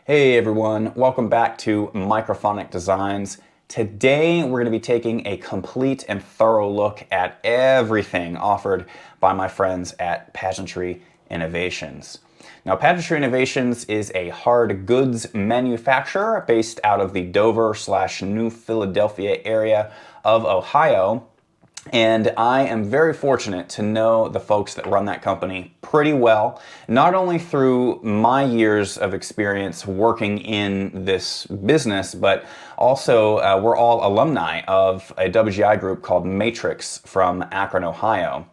Hey everyone, welcome back to Microphonic Designs. Today we're going to be taking a complete and thorough look at everything offered by my friends at Pageantry Innovations. Now, Pageantry Innovations is a hard goods manufacturer based out of the Dover/New Philadelphia area of Ohio. And I am very fortunate to know the folks that run that company pretty well, not only through my years of experience working in this business, but also we're all alumni of a WGI group called Matrix from Akron, Ohio.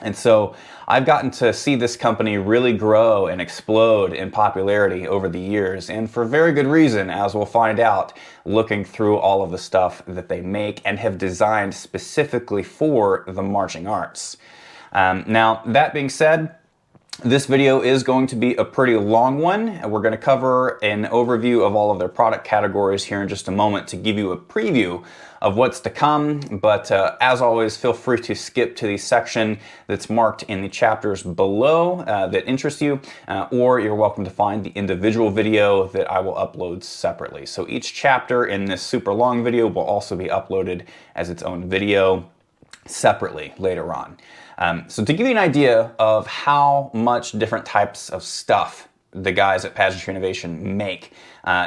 And so I've gotten to see this company really grow and explode in popularity over the years, and for very good reason, as we'll find out, looking through all of the stuff that they make and have designed specifically for the marching arts. Now, that being said, this video is going to be a pretty long one. We're going to cover an overview of all of their product categories here in just a moment to give you a preview of what's to come, but as always, feel free to skip to the section that's marked in the chapters below that interest you, or you're welcome to find the individual video that I will upload separately. So each chapter in this super long video will also be uploaded as its own video separately later on. So to give you an idea of how much different types of stuff the guys at Pageantry Innovation make,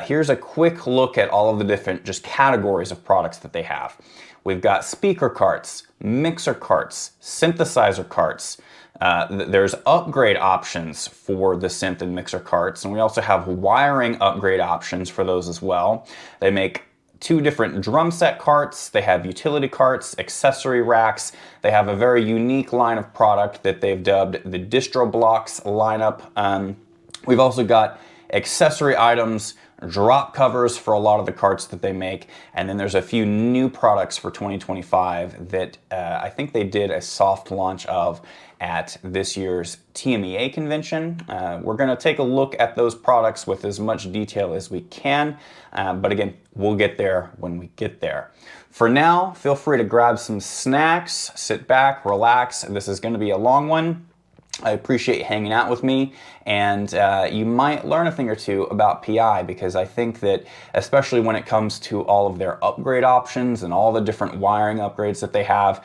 here's a quick look at all of the different just categories of products that they have. We've got speaker carts, mixer carts, synthesizer carts. There's upgrade options for the synth and mixer carts, and we also have wiring upgrade options for those as well. They make two different drum set carts, they have utility carts, accessory racks. They have a very unique line of product that they've dubbed the DistroBLOX lineup. We've also got accessory items, drop covers for a lot of the carts that they make, and then there's a few new products for 2025 that I think they did a soft launch of at this year's TMEA convention. We're going to take a look at those products with as much detail as we can, but again, we'll get there when we get there. For now, feel free to grab some snacks, sit back, relax. This is going to be a long one. I appreciate you hanging out with me, and you might learn a thing or two about PI, because I think that especially when it comes to all of their upgrade options and all the different wiring upgrades that they have,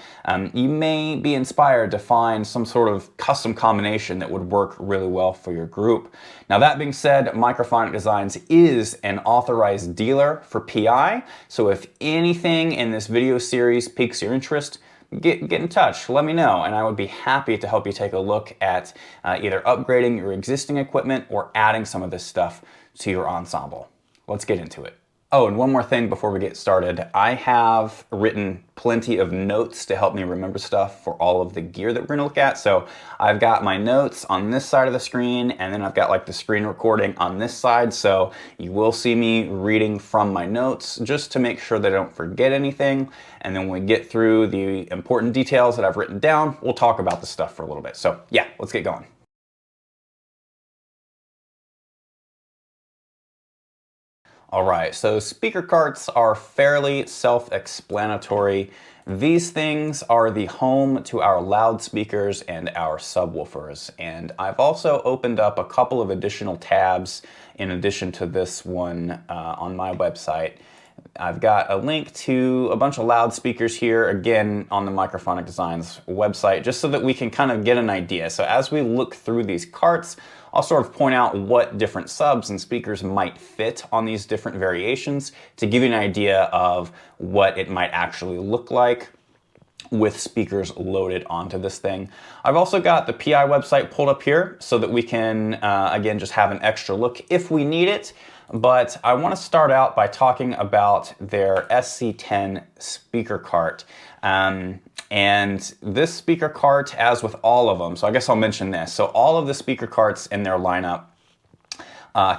you may be inspired to find some sort of custom combination that would work really well for your group. Now, that being said, Microphonic Designs is an authorized dealer for PI, so if anything in this video series piques your interest, get in touch, let me know, and I would be happy to help you take a look at either upgrading your existing equipment or adding some of this stuff to your ensemble. Let's get into it. Oh, and one more thing before we get started. I have written plenty of notes to help me remember stuff for all of the gear that we're going to look at. So I've got my notes on this side of the screen, and then I've got like the screen recording on this side. So you will see me reading from my notes just to make sure that I don't forget anything. And then when we get through the important details that I've written down, we'll talk about the stuff for a little bit. So yeah, let's get going. All right, so speaker carts are fairly self-explanatory. These things are the home to our loudspeakers and our subwoofers. And I've also opened up a couple of additional tabs in addition to this one on my website. I've got a link to a bunch of loudspeakers here, again, on the Microphonic Designs website, just so that we can kind of get an idea. So as we look through these carts, I'll sort of point out what different subs and speakers might fit on these different variations to give you an idea of what it might actually look like with speakers loaded onto this thing. I've also got the PI website pulled up here so that we can, again, just have an extra look if we need it. But I want to start out by talking about their SC10 speaker cart. And this speaker cart, as with all of them, so I guess I'll mention this. So all of the speaker carts in their lineup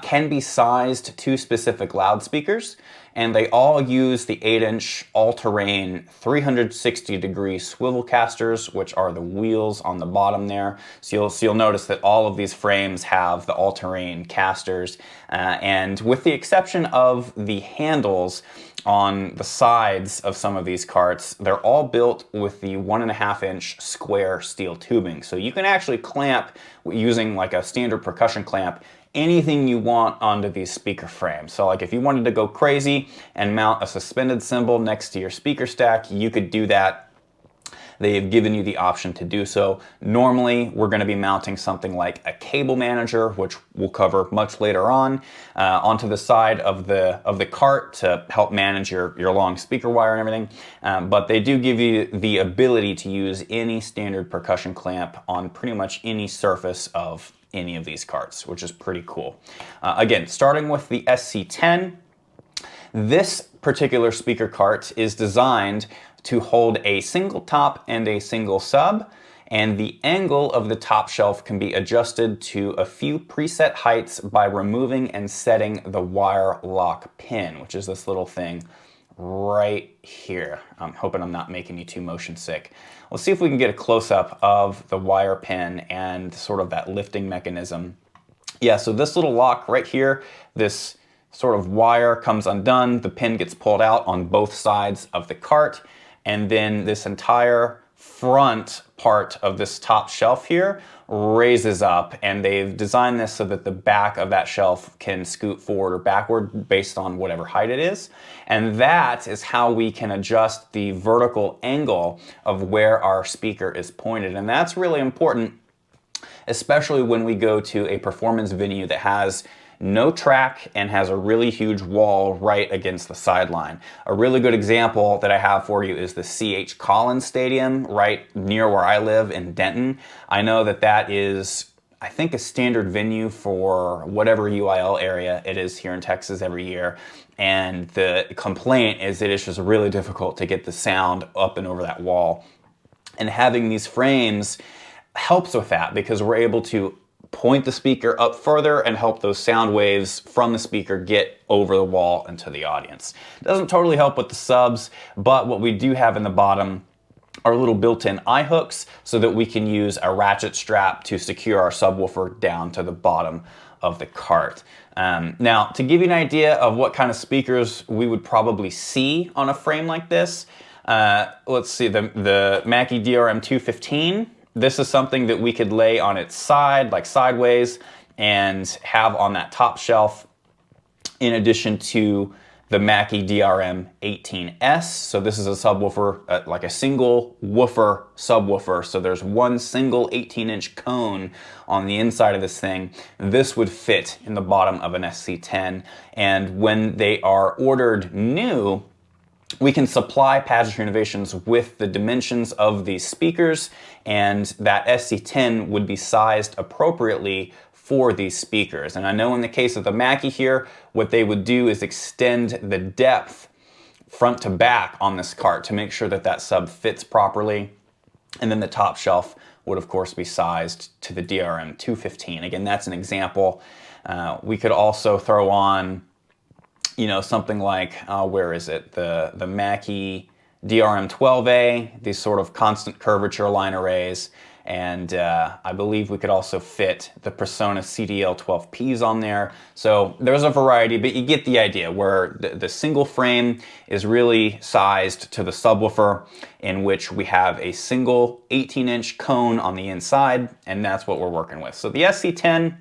can be sized to specific loudspeakers, and they all use the 8-inch all-terrain 360-degree swivel casters, which are the wheels on the bottom there. So you'll notice that all of these frames have the all-terrain casters, and with the exception of the handles on the sides of some of these carts, they're all built with the 1.5-inch square steel tubing. So you can actually clamp using like a standard percussion clamp anything you want onto these speaker frames. So like if you wanted to go crazy and mount a suspended cymbal next to your speaker stack, you could do that. They've given you the option to do so. Normally, we're going to be mounting something like a cable manager, which we'll cover much later on, onto the side of the cart to help manage your long speaker wire and everything. But they do give you the ability to use any standard percussion clamp on pretty much any surface of any of these carts, which is pretty cool. Again, starting with the SC10, this particular speaker cart is designed to hold a single top and a single sub, and the angle of the top shelf can be adjusted to a few preset heights by removing and setting the wire lock pin, which is this little thing right here. I'm hoping I'm not making you too motion sick. Let's see if we can get a close-up of the wire pin and sort of that lifting mechanism. Yeah, so this little lock right here, this sort of wire comes undone, the pin gets pulled out on both sides of the cart, and then this entire front part of this top shelf here raises up, and they've designed this so that the back of that shelf can scoot forward or backward based on whatever height it is. And that is how we can adjust the vertical angle of where our speaker is pointed. And that's really important, especially when we go to a performance venue that has no track and has a really huge wall right against the sideline. A really good example that I have for you is the C.H. Collins Stadium right near where I live in Denton. I know that that is, I think, a standard venue for whatever UIL area it is here in Texas every year. And the complaint is that it's just really difficult to get the sound up and over that wall. And having these frames helps with that because we're able to point the speaker up further and help those sound waves from the speaker get over the wall and to the audience. It doesn't totally help with the subs, but what we do have in the bottom are little built-in eye hooks so that we can use a ratchet strap to secure our subwoofer down to the bottom of the cart. Now, to give you an idea of what kind of speakers we would probably see on a frame like this, let's see, the Mackie DRM 215. This is something that we could lay on its side, like sideways, and have on that top shelf, in addition to the Mackie DRM 18S. So this is a subwoofer, like a single woofer subwoofer. So there's one single 18-inch cone on the inside of this thing. This would fit in the bottom of an SC10. And when they are ordered new, we can supply Pageantry Innovations with the dimensions of these speakers, and that SC10 would be sized appropriately for these speakers. And I know in the case of the Mackie here, what they would do is extend the depth front to back on this cart to make sure that that sub fits properly. And then the top shelf would of course be sized to the DRM 215. Again, that's an example. We could also throw on, you know, something like, where is it? The Mackie DRM 12A, these sort of constant curvature line arrays. And I believe we could also fit the Persona CDL 12Ps on there. So there's a variety, but you get the idea where the single frame is really sized to the subwoofer, in which we have a single 18-inch cone on the inside, and that's what we're working with. So the SC10,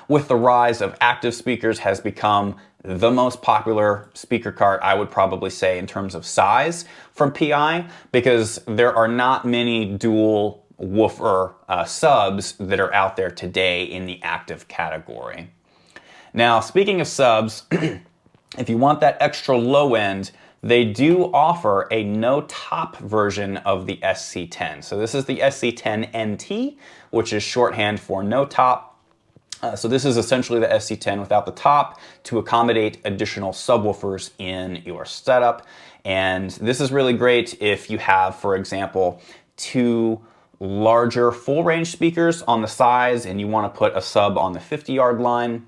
with the rise of active speakers, has become the most popular speaker cart, I would probably say, in terms of size from PI, because there are not many dual woofer subs that are out there today in the active category. Now, speaking of subs, if you want that extra low end, they do offer a no-top version of the SC10. So this is the SC10 NT, which is shorthand for no top. So this is essentially the SC10 without the top to accommodate additional subwoofers in your setup. And this is really great if you have, for example, two larger full range speakers on the sides and you want to put a sub on the 50-yard line.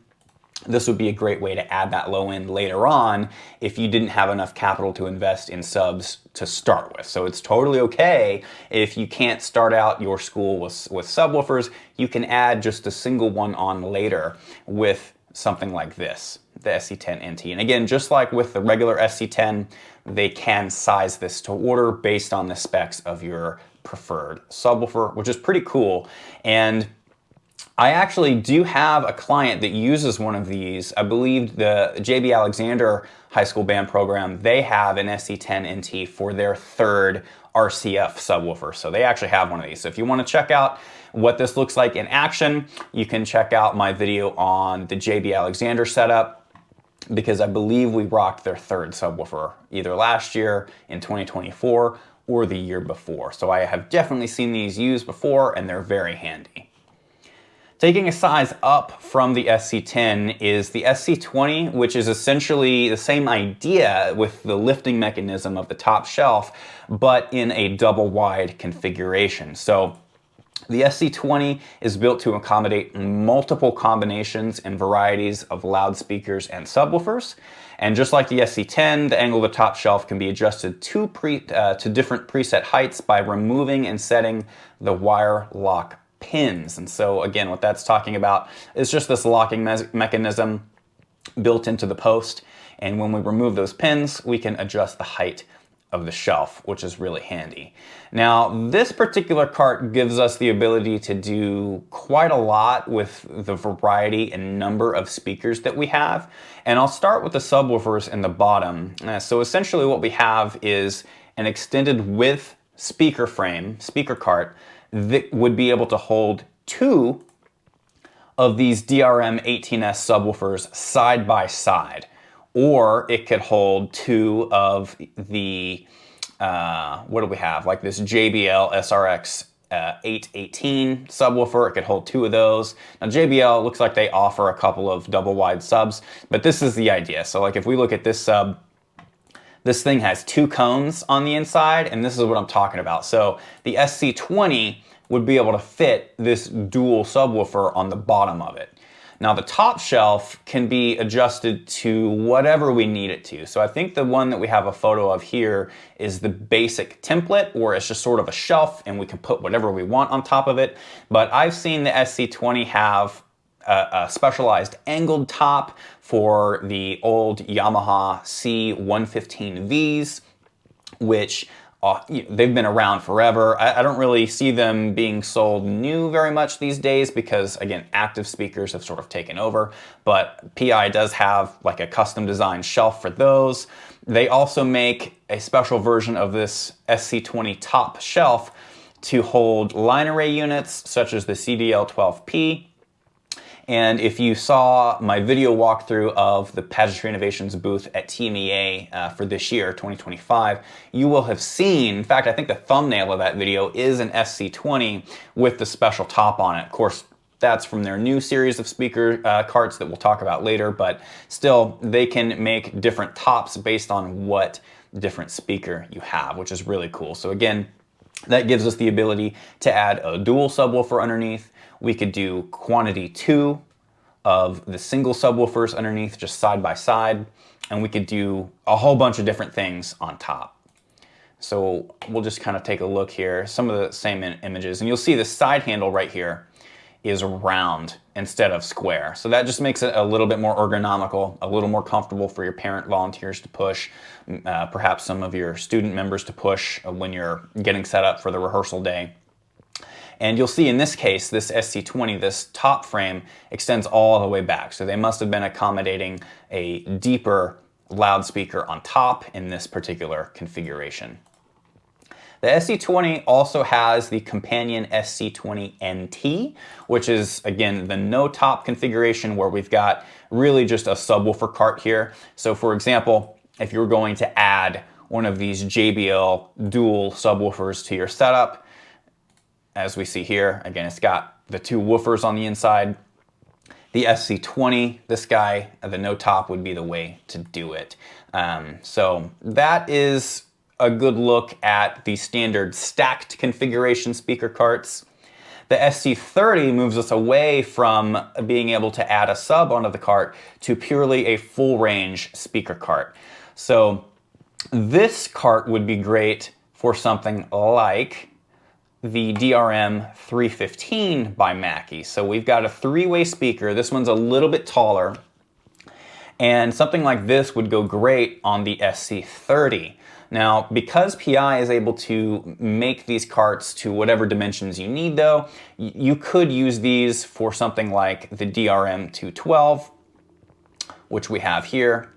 This would be a great way to add that low end later on if you didn't have enough capital to invest in subs to start with. So it's totally okay if you can't start out your school with subwoofers. You can add just a single one on later with something like this, the SC10 NT. And again, just like with the regular SC10, they can size this to order based on the specs of your preferred subwoofer, which is pretty cool. And I actually do have a client that uses one of these. I believe the JB Alexander High School Band program, they have an SC10 NT for their third RCF subwoofer. So they actually have one of these. So if you want to check out what this looks like in action, you can check out my video on the JB Alexander setup, because I believe we rocked their third subwoofer either last year in 2024 or the year before. So I have definitely seen these used before, and they're very handy. Taking a size up from the SC10 is the SC20, which is essentially the same idea with the lifting mechanism of the top shelf, but in a double wide configuration. So the SC20 is built to accommodate multiple combinations and varieties of loudspeakers and subwoofers. And just like the SC10, the angle of the top shelf can be adjusted to different preset heights by removing and setting the wire lock pins. And so again, what that's talking about is just this locking mechanism built into the post. And when we remove those pins, we can adjust the height of the shelf, which is really handy. Now, this particular cart gives us the ability to do quite a lot with the variety and number of speakers that we have. And I'll start with the subwoofers in the bottom. So essentially what we have is an extended width speaker frame, speaker cart, that would be able to hold two of these DRM 18S subwoofers side by side. Or it could hold two of the, what do we have? Like this JBL SRX 818 subwoofer. It could hold two of those. Now JBL looks like they offer a couple of double wide subs, but this is the idea. So like if we look at this sub, this thing has two cones on the inside, and this is what I'm talking about. So the SC20 would be able to fit this dual subwoofer on the bottom of it. Now the top shelf can be adjusted to whatever we need it to. So I think the one that we have a photo of here is the basic template, where it's just sort of a shelf and we can put whatever we want on top of it. But I've seen the SC20 have a specialized angled top for the old Yamaha C115Vs, which they've been around forever. I don't really see them being sold new very much these days because, again, active speakers have sort of taken over. But PI does have like a custom designed shelf for those. They also make a special version of this SC20 top shelf to hold line array units such as the CDL12P. And if you saw my video walkthrough of the Pageantry Innovations booth at TMEA for this year, 2025, you will have seen, in fact, I think the thumbnail of that video is an SC20 with the special top on it. Of course, that's from their new series of speaker carts that we'll talk about later, but still, they can make different tops based on what different speaker you have, which is really cool. So again, that gives us the ability to add a dual subwoofer underneath. We could do quantity 2 of the single subwoofers underneath, just side by side, and we could do a whole bunch of different things on top. So we'll just kind of take a look here, some of the same images, and you'll see the side handle right here is round instead of square. So that just makes it a little bit more ergonomical, a little more comfortable for your parent volunteers to push, perhaps some of your student members to push when you're getting set up for the rehearsal day. And you'll see in this case, this SC20, this top frame extends all the way back. So they must have been accommodating a deeper loudspeaker on top in this particular configuration. The SC20 also has the companion SC20NT, which is, again, the no top configuration where we've got really just a subwoofer cart here. So for example, if you're going to add one of these JBL dual subwoofers to your setup, as we see here, again, it's got the two woofers on the inside. The SC20, this guy, the no top would be the way to do it. So that is a good look at the standard stacked configuration speaker carts. The SC30 moves us away from being able to add a sub onto the cart to purely a full range speaker cart. So this cart would be great for something like the DRM 315 by Mackie. So we've got a three-way speaker. This one's a little bit taller. And something like this would go great on the SC30. Now, because PI is able to make these carts to whatever dimensions you need though, you could use these for something like the DRM212, which we have here.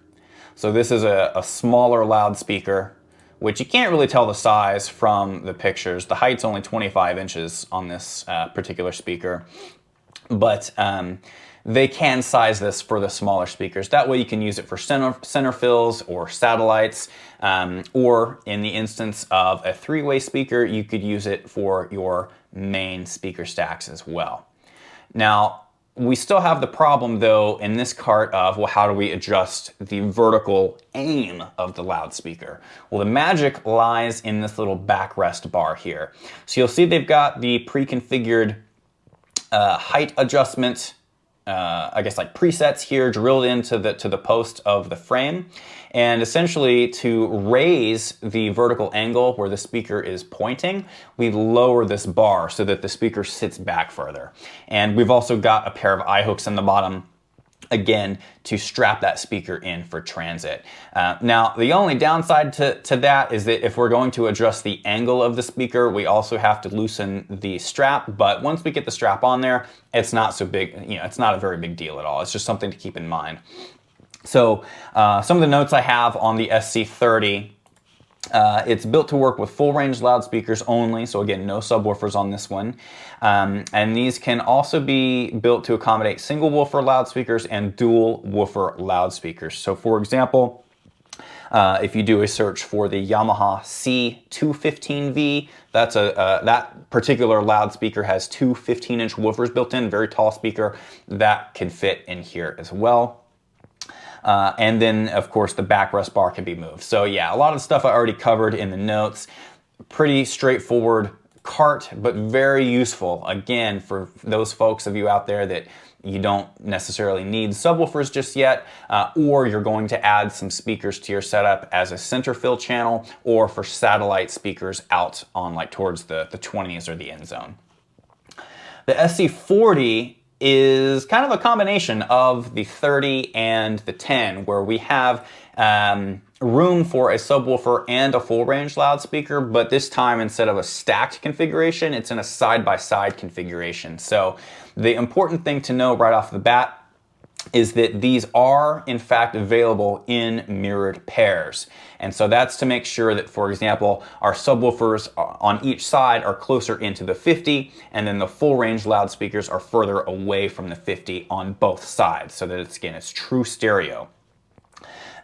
So this is a smaller loudspeaker, which you can't really tell the size from the pictures. The height's only 25 inches on this particular speaker, but they can size this for the smaller speakers. That way you can use it for center fills or satellites, or in the instance of a three-way speaker, you could use it for your main speaker stacks as well. Now, we still have the problem though in this cart of, well, how do we adjust the vertical aim of the loudspeaker? Well, the magic lies in this little backrest bar here. So you'll see they've got the pre-configured height adjustment, I guess like presets here drilled into the post of the frame. And essentially to raise the vertical angle where the speaker is pointing, we lower this bar so that the speaker sits back further. And we've also got a pair of eye hooks in the bottom, again, to strap that speaker in for transit. Now, the only downside to that is that if we're going to adjust the angle of the speaker, we also have to loosen the strap. But once we get the strap on there, it's not so big, it's not a very big deal at all. It's just something to keep in mind. So some of the notes I have on the SC30, it's built to work with full range loudspeakers only, so again, no subwoofers on this one. And these can also be built to accommodate single woofer loudspeakers and dual woofer loudspeakers. So for example, if you do a search for the Yamaha C215V, that particular loudspeaker has two 15-inch woofers built in, very tall speaker that can fit in here as well. And then, of course, the backrest bar can be moved. So yeah, a lot of stuff I already covered in the notes. Pretty straightforward cart, but very useful, again, for those folks of you out there that you don't necessarily need subwoofers just yet, or you're going to add some speakers to your setup as a center fill channel, or for satellite speakers out on like towards the 20s or the end zone. The SC40 is kind of a combination of the 30 and the 10, where we have room for a subwoofer and a full range loudspeaker, but this time instead of a stacked configuration, it's in a side-by-side configuration. So the important thing to know right off the bat is that these are in fact available in mirrored pairs. And so that's to make sure that, for example, our subwoofers on each side are closer into the 50, and then the full range loudspeakers are further away from the 50 on both sides, so that it's true stereo.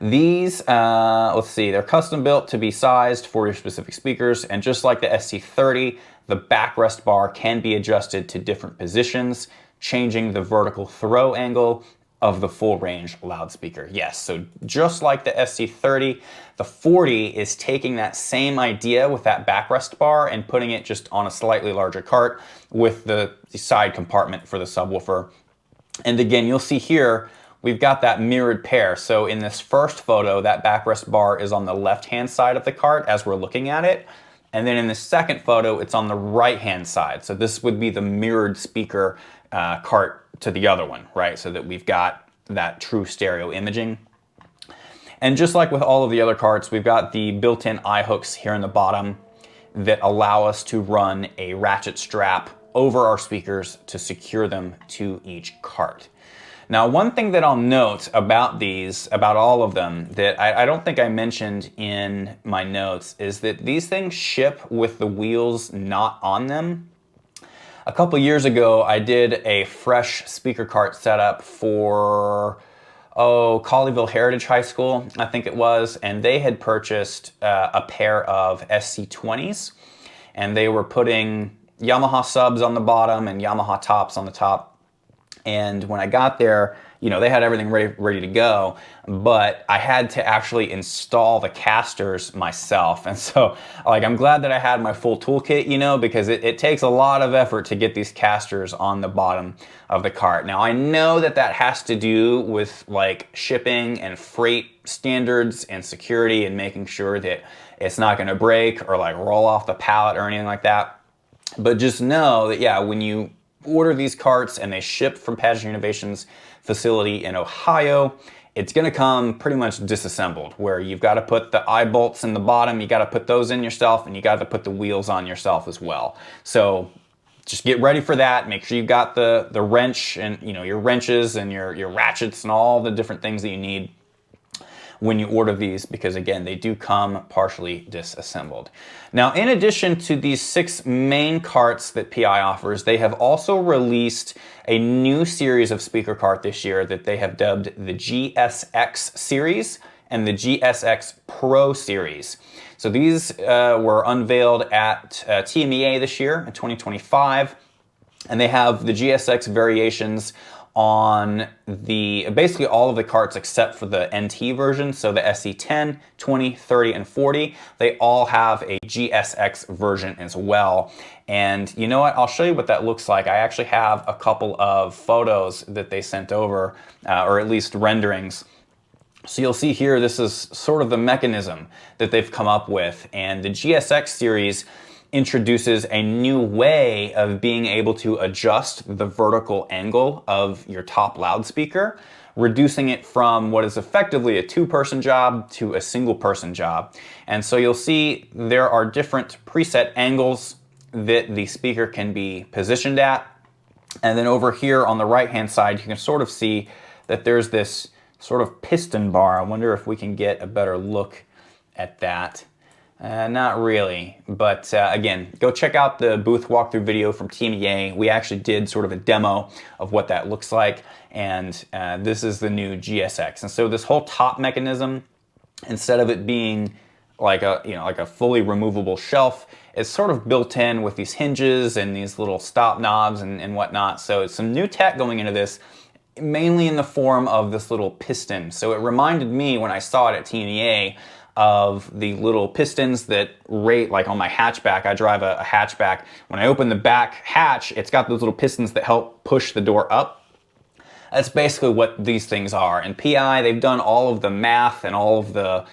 These, let's see, they're custom built to be sized for your specific speakers, and just like the SC30, the backrest bar can be adjusted to different positions, changing the vertical throw angle of the full range loudspeaker. Yes, so just like the SC30, the 40 is taking that same idea with that backrest bar and putting it just on a slightly larger cart with the side compartment for the subwoofer. And again, you'll see here, we've got that mirrored pair. So in this first photo, that backrest bar is on the left-hand side of the cart as we're looking at it. And then in the second photo, it's on the right-hand side. So this would be the mirrored speaker cart to the other one, right? So that we've got that true stereo imaging. And just like with all of the other carts, we've got the built-in eye hooks here in the bottom that allow us to run a ratchet strap over our speakers to secure them to each cart. Now, one thing that I'll note about these, about all of them, that I don't think I mentioned in my notes, is that these things ship with the wheels not on them. A couple years ago, I did a fresh speaker cart setup for, Colleyville Heritage High School, I think it was, and they had purchased a pair of SC20s, and they were putting Yamaha subs on the bottom and Yamaha tops on the top. And when I got there, they had everything ready to go, but I had to actually install the casters myself. And so, I'm glad that I had my full toolkit, because it takes a lot of effort to get these casters on the bottom of the cart. Now, I know that has to do with shipping and freight standards and security and making sure that it's not going to break or roll off the pallet or anything like that. But just know that, yeah, when you order these carts and they ship from Pageantry Innovations facility in Ohio, it's going to come pretty much disassembled, where you've got to put the eye bolts in the bottom, you got to put those in yourself, and you got to put the wheels on yourself as well. So just get ready for that. Make sure you've got the wrench and your wrenches and your ratchets and all the different things that you need when you order these, because again, they do come partially disassembled. Now, in addition to these 6 main carts that PI offers, they have also released a new series of speaker cart this year that they have dubbed the GSX series and the GSX Pro series. So these were unveiled at TMEA this year in 2025, and they have the GSX variations on basically all of the carts except for the NT version. So the SE10, 20, 30, and 40, they all have a GSX version as well. And you know what? I'll show you what that looks like. I actually have a couple of photos that they sent over, or at least renderings. So you'll see here, this is sort of the mechanism that they've come up with. And the GSX series introduces a new way of being able to adjust the vertical angle of your top loudspeaker, reducing it from what is effectively a 2-person job to a 1-person job. And so you'll see there are different preset angles that the speaker can be positioned at. And then over here on the right-hand side, you can sort of see that there's this sort of piston bar. I wonder if we can get a better look at that. Not really, but again, go check out the booth walkthrough video from TMEA. We actually did sort of a demo of what that looks like, and this is the new GSX. And so this whole top mechanism, instead of it being like a fully removable shelf, it's sort of built in with these hinges and these little stop knobs and whatnot. So it's some new tech going into this, mainly in the form of this little piston. So it reminded me when I saw it at TMEA of the little pistons that rate, like on my hatchback. I drive a hatchback. When I open the back hatch, it's got those little pistons that help push the door up. That's basically what these things are. And PI, they've done all of the math and all of the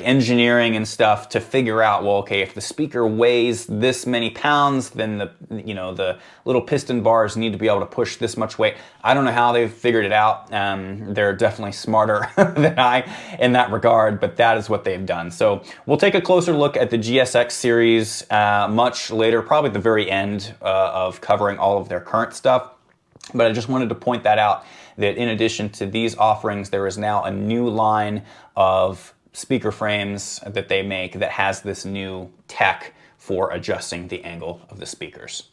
engineering and stuff to figure out, well, okay, if the speaker weighs this many pounds, then the little piston bars need to be able to push this much weight. I don't know how they've figured it out. They're definitely smarter than I in that regard, but that is what they've done. So we'll take a closer look at the GSX series much later, probably at the very end of covering all of their current stuff. But I just wanted to point that out, that in addition to these offerings, there is now a new line of speaker frames that they make that has this new tech for adjusting the angle of the speakers.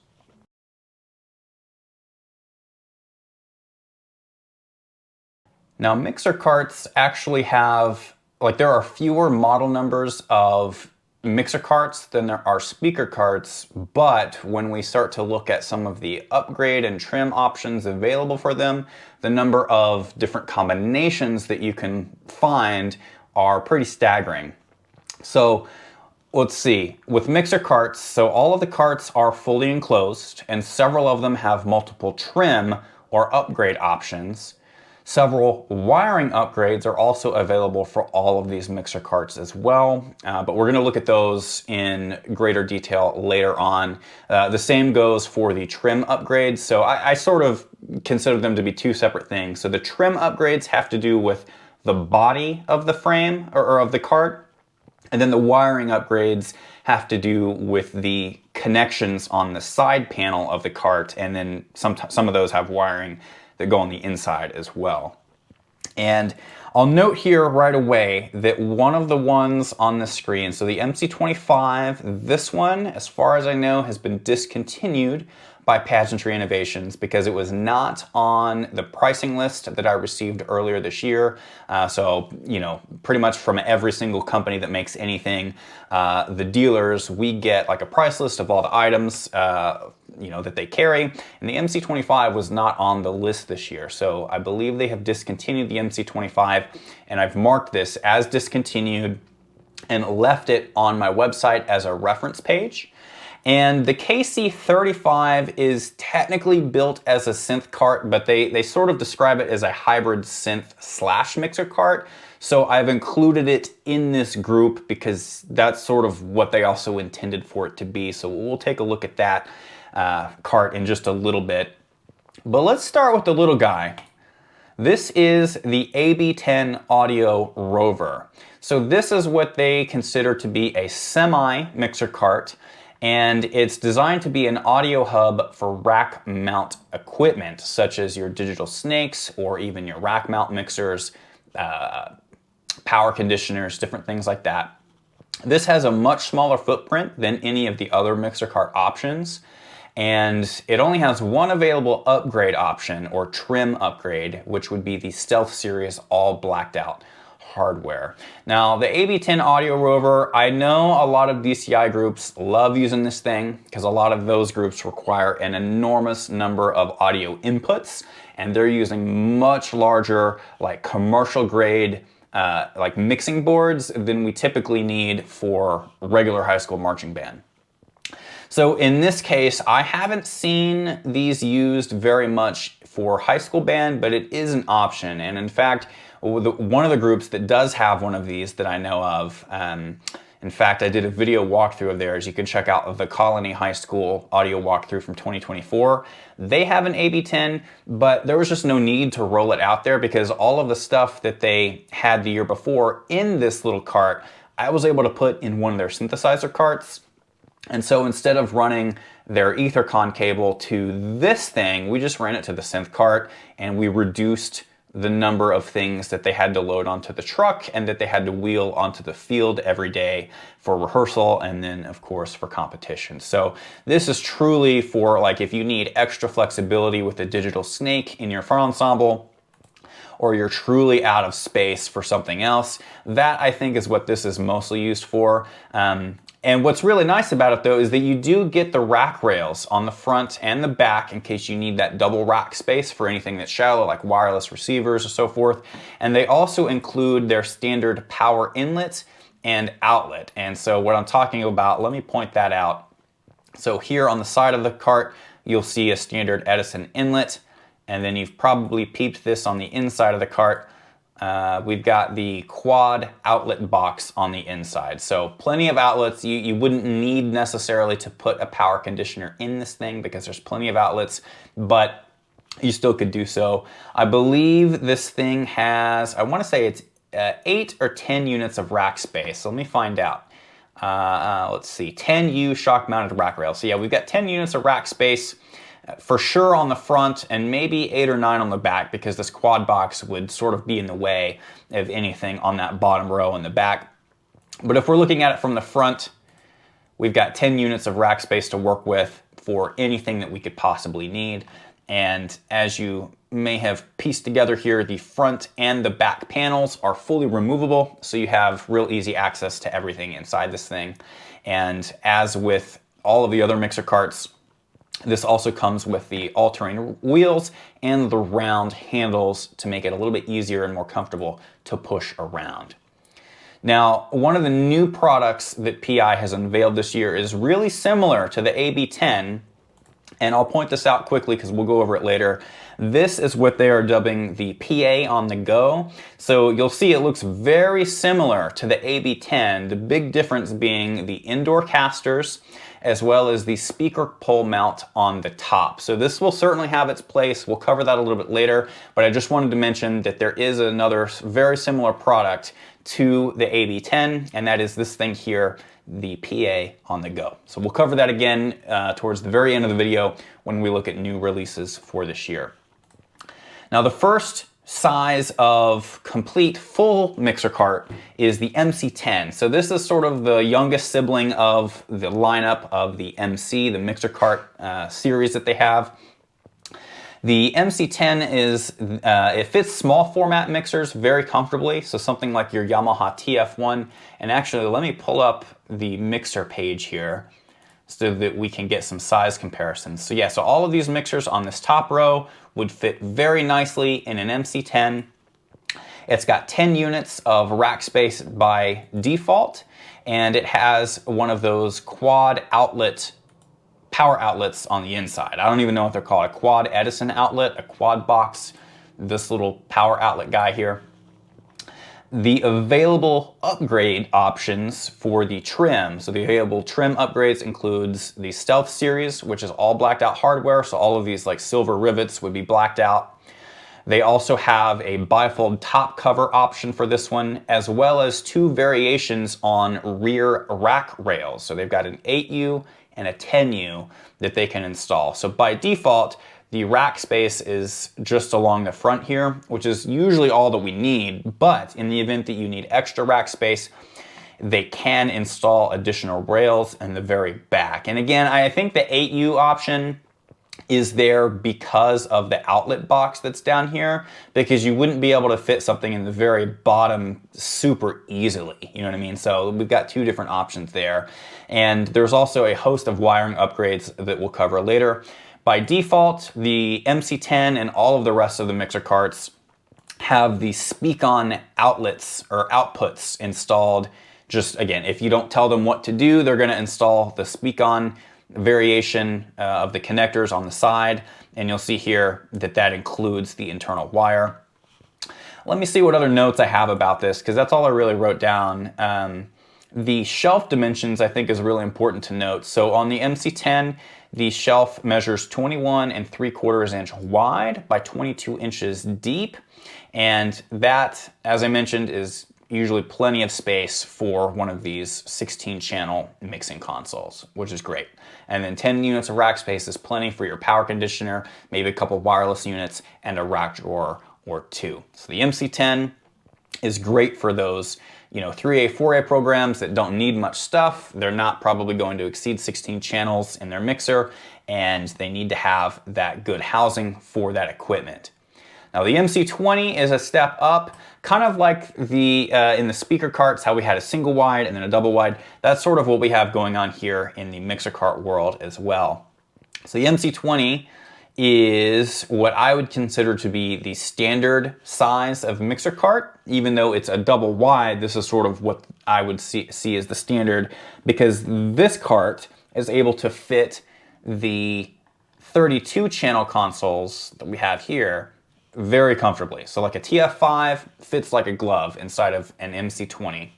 Now, mixer carts actually have, there are fewer model numbers of mixer carts than there are speaker carts, but when we start to look at some of the upgrade and trim options available for them, the number of different combinations that you can find are pretty staggering. So let's see, with mixer carts, so all of the carts are fully enclosed and several of them have multiple trim or upgrade options. Several wiring upgrades are also available for all of these mixer carts as well, but we're going to look at those in greater detail later on. The same goes for the trim upgrades, so I sort of consider them to be 2 separate things. So the trim upgrades have to do with the body of the frame or of the cart, and then the wiring upgrades have to do with the connections on the side panel of the cart, and then some of those have wiring that go on the inside as well. And I'll note here right away that one of the ones on the screen, so the MC25, this one, as far as I know, has been discontinued by Pageantry Innovations because it was not on the pricing list that I received earlier this year. So, pretty much from every single company that makes anything, the dealers, we get like a price list of all the items, that they carry. And the MC25 was not on the list this year. So I believe they have discontinued the MC25, and I've marked this as discontinued and left it on my website as a reference page. And the KC35 is technically built as a synth cart, but they sort of describe it as a hybrid synth / mixer cart. So I've included it in this group because that's sort of what they also intended for it to be. So we'll take a look at that cart in just a little bit. But let's start with the little guy. This is the AB10 Audio Rover. So this is what they consider to be a semi-mixer cart, and it's designed to be an audio hub for rack mount equipment, such as your digital snakes or even your rack mount mixers, power conditioners, different things like that. This has a much smaller footprint than any of the other mixer cart options, and it only has one available upgrade option or trim upgrade, which would be the Stealth Series all blacked out hardware. Now, the AB10 Audio Rover, I know a lot of DCI groups love using this thing because a lot of those groups require an enormous number of audio inputs, and they're using much larger, like commercial grade, like mixing boards than we typically need for regular high school marching band. So in this case, I haven't seen these used very much for high school band, but it is an option. And in fact, one of the groups that does have one of these that I know of, in fact, I did a video walkthrough of theirs. You can check out the Colony High School audio walkthrough from 2024. They have an AB10, but there was just no need to roll it out there because all of the stuff that they had the year before in this little cart, I was able to put in one of their synthesizer carts. And so instead of running their Ethercon cable to this thing, we just ran it to the synth cart, and we reduced the number of things that they had to load onto the truck and that they had to wheel onto the field every day for rehearsal and then of course for competition. So this is truly for like if you need extra flexibility with a digital snake in your front ensemble, or you're truly out of space for something else. That I think is what this is mostly used for. And what's really nice about it though is that you do get the rack rails on the front and the back in case you need that double rack space for anything that's shallow like wireless receivers or so forth. And they also include their standard power inlet and outlet. And so what I'm talking about, let me point that out. So here on the side of the cart, you'll see a standard Edison inlet, and then you've probably peeped this on the inside of the cart. We've got the quad outlet box on the inside. So plenty of outlets. You wouldn't need necessarily to put a power conditioner in this thing because there's plenty of outlets, but you still could do so. I believe this thing has, I want to say it's 8 or 10 units of rack space. So let me find out. Let's see, 10U shock mounted rack rail. So yeah, we've got 10 units of rack space. For sure on the front and maybe 8 or 9 on the back because this quad box would sort of be in the way of anything on that bottom row in the back. But if we're looking at it from the front, we've got 10 units of rack space to work with for anything that we could possibly need. And as you may have pieced together here, the front and the back panels are fully removable, so you have real easy access to everything inside this thing. And as with all of the other mixer carts, this also comes with the all-terrain wheels and the round handles to make it a little bit easier and more comfortable to push around. Now, one of the new products that PI has unveiled this year is really similar to the AB10, and I'll point this out quickly because we'll go over it later. This is what they are dubbing the PA on the go. So you'll see it looks very similar to the AB10, the big difference being the indoor casters as well as the speaker pole mount on the top. So this will certainly have its place. We'll cover that a little bit later, but I just wanted to mention that there is another very similar product to the AB10, and that is this thing here, the PA on the go. So we'll cover that again towards the very end of the video when we look at new releases for this year. Now the first size of complete full mixer cart is the MC10. So this is sort of the youngest sibling of the lineup of the MC, the mixer cart series that they have. The MC10 is, it fits small format mixers very comfortably, so something like your Yamaha TF1. And actually, let me pull up the mixer page here so that we can get some size comparisons. So yeah, so all of these mixers on this top row would fit very nicely in an MC10. It's got 10 units of rack space by default, and it has one of those quad outlet power outlets on the inside. I don't even know what they're called, a quad Edison outlet, a quad box, this little power outlet guy here. The available upgrade options for the trim, so the available trim upgrades includes the Stealth series, which is all blacked out hardware, so all of these like silver rivets would be blacked out. They also have a bifold top cover option for this one, as well as 2 variations on rear rack rails. So they've got an 8U and a 10U that they can install. So by default, the rack space is just along the front here, which is usually all that we need. But in the event that you need extra rack space, they can install additional rails in the very back. And again, I think the 8U option is there because of the outlet box that's down here, because you wouldn't be able to fit something in the very bottom super easily, you know what I mean? So we've got 2 different options there. And there's also a host of wiring upgrades that we'll cover later. By default, the MC10 and all of the rest of the mixer carts have the speak-on outlets or outputs installed. Just again, if you don't tell them what to do, they're going to install the speak-on variation of the connectors on the side, and you'll see here that that includes the internal wire. Let me see what other notes I have about this, because that's all I really wrote down. The shelf dimensions I think is really important to note. So on the MC10, the shelf measures 21 3/4 inch wide by 22 inches deep, and that, as I mentioned, is usually plenty of space for one of these 16-channel mixing consoles, which is great. And then 10 units of rack space is plenty for your power conditioner, maybe a couple wireless units, and a rack drawer or 2. So the MC10 is great for those, you know, 3A, 4A programs that don't need much stuff. They're not probably going to exceed 16 channels in their mixer, and they need to have that good housing for that equipment. Now the MC20 is a step up, kind of like the in the speaker carts, how we had a single wide and then a double wide. That's sort of what we have going on here in the mixer cart world as well. So the MC20 is what I would consider to be the standard size of mixer cart. Even though it's a double wide, this is sort of what I would see as the standard, because this cart is able to fit the 32 channel consoles that we have here very comfortably. So like a TF5 fits like a glove inside of an MC20.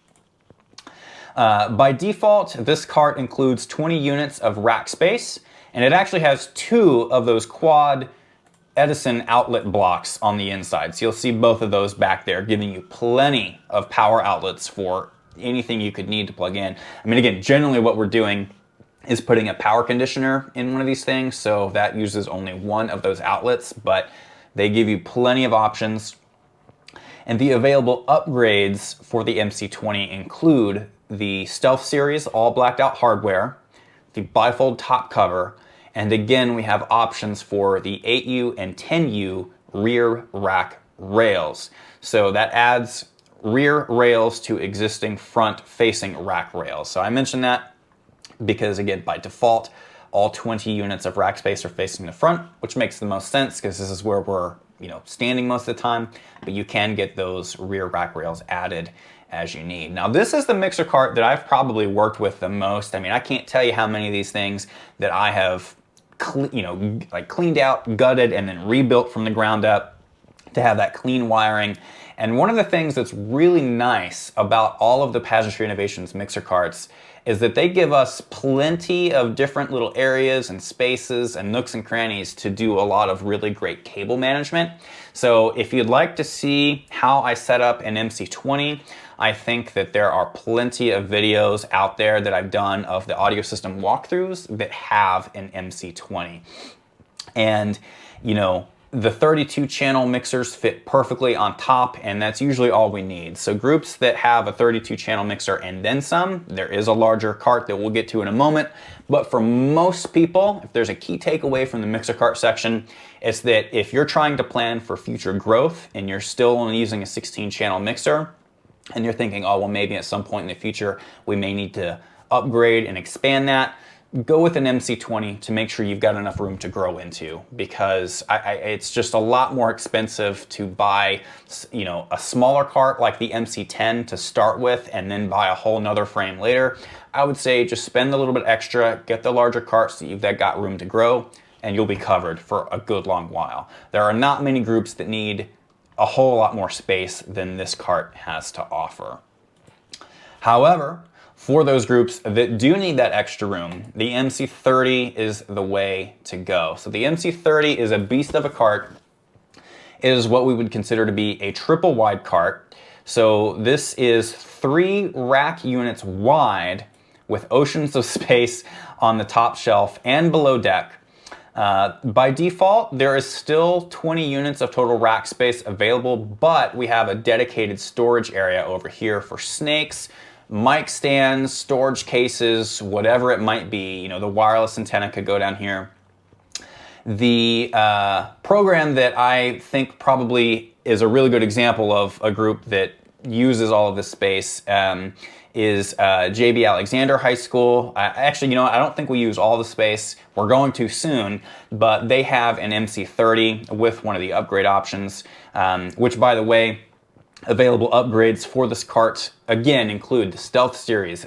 By default, this cart includes 20 units of rack space, and it actually has 2 of those quad Edison outlet blocks on the inside. So you'll see both of those back there, giving you plenty of power outlets for anything you could need to plug in. I mean, again, generally what we're doing is putting a power conditioner in one of these things, so that uses only one of those outlets, but they give you plenty of options. And the available upgrades for the MC20 include the Stealth Series all blacked out hardware, the bifold top cover, and again we have options for the 8U and 10U rear rack rails. So that adds rear rails to existing front facing rack rails. So I mentioned that because again, by default, all 20 units of rack space are facing the front, which makes the most sense because this is where we're, you know, standing most of the time, but you can get those rear rack rails added as you need. Now this is the mixer cart that I've probably worked with the most. I mean, I can't tell you how many of these things that I have cleaned out, gutted, and then rebuilt from the ground up to have that clean wiring. And one of the things that's really nice about all of the Pageantry Innovations mixer carts is that they give us plenty of different little areas and spaces and nooks and crannies to do a lot of really great cable management. So if you'd like to see how I set up an MC20, I think that there are plenty of videos out there that I've done of the audio system walkthroughs that have an MC20. And, you know, the 32 channel mixers fit perfectly on top, and that's usually all we need. So groups that have a 32 channel mixer and then some, there is a larger cart that we'll get to in a moment. But for most people, if there's a key takeaway from the mixer cart section, it's that if you're trying to plan for future growth and you're still only using a 16 channel mixer, and you're thinking, oh, well, maybe at some point in the future, we may need to upgrade and expand that, go with an MC20 to make sure you've got enough room to grow into, because it's just a lot more expensive to buy, you know, a smaller cart like the MC10 to start with and then buy a whole nother frame later. I would say just spend a little bit extra, get the larger cart so you've got room to grow, and you'll be covered for a good long while. There are not many groups that need a whole lot more space than this cart has to offer. However, for those groups that do need that extra room, the MC30 is the way to go. So the MC30 is a beast of a cart. is what we would consider to be a triple wide cart. So this is 3 rack units wide with oceans of space on the top shelf and below deck. By default, there is still 20 units of total rack space available, but we have a dedicated storage area over here for snakes, mic stands, storage cases, whatever it might be. You know, the wireless antenna could go down here. The program that I think probably is a really good example of a group that uses all of this space is JB Alexander High School. Actually, you know, I don't think we use all the space. We're going to soon, but they have an MC30 with one of the upgrade options, which, by the way, available upgrades for this cart, again, include the Stealth Series,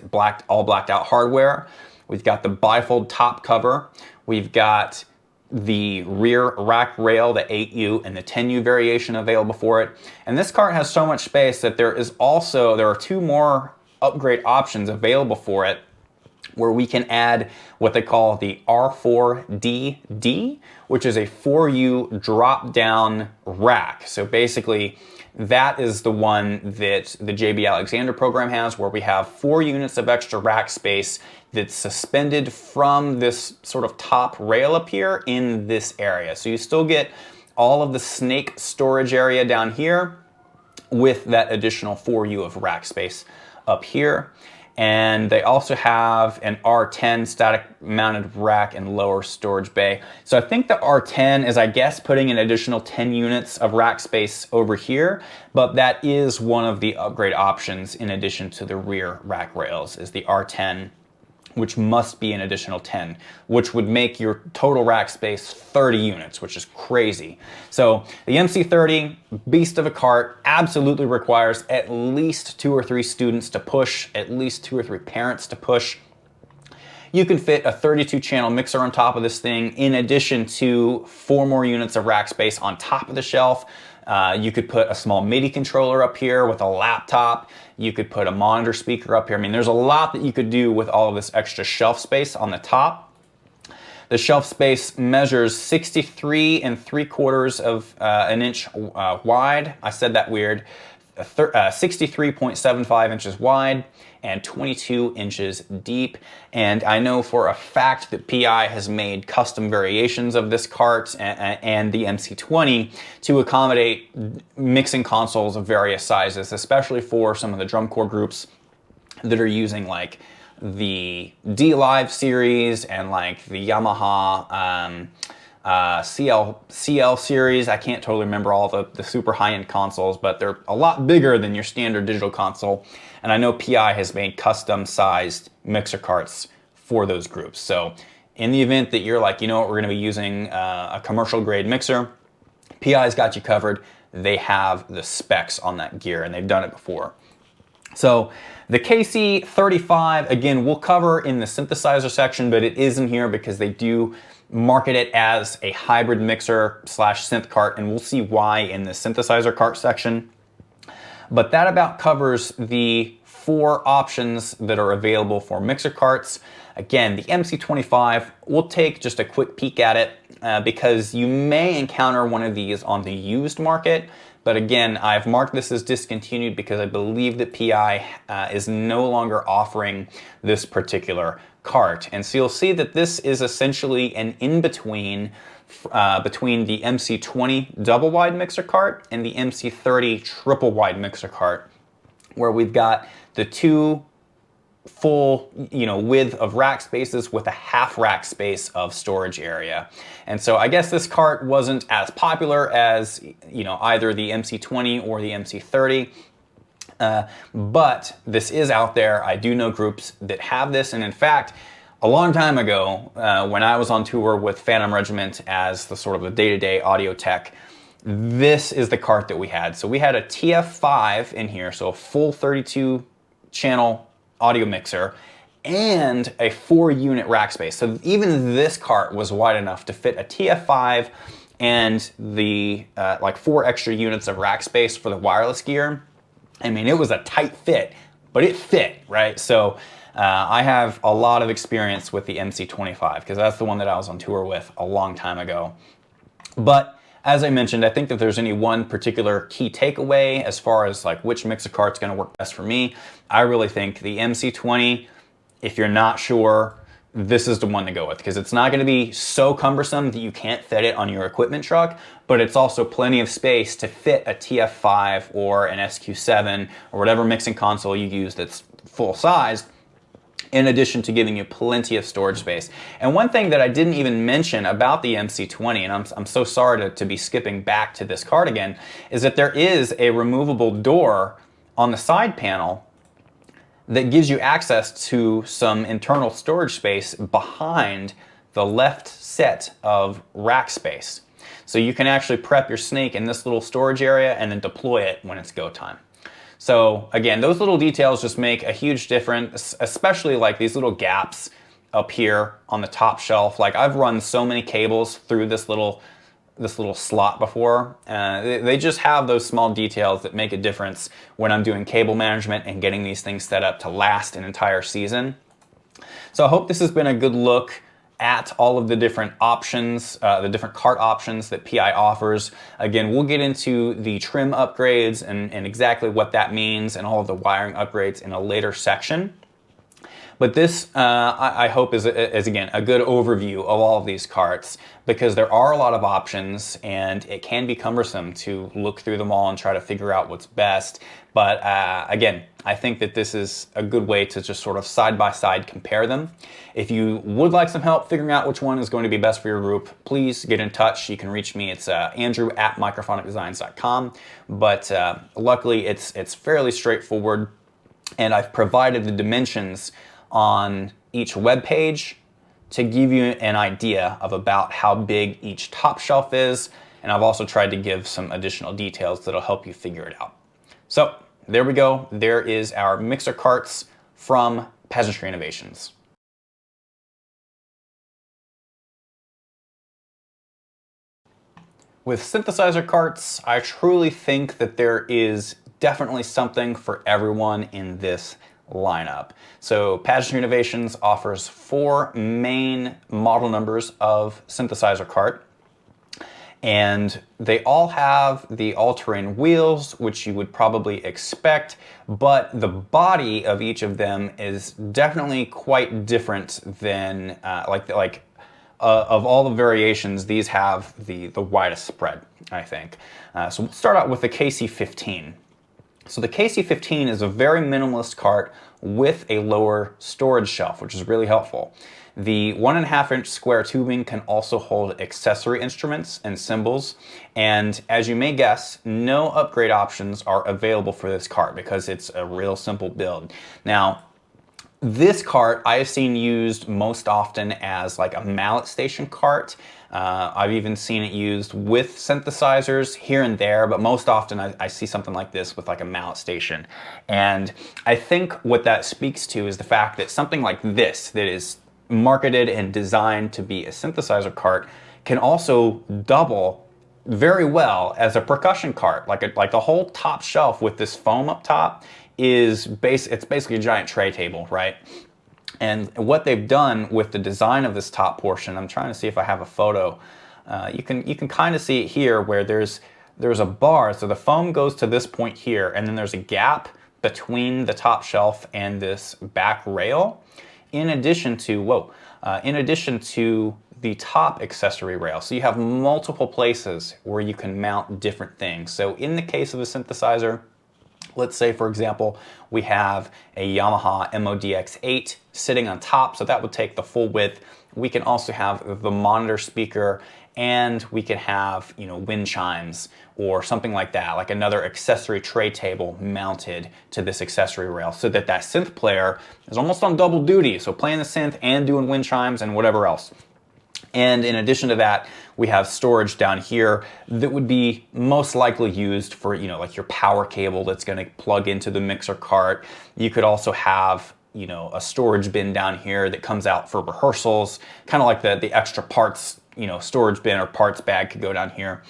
all blacked out hardware. We've got the bifold top cover. We've got the rear rack rail, the 8U and the 10U variation available for it. And this cart has so much space that there are 2 more upgrade options available for it, where we can add what they call the R4DD, which is a 4U drop down rack. So basically, that is the one that the JB Alexander program has, where we have 4 units of extra rack space that's suspended from this sort of top rail up here in this area. So you still get all of the snake storage area down here with that additional 4U of rack space up here. And they also have an R10 static mounted rack and lower storage bay. So I think the R10 is, I guess, putting an additional 10 units of rack space over here, but that is one of the upgrade options in addition to the rear rack rails, is the R10, which must be an additional 10, which would make your total rack space 30 units, which is crazy. So the MC30, beast of a cart, absolutely requires at least 2 or 3 students to push, at least 2 or 3 parents to push. You can fit a 32 channel mixer on top of this thing, in addition to 4 more units of rack space on top of the shelf. You could put a small MIDI controller up here with a laptop. You could put a monitor speaker up here. I mean, there's a lot that you could do with all of this extra shelf space on the top. The shelf space measures 63 3/4 of an inch wide. I said that weird. 63.75 inches wide and 22 inches deep. And I know for a fact that PI has made custom variations of this cart and the MC20 to accommodate mixing consoles of various sizes, especially for some of the drum corps groups that are using like the D Live series and like the Yamaha CL series. I can't totally remember all the super high-end consoles, but they're a lot bigger than your standard digital console. And I know PI has made custom-sized mixer carts for those groups. So in the event that you're like, you know what, we're going to be using a commercial-grade mixer, PI's got you covered. They have the specs on that gear, and they've done it before. So the KC35, again, we'll cover in the synthesizer section, but it is in here because they do market it as a hybrid mixer / synth cart, and we'll see why in the synthesizer cart section. But that about covers the 4 options that are available for mixer carts. Again, the MC25, we'll take just a quick peek at it because you may encounter one of these on the used market. But again, I've marked this as discontinued because I believe that PI is no longer offering this particular cart. And so you'll see that this is essentially an in-between between the MC20 double wide mixer cart and the MC30 triple wide mixer cart, where we've got the 2 full, width of rack spaces with a half rack space of storage area. And so I guess this cart wasn't as popular as, either the MC20 or the MC30. But this is out there. I do know groups that have this, and in fact, a long time ago, when I was on tour with Phantom Regiment as the sort of the day-to-day audio tech, this is the cart that we had. So we had a TF5 in here, so a full 32 channel audio mixer and a 4-unit rack space. So even this cart was wide enough to fit a TF5 and the 4 extra units of rack space for the wireless gear. I mean, it was a tight fit, but it fit, right? So I have a lot of experience with the MC25 because that's the one that I was on tour with a long time ago. But As I mentioned, I think that there's any one particular key takeaway as far as like which mixer cart's going to work best for me. I really think the MC20, if you're not sure, this is the one to go with, because it's not going to be so cumbersome that you can't fit it on your equipment truck, but it's also plenty of space to fit a TF5 or an SQ7 or whatever mixing console you use that's full size, in addition to giving you plenty of storage space. And one thing that I didn't even mention about the MC20, and I'm so sorry to be skipping back to this cart again, is that there is a removable door on the side panel that gives you access to some internal storage space behind the left set of rack space. So you can actually prep your snake in this little storage area and then deploy it when it's go time. So again, those little details just make a huge difference, especially like these little gaps up here on the top shelf. Like I've run so many cables through this little slot before. They just have those small details that make a difference when I'm doing cable management and getting these things set up to last an entire season. So I hope this has been a good look at all of the different options, the different cart options that PI offers. Again, we'll get into the trim upgrades and exactly what that means and all of the wiring upgrades in a later section. But this, I hope, is again, a good overview of all of these carts, because there are a lot of options and it can be cumbersome to look through them all and try to figure out what's best. But again, I think that this is a good way to just sort of side-by-side compare them. If you would like some help figuring out which one is going to be best for your group, please get in touch. You can reach me. It's andrew@microphonicdesigns.com. But luckily, it's fairly straightforward, and I've provided the dimensions on each web page to give you an idea of about how big each top shelf is, and I've also tried to give some additional details that'll help you figure it out. So there we go. There is our mixer carts from Pageantry Innovations. With synthesizer carts, I truly think that there is definitely something for everyone in this lineup. So Pageantry Innovations offers 4 main model numbers of synthesizer cart, and they all have the all-terrain wheels, which you would probably expect, but the body of each of them is definitely quite different than of all the variations, these have the widest spread, I think. So we'll start out with the KC15. So the KC15 is a very minimalist cart with a lower storage shelf, which is really helpful. The 1.5-inch square tubing can also hold accessory instruments and cymbals, and as you may guess, no upgrade options are available for this cart because it's a real simple build. Now, this cart I have seen used most often as like a mallet station cart. I've even seen it used with synthesizers here and there, but most often I see something like this with like a mallet station. And I think what that speaks to is the fact that something like this, that is marketed and designed to be a synthesizer cart, can also double very well as a percussion cart. Like the whole top shelf with this foam up top is it's basically a giant tray table, right? And what they've done with the design of this top portion, I'm trying to see if I have a photo. You can kind of see it here where there's a bar, so the foam goes to this point here, and then there's a gap between the top shelf and this back rail. In addition to the top accessory rail. So you have multiple places where you can mount different things. So in the case of a synthesizer, let's say, for example, we have a Yamaha MODX8 sitting on top, so that would take the full width. We can also have the monitor speaker, and we can have, you know, wind chimes or something like that, like another accessory tray table mounted to this accessory rail, so that synth player is almost on double duty, so playing the synth and doing wind chimes and whatever else. And in addition to that, we have storage down here that would be most likely used for, you know, like your power cable that's going to plug into the mixer cart. You could also have, you know, a storage bin down here that comes out for rehearsals, kind of like the extra parts, you know, storage bin or parts bag could go down here.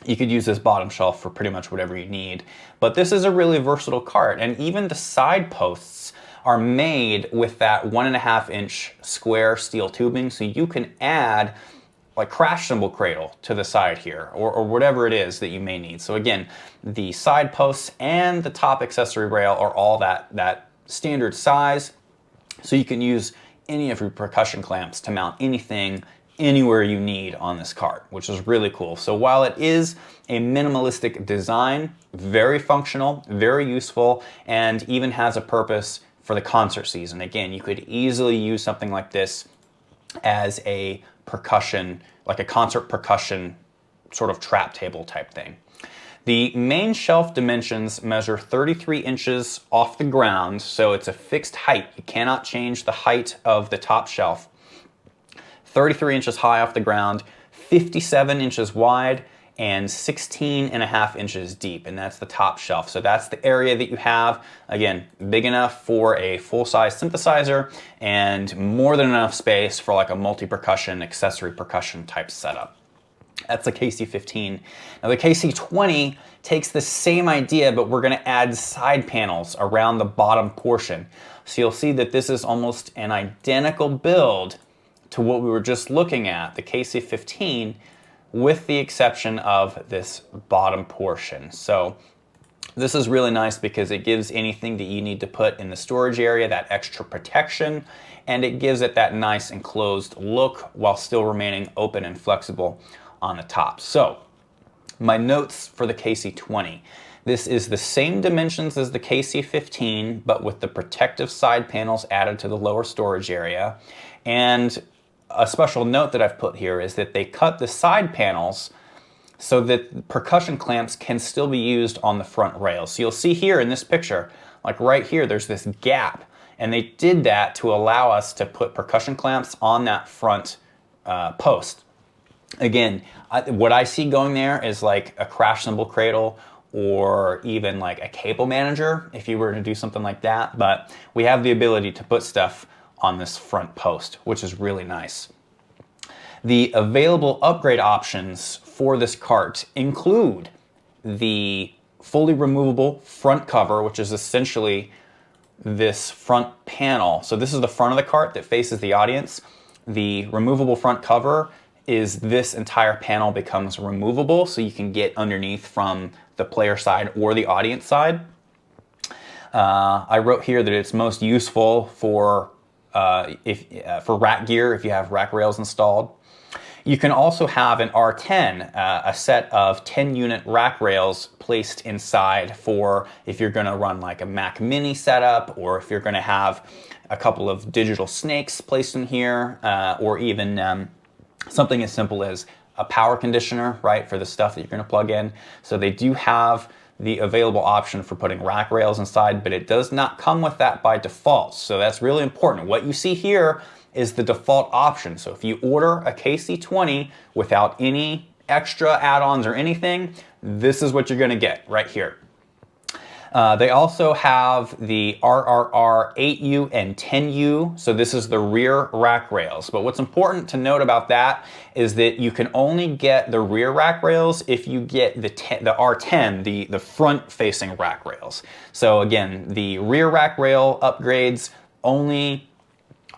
You could use this bottom shelf for pretty much whatever you need. But this is a really versatile cart, and even the side posts are made with that 1.5-inch square steel tubing, so you can add like crash cymbal cradle to the side here, or whatever it is that you may need. So again, the side posts and the top accessory rail are all that standard size, so you can use any of your percussion clamps to mount anything anywhere you need on this cart, which is really cool. So while it is a minimalistic design, very functional, very useful, and even has a purpose for the concert season. Again, you could easily use something like this as a percussion, like a concert percussion sort of trap table type thing. The main shelf dimensions measure 33 inches off the ground, so it's a fixed height. You cannot change the height of the top shelf. 33 inches high off the ground, 57 inches wide, and 16.5 inches deep, and that's the top shelf. So that's the area that you have. Again, big enough for a full-size synthesizer and more than enough space for like a multi-percussion, accessory percussion type setup. That's the KC15. Now the KC20 takes the same idea, but we're gonna add side panels around the bottom portion. So you'll see that this is almost an identical build to what we were just looking at, the KC15, with the exception of this bottom portion. So this is really nice because it gives anything that you need to put in the storage area that extra protection, and it gives it that nice enclosed look while still remaining open and flexible on the top. So my notes for the KC20. This is the same dimensions as the KC15, but with the protective side panels added to the lower storage area. And a special note that I've put here is that they cut the side panels so that percussion clamps can still be used on the front rails. So you'll see here in this picture, like right here, there's this gap, and they did that to allow us to put percussion clamps on that front post. Again, what I see going there is like a crash cymbal cradle, or even like a cable manager if you were to do something like that, but we have the ability to put stuff on this front post, which is really nice. The available upgrade options for this cart include the fully removable front cover, which is essentially this front panel. So this is the front of the cart that faces the audience. The removable front cover is this entire panel becomes removable, so you can get underneath from the player side or the audience side. I wrote here that it's most useful for rack gear if you have rack rails installed. You can also have an R10, a set of 10 unit rack rails placed inside for if you're going to run like a Mac Mini setup, or if you're going to have a couple of digital snakes placed in here, or even something as simple as a power conditioner, right, for the stuff that you're going to plug in. So they do have the available option for putting rack rails inside, but it does not come with that by default. So that's really important. What you see here is the default option. So if you order a KC20 without any extra add-ons or anything, this is what you're gonna get right here. They also have the RRR 8U and 10U, so this is the rear rack rails. But what's important to note about that is that you can only get the rear rack rails if you get the R10, the front-facing rack rails. So again, the rear rack rail upgrades only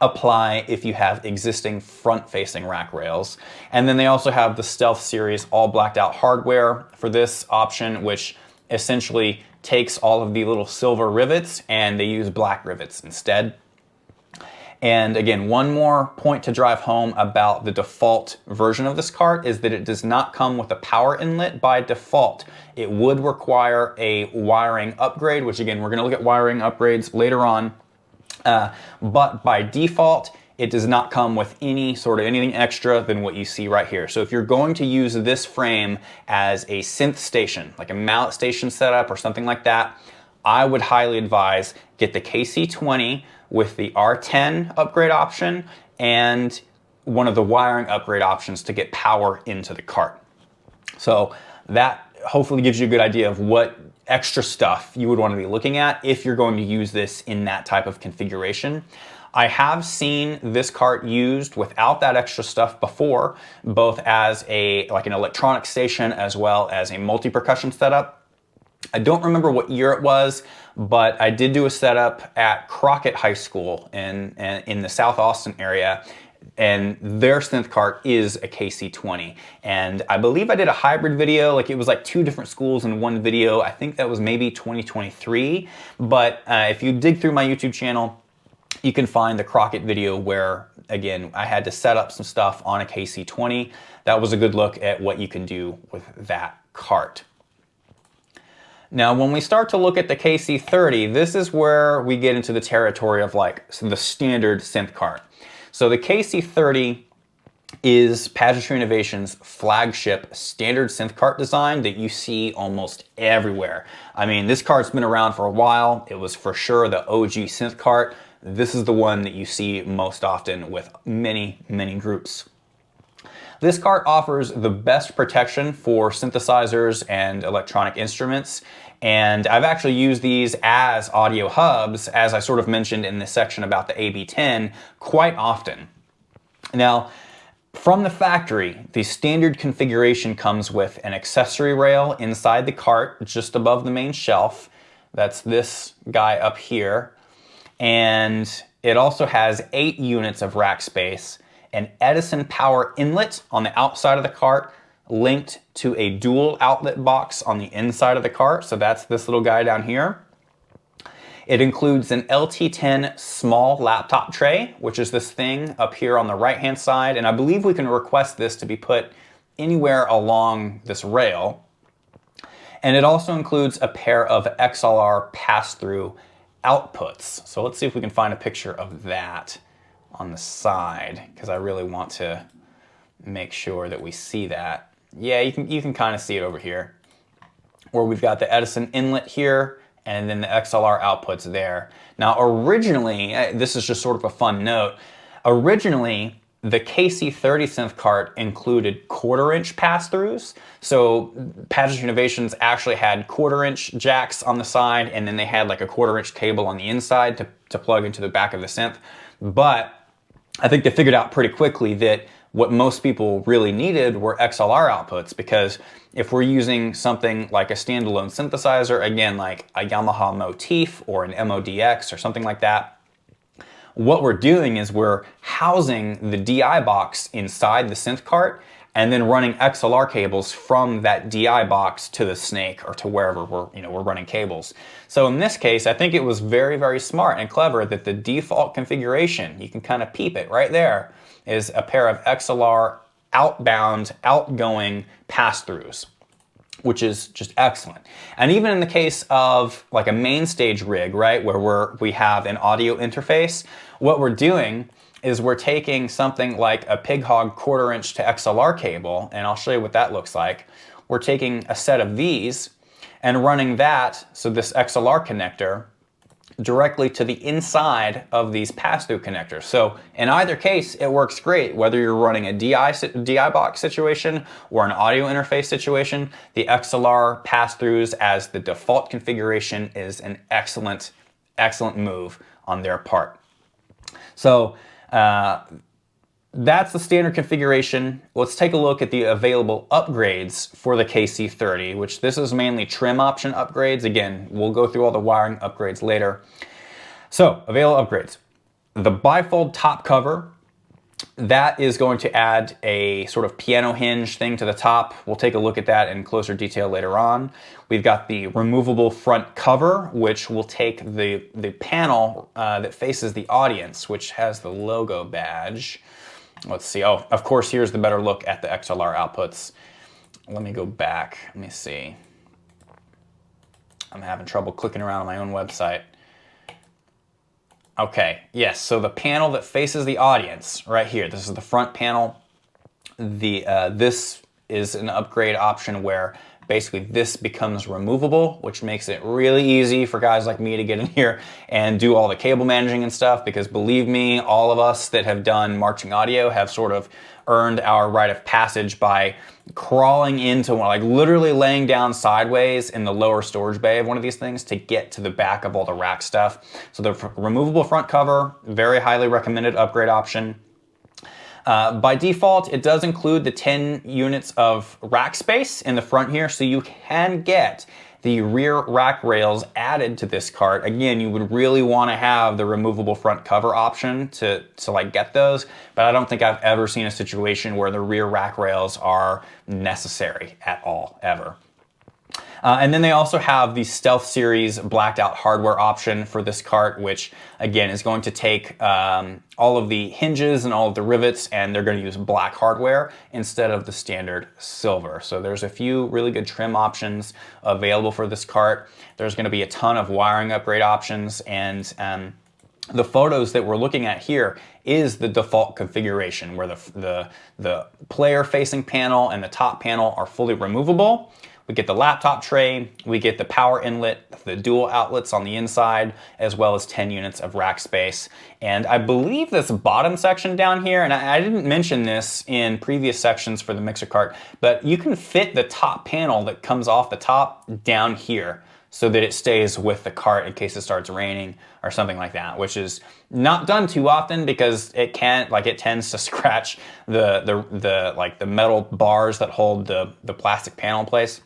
apply if you have existing front-facing rack rails. And then they also have the Stealth Series all blacked out hardware for this option, which essentially takes all of the little silver rivets and they use black rivets instead. And again, one more point to drive home about the default version of this cart is that it does not come with a power inlet by default. It would require a wiring upgrade, which again, we're gonna look at wiring upgrades later on. But by default, it does not come with any sort of anything extra than what you see right here. So if you're going to use this frame as a synth station, like a mallet station setup or something like that, I would highly advise get the KC20 with the R10 upgrade option and one of the wiring upgrade options to get power into the cart. So that hopefully gives you a good idea of what extra stuff you would want to be looking at if you're going to use this in that type of configuration. I have seen this cart used without that extra stuff before, both as like an electronic station as well as a multi-percussion setup. I don't remember what year it was, but I did do a setup at Crockett High School in the South Austin area and their synth cart is a KC20. And I believe I did a hybrid video, like it was like 2 different schools in one video. I think that was maybe 2023. But if you dig through my YouTube channel, you can find the Crockett video where, again, I had to set up some stuff on a KC20. That was a good look at what you can do with that cart. Now, when we start to look at the KC30, this is where we get into the territory of like the standard synth cart. So the KC30 is Pageantry Innovations' flagship standard synth cart design that you see almost everywhere. I mean, this cart's been around for a while. It was for sure the OG synth cart. This is the one that you see most often with many, many groups. This cart offers the best protection for synthesizers and electronic instruments, and I've actually used these as audio hubs, as I sort of mentioned in this section about the AB10, quite often. Now, from the factory, the standard configuration comes with an accessory rail inside the cart, just above the main shelf. That's this guy up here. And it also has 8 units of rack space, an Edison power inlet on the outside of the cart, linked to a dual outlet box on the inside of the cart. So that's this little guy down here. It includes an LT10 small laptop tray, which is this thing up here on the right-hand side. And I believe we can request this to be put anywhere along this rail. And it also includes a pair of XLR pass-through outputs. So let's see if we can find a picture of that on the side, because I really want to make sure that we see that. Yeah, you can kind of see it over here, where we've got the Edison inlet here and then the XLR outputs there. Now originally, this is just sort of a fun note, originally the KC30 synth cart included 1/4-inch pass-throughs. So Pageantry Innovations actually had 1/4-inch jacks on the side, and then they had like a 1/4-inch cable on the inside to plug into the back of the synth. But I think they figured out pretty quickly that what most people really needed were XLR outputs, because if we're using something like a standalone synthesizer, again, like a Yamaha Motif or an MODX or something like that, what we're doing is we're housing the DI box inside the synth cart and then running XLR cables from that DI box to the snake or to wherever we're running cables. So in this case, I think it was very, very smart and clever that the default configuration, you can kind of peep it right there, is a pair of XLR outbound, outgoing pass-throughs, which is just excellent. And even in the case of like a main stage rig, right, where we have an audio interface, what we're doing is we're taking something like a Pig Hog 1/4-inch to XLR cable, and I'll show you what that looks like. We're taking a set of these and running that, so this XLR connector, directly to the inside of these pass-through connectors. So in either case, it works great. Whether you're running a DI box situation or an audio interface situation, the XLR pass-throughs as the default configuration is an excellent, excellent move on their part. So that's the standard configuration. Let's take a look at the available upgrades for the KC30, which this is mainly trim option upgrades. Again, we'll go through all the wiring upgrades later. So, available upgrades. The bifold top cover, that is going to add a sort of piano hinge thing to the top. We'll take a look at that in closer detail later on. We've got the removable front cover, which will take the panel that faces the audience, which has the logo badge. Let's see. Oh, of course, here's the better look at the XLR outputs. Let me go back. Let me see. I'm having trouble clicking around on my own website. Okay, yes, so the panel that faces the audience, right here, this is the front panel. This is an upgrade option where basically this becomes removable, which makes it really easy for guys like me to get in here and do all the cable managing and stuff, because believe me, all of us that have done marching audio have sort of earned our rite of passage by crawling into one, like literally laying down sideways in the lower storage bay of one of these things to get to the back of all the rack stuff. So the removable front cover, very highly recommended upgrade option. By default, it does include the 10 units of rack space in the front here, so you can get the rear rack rails added to this cart. Again, you would really want to have the removable front cover option to like get those, but I don't think I've ever seen a situation where the rear rack rails are necessary at all, ever. And then they also have the Stealth Series blacked out hardware option for this cart, which again is going to take all of the hinges and all of the rivets, and they're going to use black hardware instead of the standard silver. So there's a few really good trim options available for this cart. There's going to be a ton of wiring upgrade options, and the photos that we're looking at here is the default configuration where the player facing panel and the top panel are fully removable. We get the laptop tray, we get the power inlet, the dual outlets on the inside, as well as 10 units of rack space. And I believe this bottom section down here, and I didn't mention this in previous sections for the mixer cart, but you can fit the top panel that comes off the top down here so that it stays with the cart in case it starts raining or something like that, which is not done too often because it tends to scratch the metal bars that hold the plastic panel in place.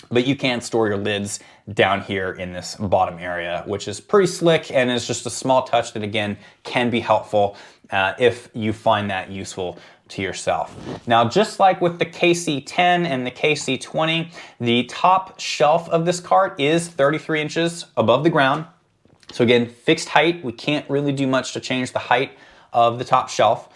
But you can store your lids down here in this bottom area, which is pretty slick and is just a small touch that, again, can be helpful if you find that useful to yourself. Now, just like with the KC10 and the KC20, the top shelf of this cart is 33 inches above the ground. So again, fixed height. We can't really do much to change the height of the top shelf.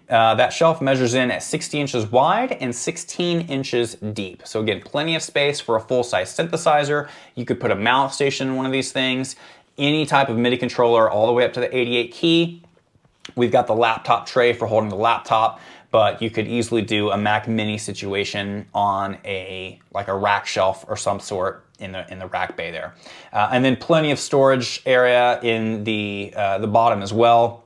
That shelf measures in at 60 inches wide and 16 inches deep. So again, plenty of space for a full-size synthesizer. You could put a mount station in one of these things, any type of MIDI controller all the way up to the 88 key. We've got the laptop tray for holding the laptop, but you could easily do a Mac Mini situation on a rack shelf or some sort in the rack bay there. And then plenty of storage area in the bottom as well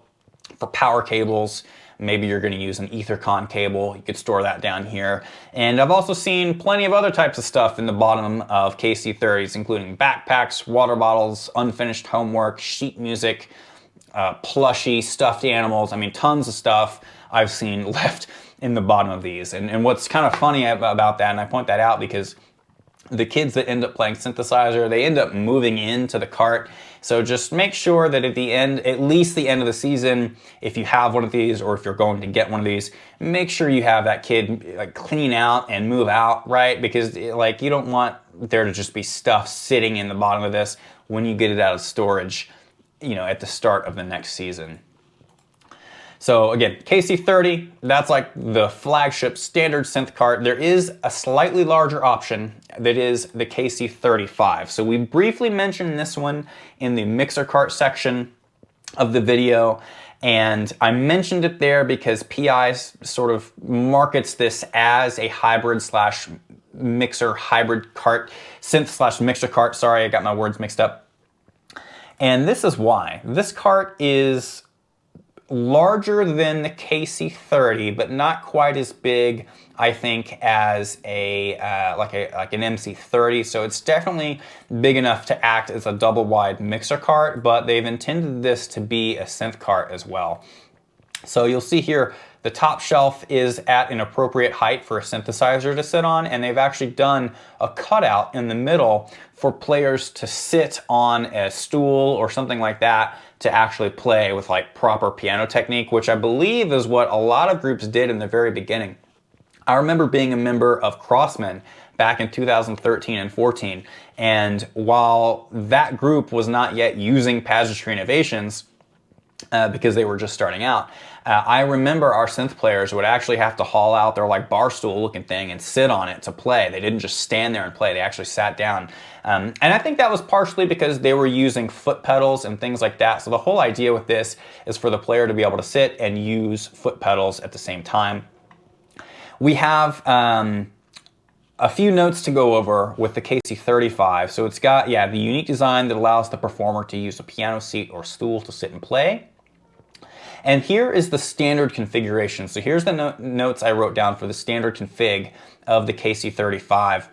for power cables. Maybe you're going to use an Ethercon cable. You could store that down here. And I've also seen plenty of other types of stuff in the bottom of KC30s, including backpacks, water bottles, unfinished homework, sheet music, plushy, stuffed animals. I mean, tons of stuff I've seen left in the bottom of these. And what's kind of funny about that, and I point that out because the kids that end up playing synthesizer, they end up moving into the cart. So just make sure that at the end, at least the end of the season, if you have one of these or if you're going to get one of these, make sure you have that kid clean out and move out, right? Because you don't want there to just be stuff sitting in the bottom of this when you get it out of storage, at the start of the next season. So again, KC30, that's like the flagship standard synth cart. There is a slightly larger option that is the KC35. So we briefly mentioned this one in the mixer cart section of the video, and I mentioned it there because PI sort of markets this as a hybrid slash mixer hybrid cart, synth slash mixer cart. Sorry, I got my words mixed up. And this is why. This cart is larger than the KC30, but not quite as big, I think, as like an MC30. So it's definitely big enough to act as a double wide mixer cart, but they've intended this to be a synth cart as well. So you'll see here the top shelf is at an appropriate height for a synthesizer to sit on, and they've actually done a cutout in the middle for players to sit on a stool or something like that to actually play with proper piano technique, which I believe is what a lot of groups did in the very beginning. I remember being a member of Crossman back in 2013 and 14, and while that group was not yet using Pageantry Innovations, because they were just starting out, I remember our synth players would actually have to haul out their bar stool looking thing and sit on it to play. They didn't just stand there and play, they actually sat down. And I think that was partially because they were using foot pedals and things like that. So the whole idea with this is for the player to be able to sit and use foot pedals at the same time. We have a few notes to go over with the KC35. So it's got, the unique design that allows the performer to use a piano seat or stool to sit and play. And here is the standard configuration. So here's the notes I wrote down for the standard config of the KC35.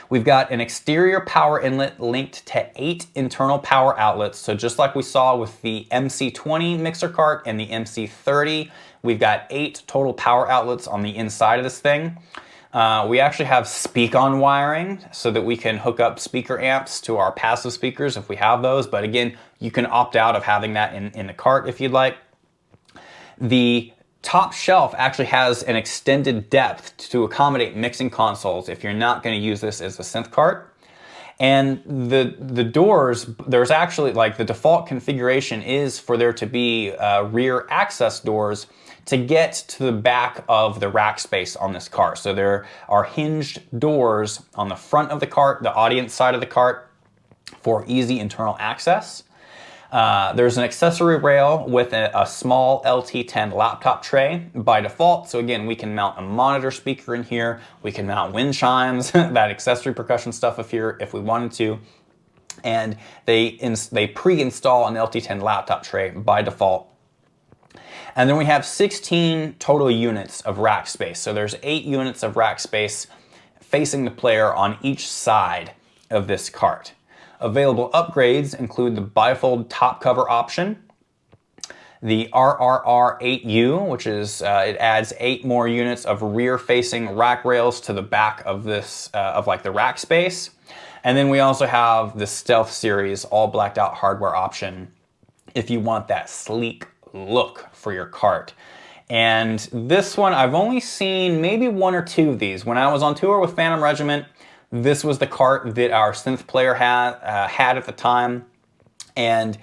We've got an exterior power inlet linked to 8 internal power outlets. So just like we saw with the MC20 mixer cart and the MC30, we've got 8 total power outlets on the inside of this thing. We actually have speak-on wiring so that we can hook up speaker amps to our passive speakers if we have those. But again, you can opt out of having that in the cart if you'd like. The top shelf actually has an extended depth to accommodate mixing consoles if you're not going to use this as a synth cart. And the doors, there's actually, like, the default configuration is for there to be rear access doors to get to the back of the rack space on this cart. So there are hinged doors on the front of the cart, the audience side of the cart, for easy internal access. There's an accessory rail with a small LT10 laptop tray by default. So again, we can mount a monitor speaker in here. We can mount wind chimes, that accessory percussion stuff if we wanted to. And they pre-install an LT10 laptop tray by default. And then we have 16 total units of rack space. So there's 8 units of rack space facing the player on each side of this cart. Available upgrades include the bifold top cover option, the RRR8U, which is, it adds 8 more units of rear-facing rack rails to the back of this, of like the rack space. And then we also have the Stealth Series all blacked out hardware option if you want that sleek look for your cart. And this one, I've only seen maybe 1 or 2 of these. When I was on tour with Phantom Regiment, this was the cart that our synth player had at the time. And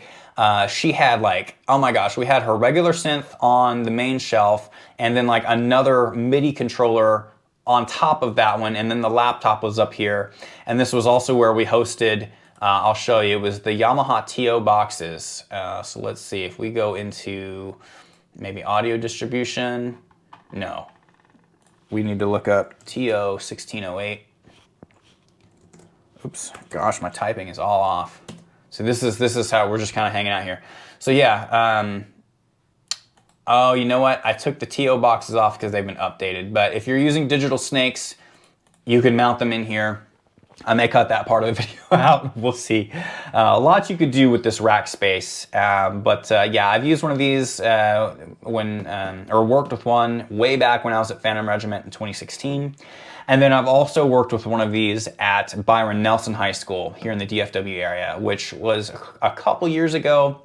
she had, like, oh my gosh, we had her regular synth on the main shelf and then like another MIDI controller on top of that one, and then the laptop was up here. And this was also where we hosted, I'll show you, it was the Yamaha TO boxes. So let's see, if we go into maybe audio distribution, no. We need to look up TO 1608. Oops, gosh, my typing is all off. So this is how we're just kind of hanging out here. So yeah, oh, you know what? I took the TO boxes off because they've been updated. But if you're using digital snakes, you can mount them in here. I may cut that part of the video out. We'll see. A lot you could do with this rack space. Yeah, I've used one of these or worked with one way back when I was at Phantom Regiment in 2016. And then I've also worked with one of these at Byron Nelson High School here in the DFW area, which was a couple years ago.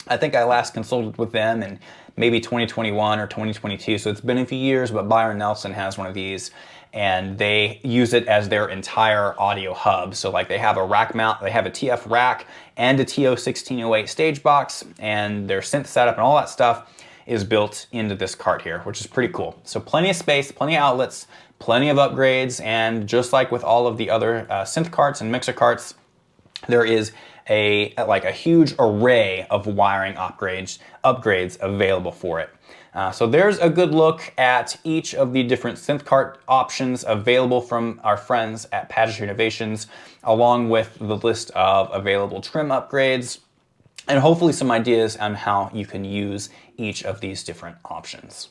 I think I last consulted with them in maybe 2021 or 2022, so it's been a few years, but Byron Nelson has one of these, and they use it as their entire audio hub. So like they have a rack mount, they have a TF rack and a TO 1608 stage box, and their synth setup and all that stuff is built into this cart here, which is pretty cool. So plenty of space, plenty of outlets, plenty of upgrades, and just like with all of the other synth carts and mixer carts, there is a huge array of wiring upgrades available for it. So there's a good look at each of the different synth cart options available from our friends at Pageantry Innovations, along with the list of available trim upgrades, and hopefully some ideas on how you can use each of these different options.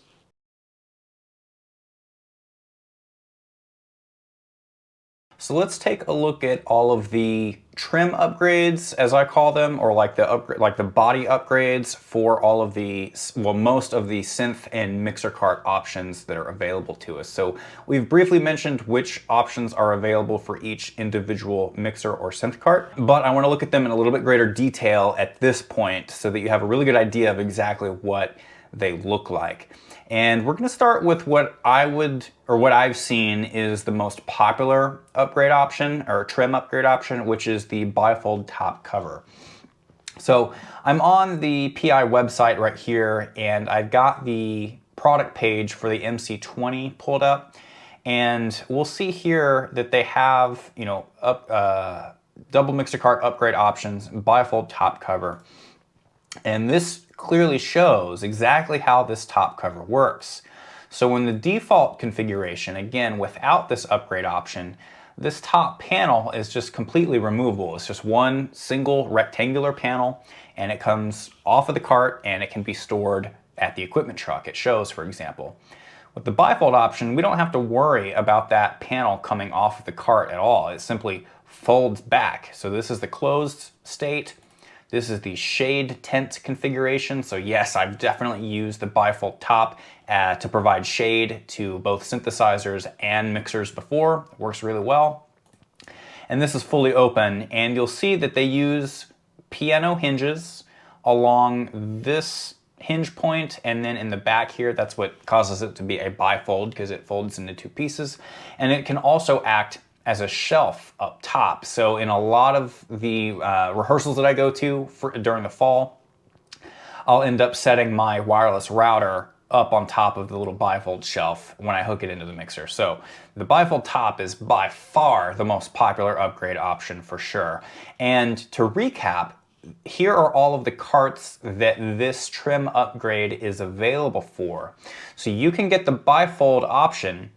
So let's take a look at all of the trim upgrades, as I call them, or like the body upgrades for all of the, well, most of the synth and mixer cart options that are available to us. So we've briefly mentioned which options are available for each individual mixer or synth cart, but I want to look at them in a little bit greater detail at this point so that you have a really good idea of exactly what they look like. And we're going to start with what I've seen is the most popular upgrade option, or trim upgrade option, which is the bifold top cover. So I'm on the PI website right here, and I've got the product page for the MC20 pulled up, and we'll see here that they have, you know, double mixer cart upgrade options, bifold top cover. And this clearly shows exactly how this top cover works. So in the default configuration, again, without this upgrade option, this top panel is just completely removable. It's just one single rectangular panel, and it comes off of the cart and it can be stored at the equipment truck. It shows, for example. With the bifold option, we don't have to worry about that panel coming off of the cart at all. It simply folds back. So this is the closed state. This is the shade tent configuration. So yes, I've definitely used the bifold top to provide shade to both synthesizers and mixers before. It works really well. And this is fully open, and you'll see that they use piano hinges along this hinge point, and then in the back here, that's what causes it to be a bifold, because it folds into two pieces. And it can also act as a shelf up top. So in a lot of the rehearsals that I go to during the fall, I'll end up setting my wireless router up on top of the little bifold shelf when I hook it into the mixer. So the bifold top is by far the most popular upgrade option for sure. And to recap, here are all of the carts that this trim upgrade is available for. So you can get the bifold option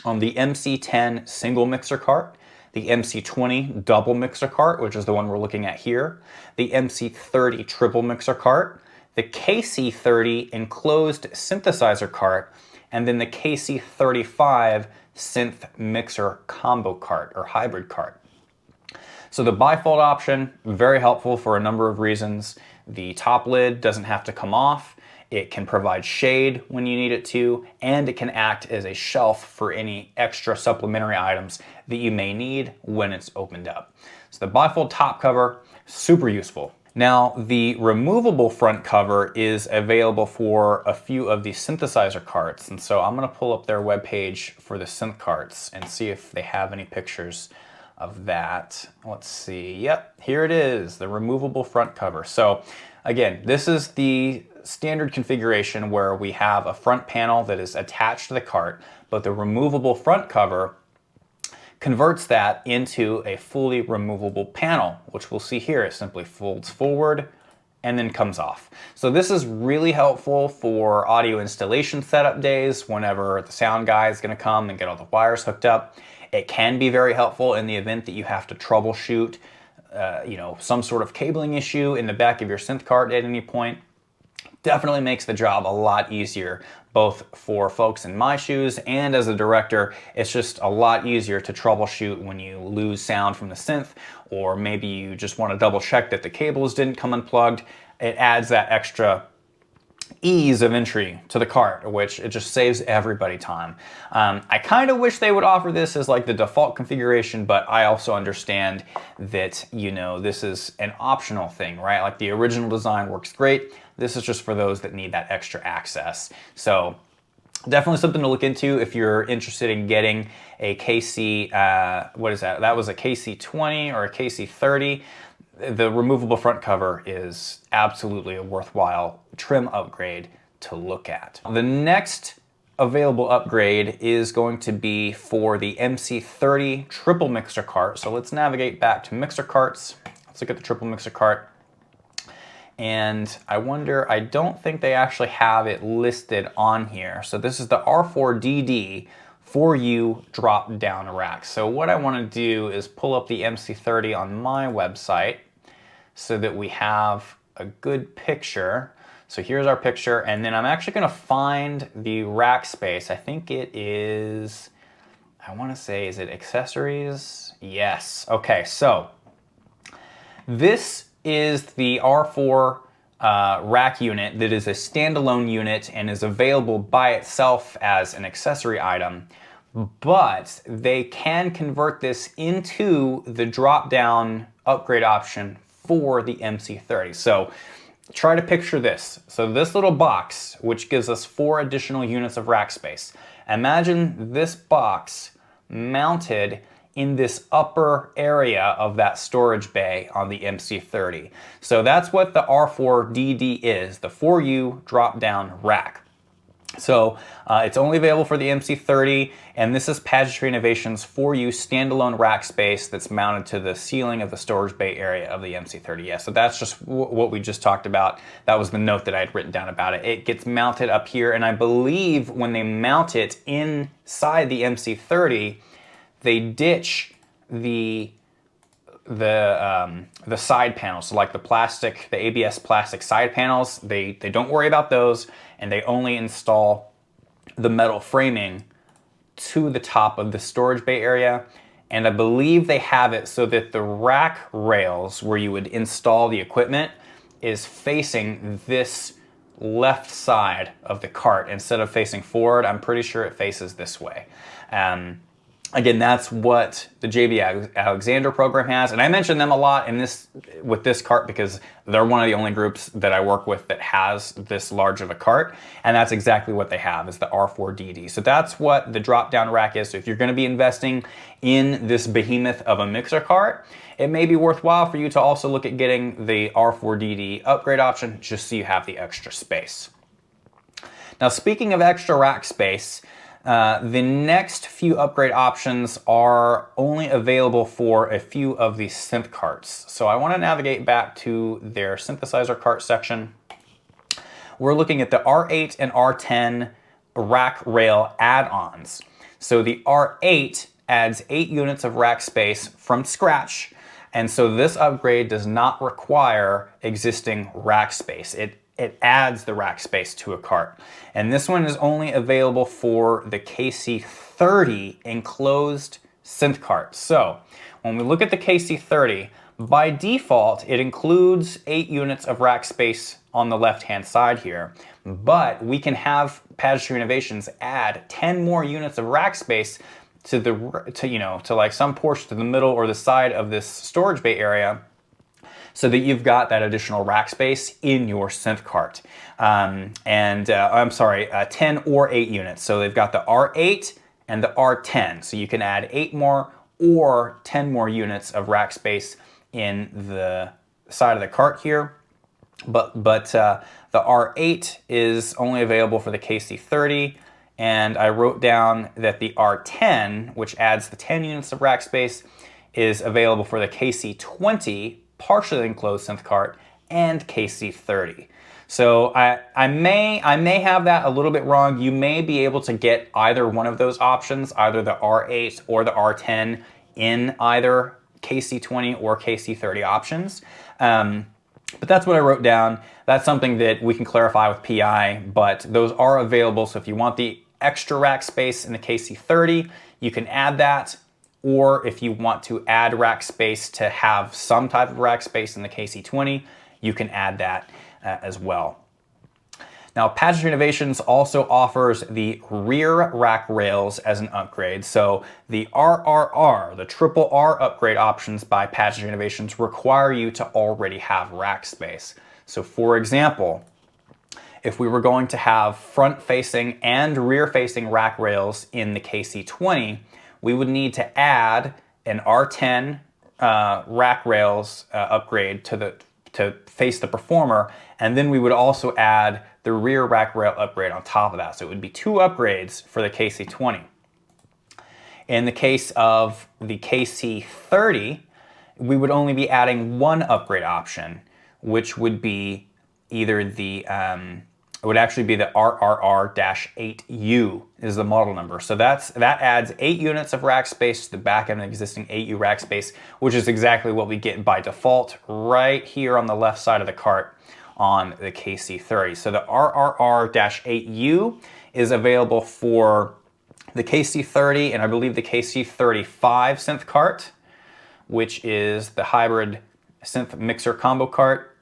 on the MC10 single mixer cart, the MC20 double mixer cart, which is the one we're looking at here, the MC30 triple mixer cart, the KC30 enclosed synthesizer cart, and then the KC35 synth mixer combo cart or hybrid cart. So the bifold option, very helpful for a number of reasons. The top lid doesn't have to come off. It can provide shade when you need it to, and it can act as a shelf for any extra supplementary items that you may need when it's opened up. So the bifold top cover, super useful. Now, the removable front cover is available for a few of the synthesizer carts, and so I'm going to pull up their webpage for the synth carts and see if they have any pictures of that. Let's see. Yep, here it is, the removable front cover. So again, this is the standard configuration where we have a front panel that is attached to the cart, but the removable front cover converts that into a fully removable panel, which we'll see here. It simply folds forward and then comes off. So this is really helpful for audio installation setup days whenever the sound guy is going to come and get all the wires hooked up. It can be very helpful in the event that you have to troubleshoot some sort of cabling issue in the back of your synth cart at any point. Definitely makes the job a lot easier, both for folks in my shoes and as a director. It's just a lot easier to troubleshoot when you lose sound from the synth, or maybe you just want to double check that the cables didn't come unplugged. It adds that extra ease of entry to the cart, which it just saves everybody time. I kind of wish they would offer this as like the default configuration, but I also understand that, this is an optional thing, right? Like the original design works great. This is just for those that need that extra access. So definitely something to look into if you're interested in getting a KC, what is that? That was a KC20 or a KC30. The removable front cover is absolutely a worthwhile trim upgrade to look at. The next available upgrade is going to be for the MC30 triple mixer cart. So let's navigate back to mixer carts. Let's look at the triple mixer cart. And I don't think they actually have it listed on here. So this is the R4DD 4U drop down rack. So what I want to do is pull up the MC30 on my website so that we have a good picture. So here's our picture, and then I'm actually going to find the rack space. I think it is, is it accessories? Yes. Okay, so this is the R4 rack unit that is a standalone unit and is available by itself as an accessory item, but they can convert this into the drop-down upgrade option for the MC30. So try to picture this. So this little box, which gives us 4 additional units of rack space. Imagine this box mounted in this upper area of that storage bay on the MC30. So that's what the R4DD is, the 4U drop-down rack. So it's only available for the MC30, and this is Pageantry Innovations 4U standalone rack space that's mounted to the ceiling of the storage bay area of the MC30. Yeah, so that's just what we just talked about. That was the note that I had written down about it. It gets mounted up here, and I believe when they mount it inside the MC30, they ditch the side panels. So like the ABS plastic side panels, they don't worry about those, and they only install the metal framing to the top of the storage bay area. and I believe they have it so that the rack rails where you would install the equipment is facing this left side of the cart instead of facing forward. I'm pretty sure it faces this way. Again, that's what the JB Alexander program has, and I mention them a lot in this with this cart because they're one of the only groups that I work with that has this large of a cart, and that's exactly what they have, is the R4DD. So that's what the drop-down rack is. So if you're going to be investing in this behemoth of a mixer cart, it may be worthwhile for you to also look at getting the R4DD upgrade option just so you have the extra space. Now, speaking of extra rack space, the next few upgrade options are only available for a few of the synth carts. So I want to navigate back to their synthesizer cart section. We're looking at the R8 and R10 rack rail add-ons. So the R8 adds 8 units of rack space from scratch, and so this upgrade does not require existing rack space. It adds the rack space to a cart. And this one is only available for the KC30 enclosed synth cart. So when we look at the KC30, by default, it includes 8 units of rack space on the left-hand side here, but we can have Pageantry Innovations add 10 more units of rack space to like some portion to the middle or the side of this storage bay area, so that you've got that additional rack space in your synth cart. I'm sorry, 10 or 8 units. So they've got the R8 and the R10. So you can add 8 more or 10 more units of rack space in the side of the cart here. But the R8 is only available for the KC30. And I wrote down that the R10, which adds the 10 units of rack space, is available for the KC20 partially enclosed synth cart and KC30. So I may have that a little bit wrong. You may be able to get either one of those options, either the R8 or the R10 in either KC20 or KC30 options. But that's what I wrote down. That's something that we can clarify with PI, but those are available. So if you want the extra rack space in the KC30, you can add that. Or if you want to add rack space to have some type of rack space in the KC20, you can add that as well. Now, Pageantry Innovations also offers the rear rack rails as an upgrade. So the RRR, the triple R upgrade options by Pageantry Innovations require you to already have rack space. So for example, if we were going to have front-facing and rear-facing rack rails in the KC20, we would need to add an R10 rack rails upgrade to face the Performer, and then we would also add the rear rack rail upgrade on top of that. So it would be 2 upgrades for the KC20. In the case of the KC30, we would only be adding 1 upgrade option, which would be either the it would actually be the RRR-8U is the model number. So that adds 8 units of rack space to the back of an existing 8U rack space, which is exactly what we get by default right here on the left side of the cart on the KC30. So the RRR-8U is available for the KC30 and I believe the KC35 synth cart, which is the hybrid synth mixer combo cart.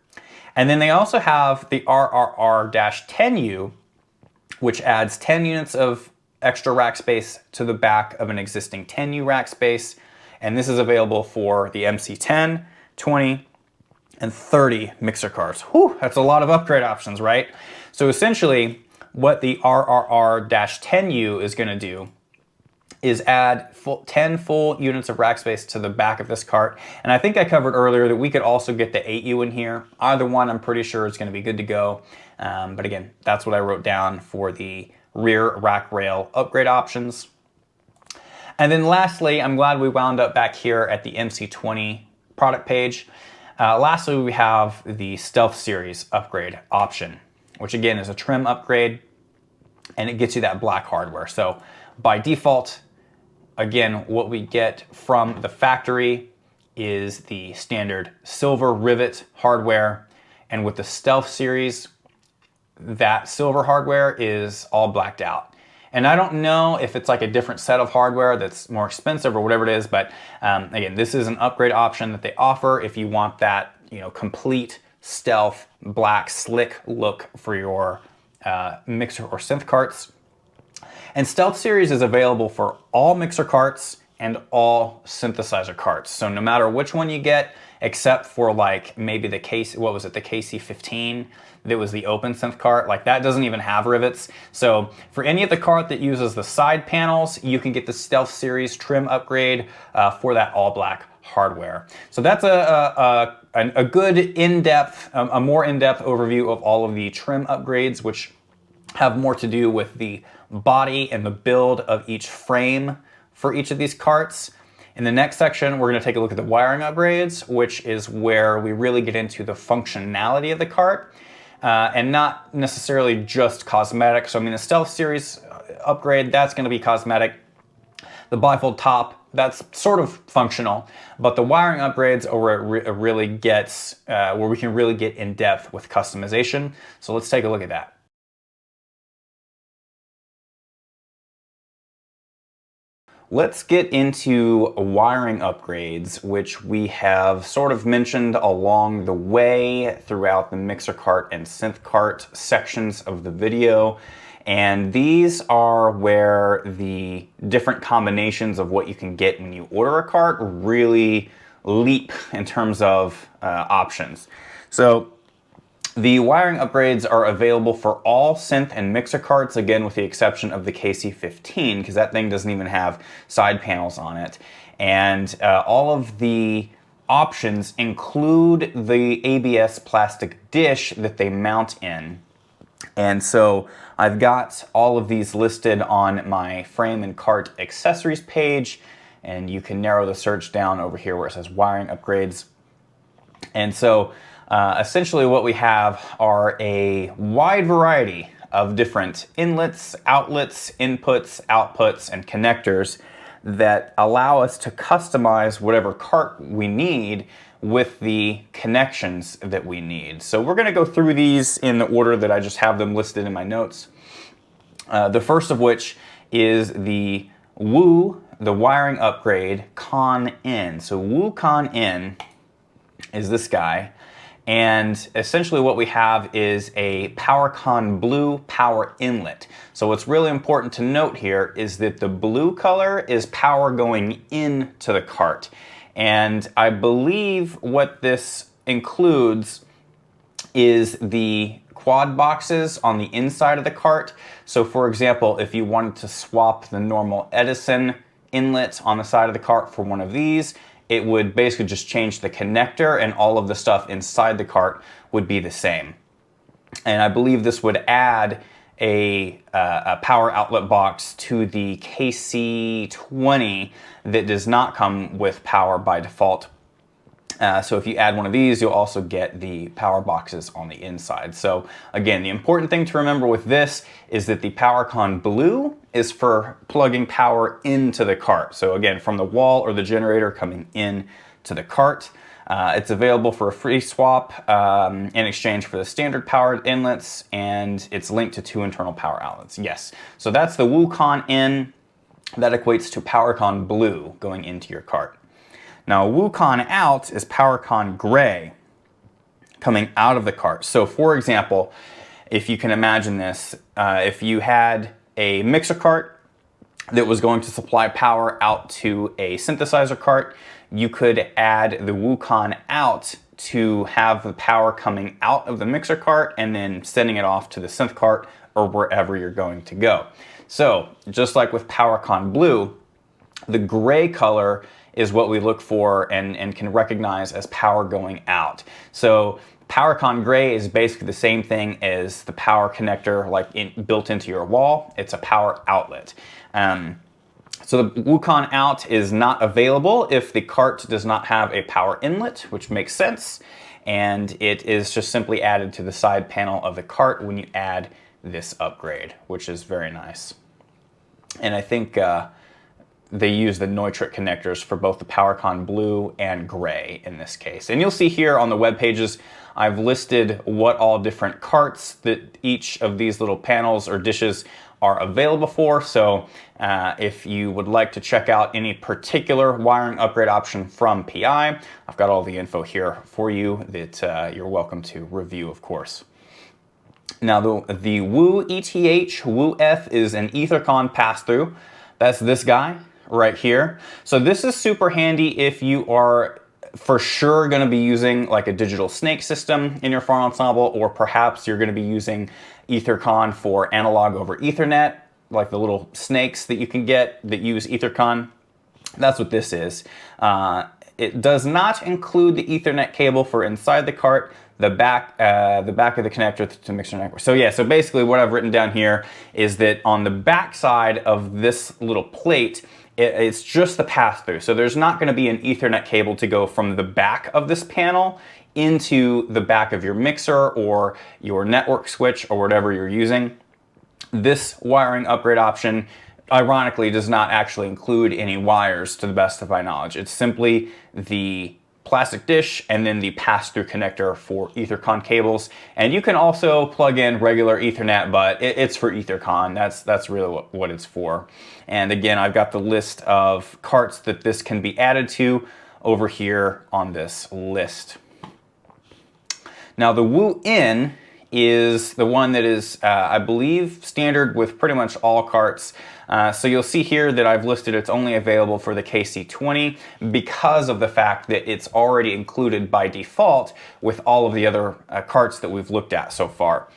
And then they also have the RRR-10U, which adds 10 units of extra rack space to the back of an existing 10U rack space. And this is available for the MC10, 20, and 30 mixer carts. Whew, that's a lot of upgrade options, right? So essentially, what the RRR-10U is going to do is add 10 full units of rack space to the back of this cart. And I think I covered earlier that we could also get the 8U in here. Either one, I'm pretty sure is going to be good to go. But again, that's what I wrote down for the rear rack rail upgrade options. And then lastly, I'm glad we wound up back here at the MC20 product page. Lastly, we have the Stealth Series upgrade option, which again is a trim upgrade, and it gets you that black hardware. So by default, again, what we get from the factory is the standard silver rivet hardware, and with the Stealth Series, that silver hardware is all blacked out. And I don't know if it's like a different set of hardware that's more expensive or whatever it is, but again, this is an upgrade option that they offer if you want that, you know, complete stealth black slick look for your mixer or synth carts. And Stealth Series is available for all mixer carts and all synthesizer carts. So no matter which one you get, except for like maybe the case, what was it, the KC15 that was the open synth cart, like that doesn't even have rivets. So for any of the cart that uses the side panels, you can get the Stealth Series trim upgrade for that all black hardware. So that's a good in-depth, a more in-depth overview of all of the trim upgrades, which have more to do with the body and the build of each frame for each of these carts. In the next section, we're going to take a look at the wiring upgrades, which is where we really get into the functionality of the cart and not necessarily just cosmetic. So I mean, the Stealth Series upgrade, that's going to be cosmetic. The bifold top, that's sort of functional, but the wiring upgrades are where it really gets, where we can really get in depth with customization. So let's take a look at that. Let's get into wiring upgrades, which we have sort of mentioned along the way throughout the mixer cart and synth cart sections of the video. And these are where the different combinations of what you can get when you order a cart really leap in terms of options. So the wiring upgrades are available for all synth and mixer carts, again with the exception of the KC15, because that thing doesn't even have side panels on it. And all of the options include the ABS plastic dish that they mount in. And so I've got all of these listed on my frame and cart accessories page, and you can narrow the search down over here where it says wiring upgrades. And so essentially what we have are a wide variety of different inlets, outlets, inputs, outputs, and connectors that allow us to customize whatever cart we need with the connections that we need. So we're going to go through these in the order that I just have them listed in my notes. The first of which is the Woo, the wiring upgrade Con In. So Woo Con In is this guy. And essentially what we have is a PowerCon blue power inlet. So what's really important to note here is that the blue color is power going into the cart. And I believe what this includes is the quad boxes on the inside of the cart. So for example, if you wanted to swap the normal Edison inlet on the side of the cart for one of these, it would basically just change the connector and all of the stuff inside the cart would be the same. And I believe this would add a power outlet box to the KC20 that does not come with power by default. So if you add one of these, you'll also get the power boxes on the inside. So again, the important thing to remember with this is that the PowerCon Blue is for plugging power into the cart. So again, from the wall or the generator coming in to the cart. It's available for a free swap in exchange for the standard powered inlets, and it's linked to 2 internal power outlets. Yes, so that's the WooCon In. That equates to PowerCon Blue going into your cart. Now, WooCon Out is PowerCon Gray coming out of the cart. So for example, if you can imagine this, if you had a mixer cart that was going to supply power out to a synthesizer cart, you could add the WooCon Out to have the power coming out of the mixer cart and then sending it off to the synth cart or wherever you're going to go. So just like with PowerCon Blue, the gray color is what we look for and can recognize as power going out. So PowerCon Gray is basically the same thing as the power connector built into your wall. It's a power outlet. So the WooCon Out is not available if the cart does not have a power inlet, which makes sense. And it is just simply added to the side panel of the cart when you add this upgrade, which is very nice. And I think they use the Neutrik connectors for both the PowerCon Blue and Gray in this case. And you'll see here on the web pages, I've listed what all different carts that each of these little panels or dishes are available for. So if you would like to check out any particular wiring upgrade option from PI, I've got all the info here for you that you're welcome to review, of course. Now the Woo ETH, Woo F is an EtherCon pass-through. That's this guy right here. So this is super handy if you are for sure going to be using like a digital snake system in your farm ensemble, or perhaps you're going to be using EtherCon for analog over Ethernet, like the little snakes that you can get that use EtherCon. That's what this is. It does not include the Ethernet cable for inside the cart, the back of the connector to mixer network. So yeah, so basically what I've written down here is that on the back side of this little plate, it's just the pass-through. So there's not going to be an Ethernet cable to go from the back of this panel into the back of your mixer or your network switch or whatever you're using. This wiring upgrade option, ironically, does not actually include any wires to the best of my knowledge. It's simply the plastic dish and then the pass-through connector for EtherCon cables. And you can also plug in regular Ethernet, but it's for EtherCon. That's really what it's for. And again, I've got the list of carts that this can be added to over here on this list. Now the Woo In is the one that is, I believe, standard with pretty much all carts. So you'll see here that I've listed it's only available for the KC20 because of the fact that it's already included by default with all of the other carts that we've looked at so far.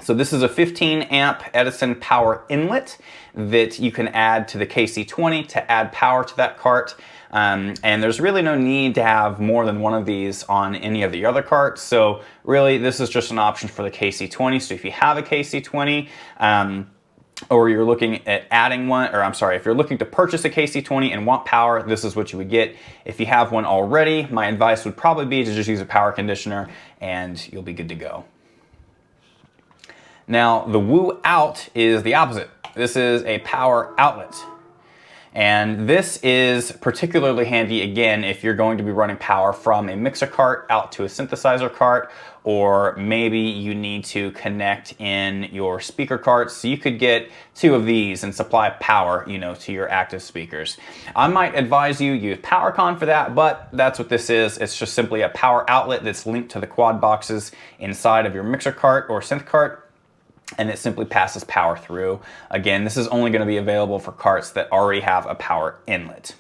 So this is a 15 amp Edison power inlet that you can add to the KC20 to add power to that cart. And there's really no need to have more than one of these on any of the other carts. So really, this is just an option for the KC20. So if you have a KC20, or you're looking at adding one, or I'm sorry, if you're looking to purchase a KC20 and want power, this is what you would get. If you have one already, my advice would probably be to just use a power conditioner and you'll be good to go. Now, the Woo Out is the opposite. This is a power outlet. And this is particularly handy, again, if you're going to be running power from a mixer cart out to a synthesizer cart, or maybe you need to connect in your speaker carts. So you could get two of these and supply power, to your active speakers. I might advise you use PowerCon for that, but that's what this is. It's just simply a power outlet that's linked to the quad boxes inside of your mixer cart or synth cart, and it simply passes power through. Again, this is only going to be available for carts that already have a power inlet.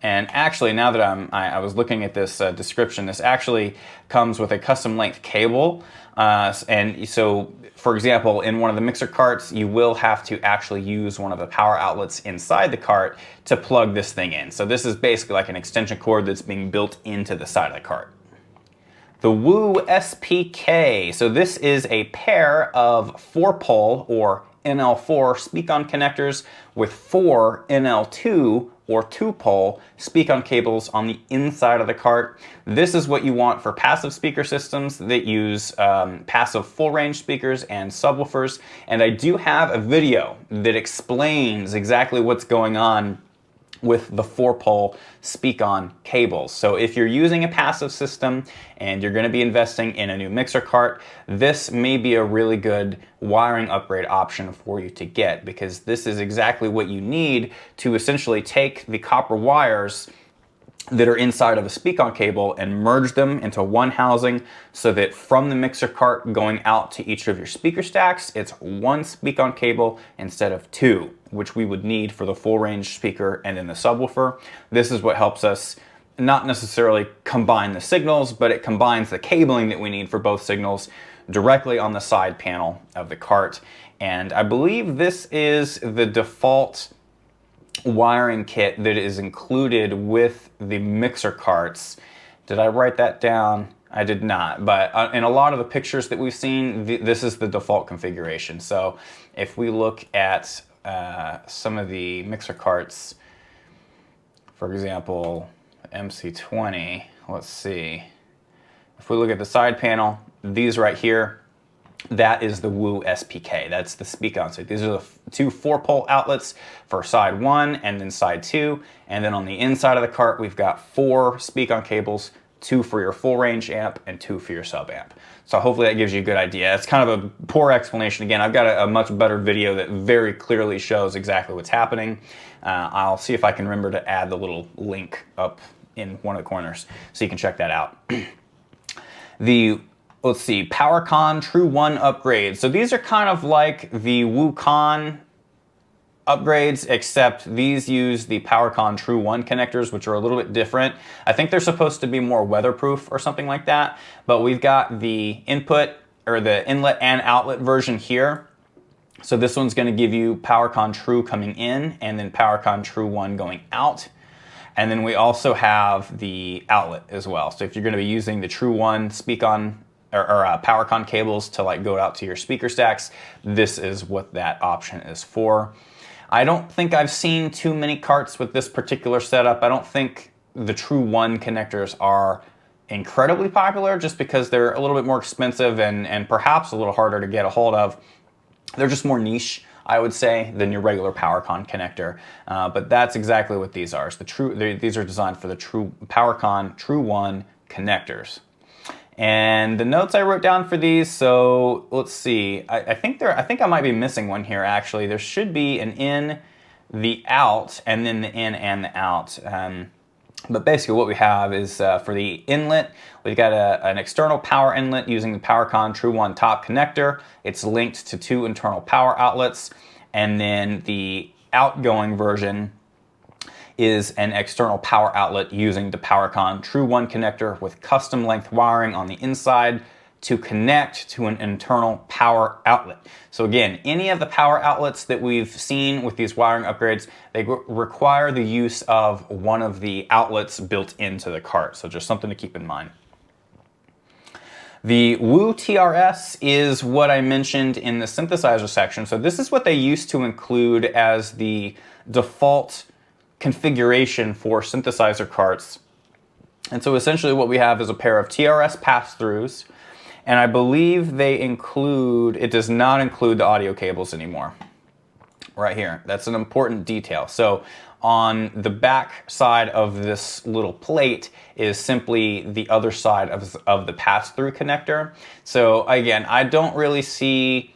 And actually, now that I was looking at this description, this actually comes with a custom length cable. And so, for example, in one of the mixer carts, you will have to actually use one of the power outlets inside the cart to plug this thing in. So this is basically like an extension cord that's being built into the side of the cart. The Woo SPK. So this is a pair of 4-pole or NL4 speak-on connectors with 4 NL2 or 2-pole speak-on cables on the inside of the cart. This is what you want for passive speaker systems that use passive full-range speakers and subwoofers. And I do have a video that explains exactly what's going on with the 4-pole speak-on cables. So if you're using a passive system and you're going to be investing in a new mixer cart, this may be a really good wiring upgrade option for you to get, because this is exactly what you need to essentially take the copper wires that are inside of a speak-on cable and merge them into one housing, so that from the mixer cart going out to each of your speaker stacks, it's one speak-on cable instead of two, which we would need for the full range speaker and then the subwoofer. This is what helps us not necessarily combine the signals, but it combines the cabling that we need for both signals directly on the side panel of the cart. And I believe this is the default wiring kit that is included with the mixer carts. Did I write that down? I did not, but in a lot of the pictures that we've seen, this is the default configuration. So if we look at some of the mixer carts, for example, MC20, let's see. If we look at the side panel, these right here, that is the Woo SPK. That's the speak-on. So these are the two 4-pole outlets for side 1 and then side 2. And then on the inside of the cart, we've got 4 speak-on cables, 2 for your full range amp and 2 for your sub amp. So hopefully that gives you a good idea. It's kind of a poor explanation. Again, I've got a much better video that very clearly shows exactly what's happening. I'll see if I can remember to add the little link up in one of the corners so you can check that out. Let's see, PowerCon True 1 upgrades. So these are kind of like the WooCon upgrades, except these use the PowerCon True 1 connectors, which are a little bit different. I think they're supposed to be more weatherproof or something like that, but we've got the input or the inlet and outlet version here. So this one's going to give you PowerCon True coming in and then PowerCon True 1 going out. And then we also have the outlet as well. So if you're going to be using the True 1 speak-on or PowerCon cables to like go out to your speaker stacks, this is what that option is for. I don't think I've seen too many carts with this particular setup. I don't think the True 1 connectors are incredibly popular just because they're a little bit more expensive and perhaps a little harder to get a hold of. They're just more niche, I would say, than your regular PowerCon connector. But that's exactly what these are. These are designed for the PowerCon True 1 connectors. And the notes I wrote down for these, so let's see. I think I might be missing one here actually. There should be an in, the out, and then the in and the out. But basically what we have is for the inlet, we've got an external power inlet using the PowerCon True 1 top connector. It's linked to 2 internal power outlets. And then the outgoing version is an external power outlet using the PowerCon True 1 connector with custom length wiring on the inside to connect to an internal power outlet. So again, any of the power outlets that we've seen with these wiring upgrades, they require the use of one of the outlets built into the cart. So just something to keep in mind. The Woo TRS is what I mentioned in the synthesizer section. So this is what they used to include as the default configuration for synthesizer carts. And so essentially what we have is a pair of TRS pass-throughs, and I believe they include, it does not include the audio cables anymore. Right here, that's an important detail. So on the back side of this little plate is simply the other side of the pass-through connector. So again, I don't really see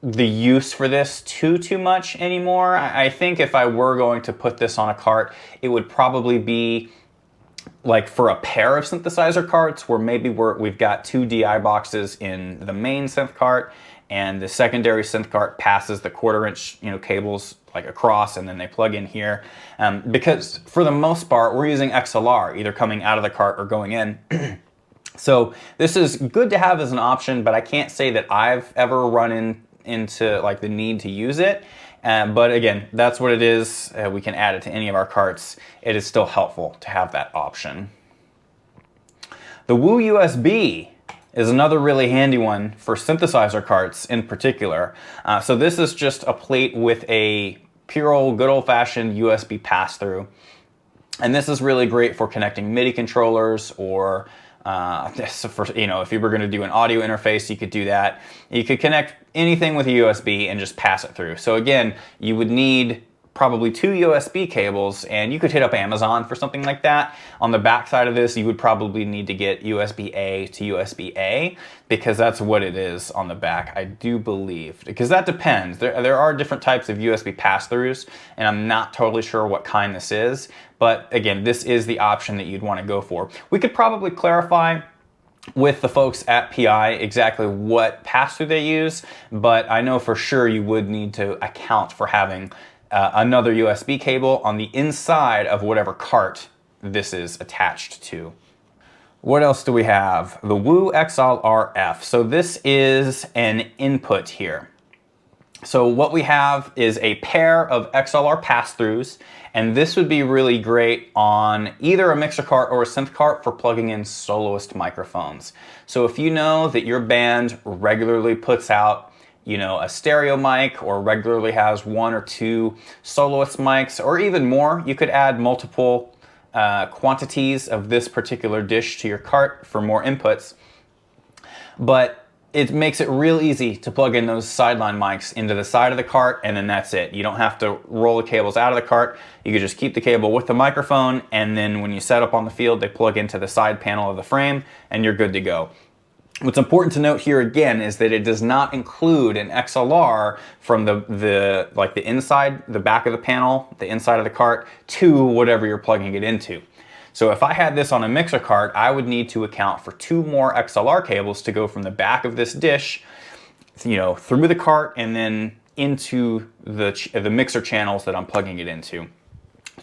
the use for this too much anymore. I think if I were going to put this on a cart, it would probably be like for a pair of synthesizer carts where maybe we've got 2 DI boxes in the main synth cart and the secondary synth cart passes the 1/4 inch cables like across and then they plug in here. Because for the most part, we're using XLR either coming out of the cart or going in. So this is good to have as an option, but I can't say that I've ever run into like the need to use it. But again, that's what it is. We can add it to any of our carts. It is still helpful to have that option. The Woo USB is another really handy one for synthesizer carts in particular. So this is just a plate with a pure old good old-fashioned USB pass-through. And this is really great for connecting MIDI controllers or if you were going to do an audio interface, you could do that. You could connect anything with a USB and just pass it through. So again, you would need probably 2 USB cables, and you could hit up Amazon for something like that. On the back side of this, you would probably need to get USB-A to USB-A because that's what it is on the back, I do believe. Because that depends. There are different types of USB pass-throughs, and I'm not totally sure what kind this is. But again, this is the option that you'd want to go for. We could probably clarify with the folks at PI exactly what pass-through they use, but I know for sure you would need to account for having another USB cable on the inside of whatever cart this is attached to. What else do we have? The Woo XLR-F. So this is an input here. So what we have is a pair of XLR pass-throughs, and this would be really great on either a mixer cart or a synth cart for plugging in soloist microphones. So if you know that your band regularly puts out a stereo mic or regularly has 1 or 2 soloist mics or even more, you could add multiple quantities of this particular dish to your cart for more inputs. But it makes it real easy to plug in those sideline mics into the side of the cart, and then that's it. You don't have to roll the cables out of the cart. You can just keep the cable with the microphone, and then when you set up on the field, they plug into the side panel of the frame, and you're good to go. What's important to note here again is that it does not include an XLR from the inside, the back of the panel, the inside of the cart, to whatever you're plugging it into. So if I had this on a mixer cart, I would need to account for 2 more XLR cables to go from the back of this dish, you know, through the cart and then into the mixer channels that I'm plugging it into.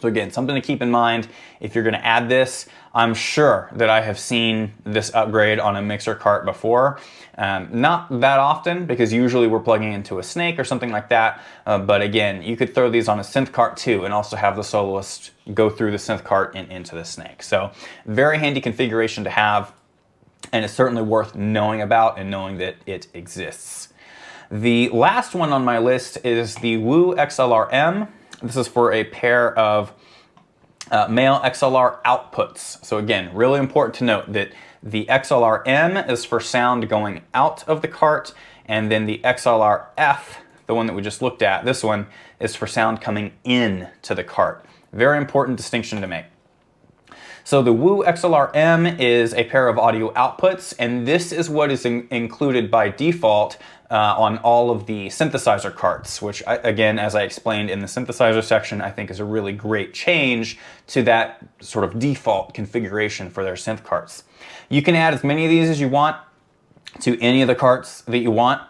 So again, something to keep in mind if you're going to add this. I'm sure that I have seen this upgrade on a mixer cart before. Not that often, because usually we're plugging into a snake or something like that. But again, you could throw these on a synth cart too and also have the soloist go through the synth cart and into the snake. So very handy configuration to have, and it's certainly worth knowing about and knowing that it exists. The last one on my list is the Woo XLR-M. This is for a pair of male XLR outputs. So again, really important to note that the XLR-M is for sound going out of the cart, and then the XLR-F, the one that we just looked at, this one, is for sound coming in to the cart. Very important distinction to make. So the Woo XLR-M is a pair of audio outputs, and this is what is included by default on all of the synthesizer carts, which again, as I explained in the synthesizer section, I think is a really great change to that sort of default configuration for their synth carts. You can add as many of these as you want to any of the carts that you want.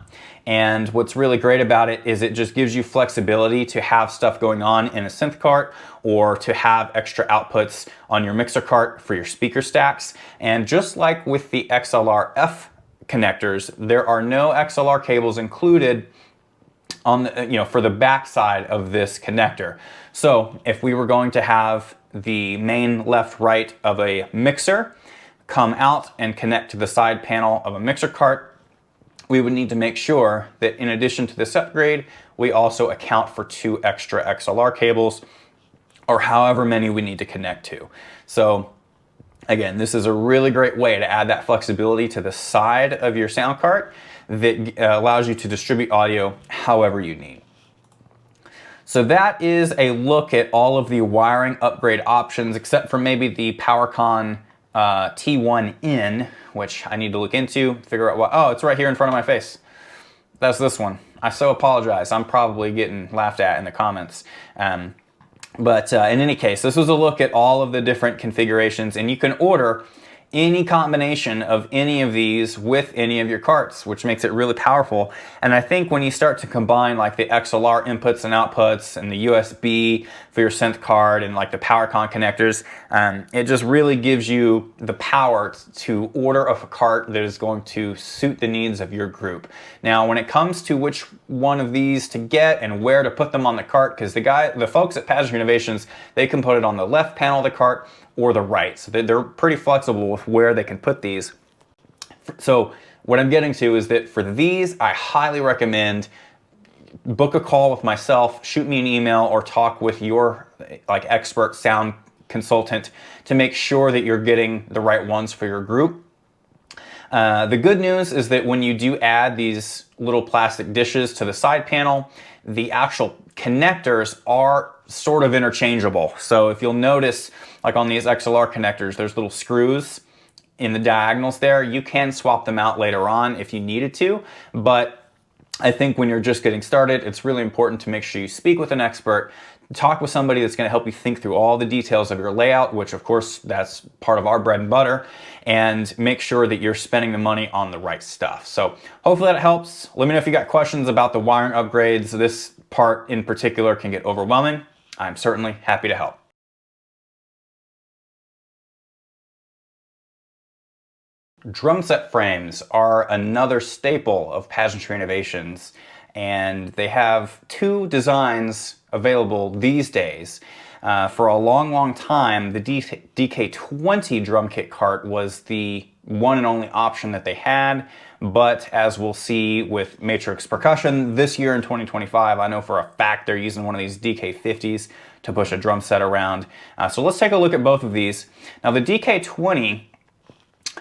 And what's really great about it is it just gives you flexibility to have stuff going on in a synth cart or to have extra outputs on your mixer cart for your speaker stacks. And just like with the XLR-F connectors, there are no XLR cables included on the, for the back side of this connector. So if we were going to have the main left-right of a mixer come out and connect to the side panel of a mixer cart, we would need to make sure that in addition to this upgrade, we also account for 2 extra XLR cables, or however many we need to connect to. So again, this is a really great way to add that flexibility to the side of your sound cart that allows you to distribute audio however you need. So that is a look at all of the wiring upgrade options, except for maybe the PowerCon T1N, which I need to look into, figure out what, oh, it's right here in front of my face. That's this one. I so apologize. I'm probably getting laughed at in the comments. But in any case, this was a look at all of the different configurations, and you can order any combination of any of these with any of your carts, which makes it really powerful. And I think when you start to combine like the XLR inputs and outputs and the USB for your synth card and like the PowerCon connectors, it just really gives you the power to order a cart that is going to suit the needs of your group. Now, when it comes to which one of these to get and where to put them on the cart, because the folks at Pageantry Innovations, they can put it on the left panel of the cart or the right. So they're pretty flexible with where they can put these. So what I'm getting to is that for these, I highly recommend book a call with myself, shoot me an email, or talk with your like expert sound consultant to make sure that you're getting the right ones for your group. The good news is that when you do add these little plastic dishes to the side panel, the actual connectors are sort of interchangeable. So if you'll notice, like on these XLR connectors, there's little screws in the diagonals there. You can swap them out later on if you needed to, but I think when you're just getting started, it's really important to make sure you speak with an expert, talk with somebody that's going to help you think through all the details of your layout, which of course that's part of our bread and butter, and make sure that you're spending the money on the right stuff. So hopefully that helps. Let me know if you got questions about the wiring upgrades. This part in particular can get overwhelming. I'm certainly happy to help. Drum set frames are another staple of Pageantry Innovations, and they have 2 designs available these days. For a long time, the DK20 drum kit cart was the one and only option that they had, but as we'll see with Matrix Percussion this year in 2025, I know for a fact they're using one of these DK50s to push a drum set around. So let's take a look at both of these. Now the DK20,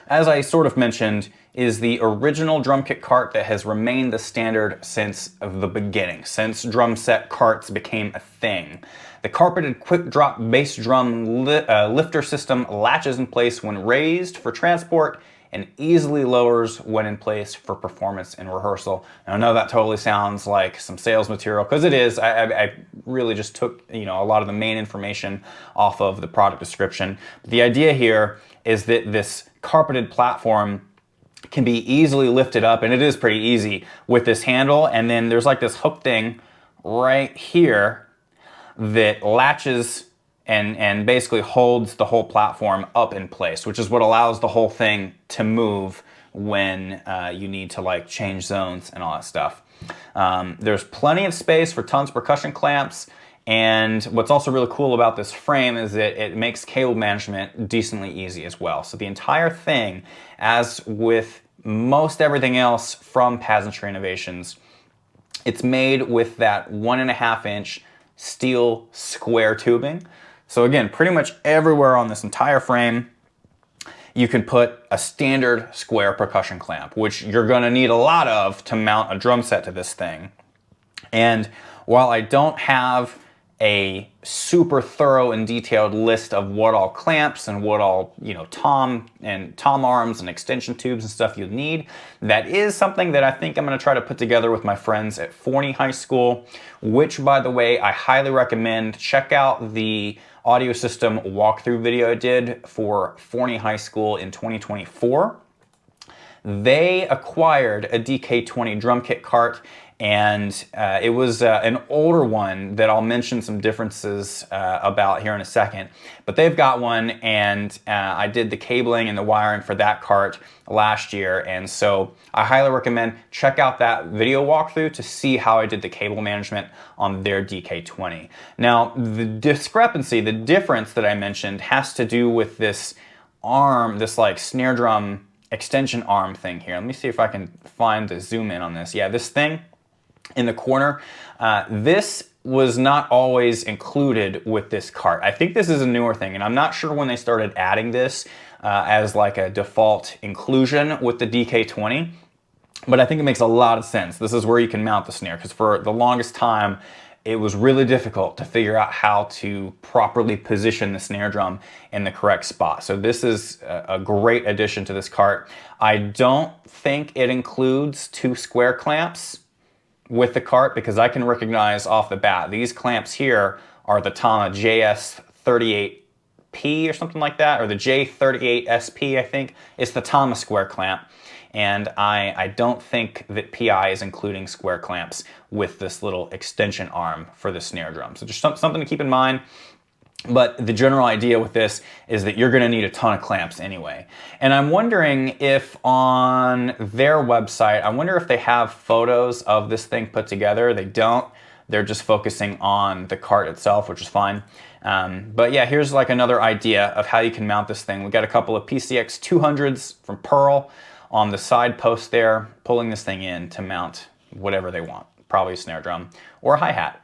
as I sort of mentioned, is the original drum kit cart that has remained the standard since the beginning, since drum set carts became a thing. The carpeted quick drop bass drum lifter system latches in place when raised for transport and easily lowers when in place for performance and rehearsal. And I know that totally sounds like some sales material, because it is. I really just took, you know, a lot of the main information off of the product description. But the idea here is that this carpeted platform can be easily lifted up, and it is pretty easy with this handle, and then there's like this hook thing right here that latches and basically holds the whole platform up in place, which is what allows the whole thing to move when you need to like change zones and all that stuff. There's plenty of space for tons of percussion clamps, and what's also really cool about this frame is that it makes cable management decently easy as well. So the entire thing, as with most everything else from Pageantry Innovations, it's made with that 1.5-inch steel square tubing. So again, pretty much everywhere on this entire frame, you can put a standard square percussion clamp, which you're gonna need a lot of to mount a drum set to this thing. And while I don't have a super thorough and detailed list of what all clamps and what all, you know, tom arms and extension tubes and stuff you'd need, that is something that I think I'm gonna try to put together with my friends at Forney High School, which, by the way, I highly recommend. Check out the audio system walkthrough video I did for Forney High School in 2024. They acquired a DK20 drum kit cart, and it was an older one that I'll mention some differences about here in a second. But they've got one, and I did the cabling and the wiring for that cart last year, and so I highly recommend check out that video walkthrough to see how I did the cable management on their DK20. Now, the discrepancy, the difference that I mentioned has to do with this arm, this like snare drum extension arm thing here. Let me see if I can find the zoom in on this. Yeah, this thing in the corner, this was not always included with this cart. I think this is a newer thing, and I'm not sure when they started adding this as like a default inclusion with the DK20, but I think it makes a lot of sense. This is where you can mount the snare, because for the longest time, it was really difficult to figure out how to properly position the snare drum in the correct spot. So this is a great addition to this cart. I don't think it includes 2 square clamps with the cart, because I can recognize off the bat, these clamps here are the Tama JS38P or something like that, or the J38SP, I think. It's the Tama square clamp. And I don't think that PI is including square clamps with this little extension arm for the snare drum. So just something to keep in mind. But the general idea with this is that you're gonna need a ton of clamps anyway. And I'm wondering if on their website, I wonder if they have photos of this thing put together. They don't. They're just focusing on the cart itself, which is fine. But yeah, here's like another idea of how you can mount this thing. We got a couple of PCX 200s from Pearl on the side post there, pulling this thing in to mount whatever they want, probably a snare drum or a hi-hat,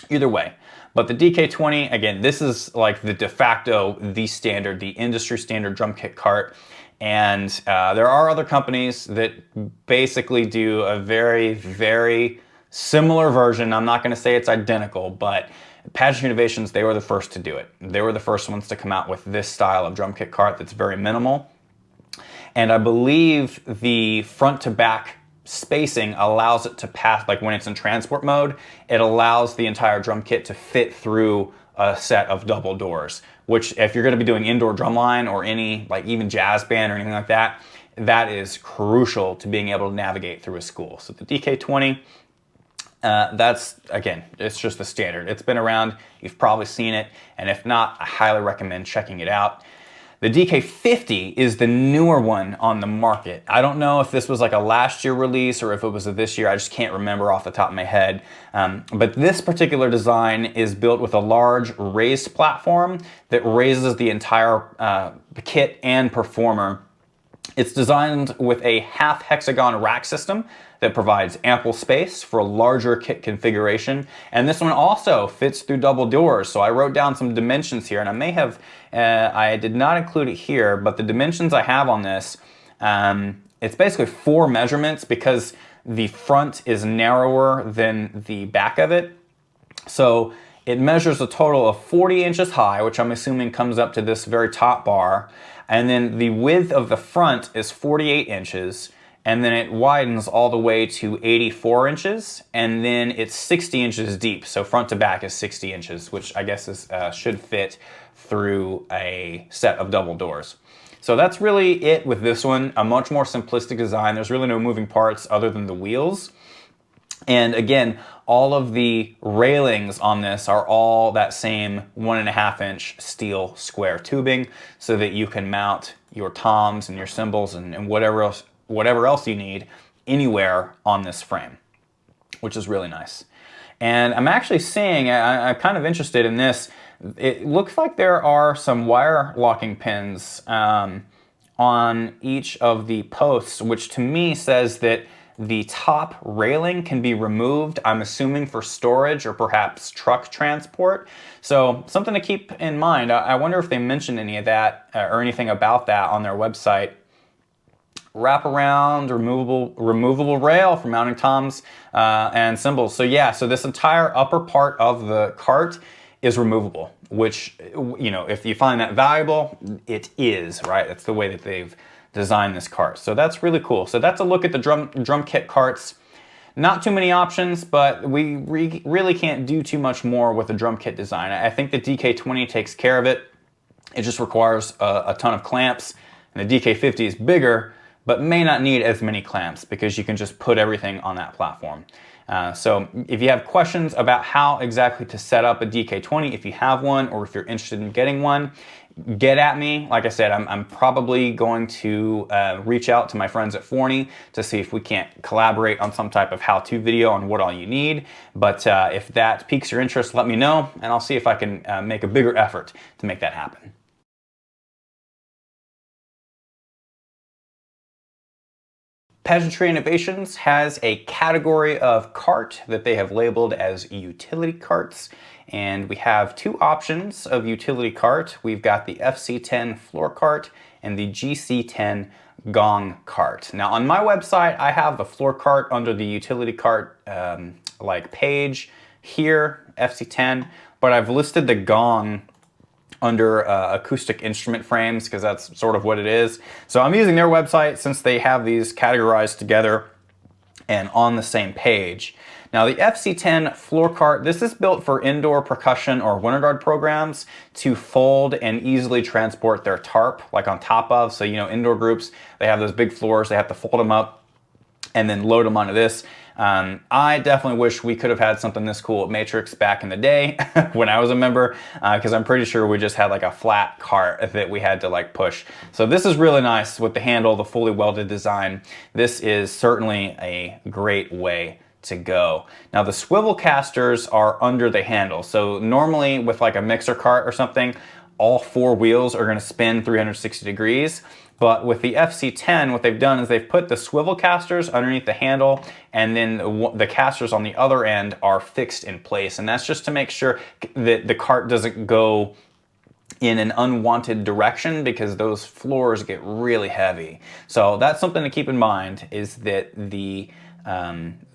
either way. But the DK20, again, this is like the de facto, the standard, the industry standard drum kit cart. And there are other companies that basically do a very, very similar version. I'm not gonna say it's identical, but Pageantry Innovations, they were the first to do it. They were the first ones to come out with this style of drum kit cart that's very minimal. And I believe the front to back spacing allows it to pass, like when it's in transport mode, it allows the entire drum kit to fit through a set of double doors, which if you're gonna be doing indoor drumline or any, like even jazz band or anything like that, that is crucial to being able to navigate through a school. So the DK20, that's, again, it's just the standard. It's been around, you've probably seen it, and if not, I highly recommend checking it out. The DK50 is the newer one on the market. I don't know if this was like a last year release or if it was a this year. I just can't remember off the top of my head. But this particular design is built with a large raised platform that raises the entire kit and performer. It's designed with a half hexagon rack system that provides ample space for a larger kit configuration. And this one also fits through double doors. So I wrote down some dimensions here, and I may have, I did not include it here, but the dimensions I have on this, it's basically 4 measurements because the front is narrower than the back of it. So it measures a total of 40 inches high, which I'm assuming comes up to this very top bar. And then the width of the front is 48 inches, and then it widens all the way to 84 inches, and then it's 60 inches deep. So front to back is 60 inches, which I guess is, should fit through a set of double doors. So that's really it with this one, a much more simplistic design. There's really no moving parts other than the wheels. And again, all of the railings on this are all that same 1.5 inch steel square tubing, so that you can mount your toms and your cymbals and whatever else you need anywhere on this frame, which is really nice. And I'm actually seeing, I'm kind of interested in this. It looks like there are some wire locking pins on each of the posts, which to me says that the top railing can be removed, I'm assuming for storage or perhaps truck transport. So something to keep in mind. I wonder if they mentioned any of that or anything about that on their website. Wraparound removable rail for mounting toms and cymbals. So yeah, so this entire upper part of the cart is removable, which, you know, if you find that valuable, it is, right? That's the way that they've designed this cart. So that's really cool. So that's a look at the drum kit carts. Not too many options, but we really can't do too much more with the drum kit design. I think the DK20 takes care of it. It just requires a ton of clamps, and the DK50 is bigger, but may not need as many clamps because you can just put everything on that platform. So if you have questions about how exactly to set up a DK20, if you have one or if you're interested in getting one, get at me. Like I said, I'm probably going to reach out to my friends at Forney to see if we can't collaborate on some type of how-to video on what all you need. But if that piques your interest, let me know, and I'll see if I can make a bigger effort to make that happen. Pageantry Innovations has a category of cart that they have labeled as utility carts, and we have two options of utility cart. We've got the FC10 floor cart and the GC10 gong cart. Now on my website, I have the floor cart under the utility cart like page here, FC10, but I've listed the gong under acoustic instrument frames because that's sort of what it is. So I'm using their website since they have these categorized together and on the same page. Now the FC10 floor cart, this is built for indoor percussion or winter guard programs to fold and easily transport their tarp like on top of. So, you know, indoor groups, they have those big floors, they have to fold them up and then load them onto this. I definitely wish we could have had something this cool at Matrix back in the day when I was a member, because I'm pretty sure we just had like a flat cart that we had to like push. So this is really nice with the handle, the fully welded design. This is certainly a great way to go. Now the swivel casters are under the handle. So normally with like a mixer cart or something, all four wheels are going to spin 360 degrees. But with the FC10, what they've done is they've put the swivel casters underneath the handle, and then the casters on the other end are fixed in place. And that's just to make sure that the cart doesn't go in an unwanted direction, because those floors get really heavy. So that's something to keep in mind, is that the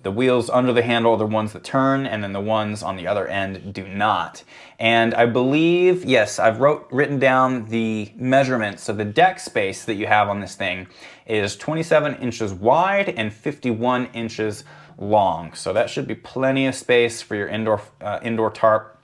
wheels under the handle are the ones that turn, and then the ones on the other end do not. And I believe, yes, I've written down the measurements of the deck space that you have on this thing is 27 inches wide and 51 inches long. So that should be plenty of space for your indoor tarp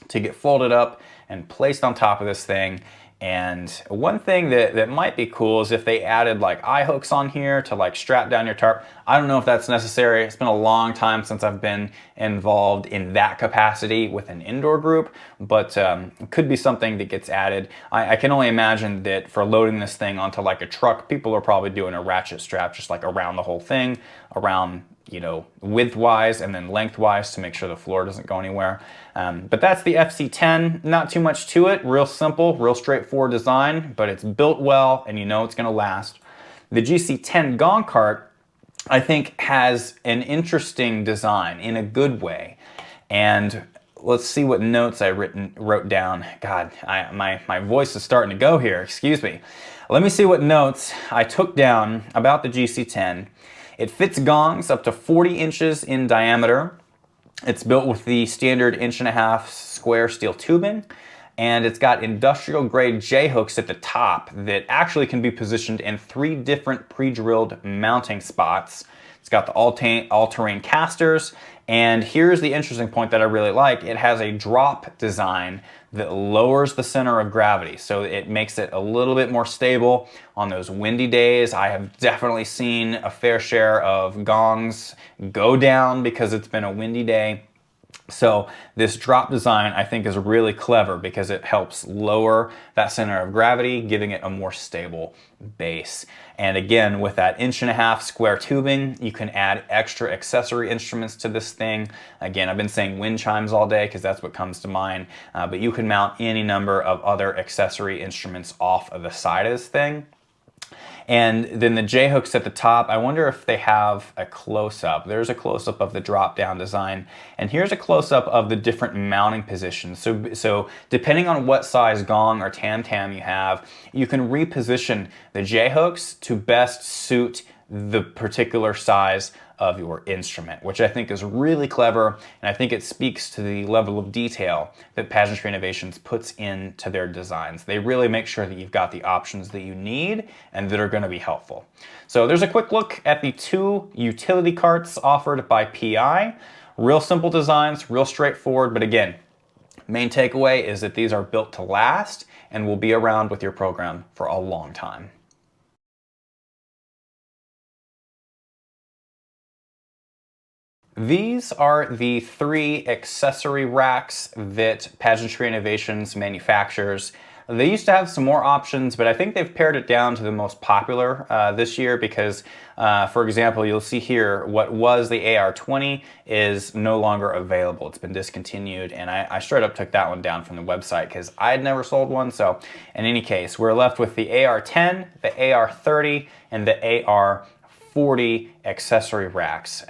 to get folded up and placed on top of this thing. And one thing that might be cool is if they added like eye hooks on here to like strap down your tarp. I don't know if that's necessary. It's been a long time since I've been involved in that capacity with an indoor group, but it could be something that gets added. I can only imagine that for loading this thing onto like a truck, people are probably doing a ratchet strap just like around the whole thing, around, you know, width-wise and then length-wise to make sure the floor doesn't go anywhere. But that's the FC10. Not too much to it. Real simple, real straightforward design, but it's built well and you know it's gonna last. The GC10 gong cart, I think, has an interesting design in a good way. And let's see what notes I wrote down. God, my voice is starting to go here, excuse me. Let me see what notes I took down about the GC10. It fits gongs up to 40 inches in diameter. It's built with the standard 1.5 inch square steel tubing. and it's got industrial grade J-hooks at the top that actually can be positioned in 3 different pre-drilled mounting spots. It's got the all-terrain casters, and here's the interesting point that I really like. It has a drop design that lowers the center of gravity, so it makes it a little bit more stable on those windy days. I have definitely seen a fair share of gongs go down because it's been a windy day. So this drop design I think is really clever because it helps lower that center of gravity, giving it a more stable base. And again, with that 1.5" square tubing, you can add extra accessory instruments to this thing. Again, I've been saying wind chimes all day because that's what comes to mind, but you can mount any number of other accessory instruments off of the side of this thing. And then the J-hooks at the top, I wonder if they have a close-up. There's a close-up of the drop-down design, and here's a close-up of the different mounting positions. So depending on what size gong or tam-tam you have, you can reposition the J-hooks to best suit the particular size of your instrument, which I think is really clever, and I think it speaks to the level of detail that Pageantry Innovations puts into their designs. They really make sure that you've got the options that you need and that are going to be helpful. So there's a quick look at the 2 utility carts offered by PI. Real simple designs, real straightforward, but again, main takeaway is that these are built to last and will be around with your program for a long time. These are the 3 accessory racks that Pageantry Innovations manufactures. They used to have some more options, but I think they've pared it down to the most popular this year because, for example, you'll see here what was the AR20 is no longer available. It's been discontinued, and I straight up took that one down from the website because I had never sold one. So in any case, we're left with the AR10, the AR30, and the AR40 accessory racks.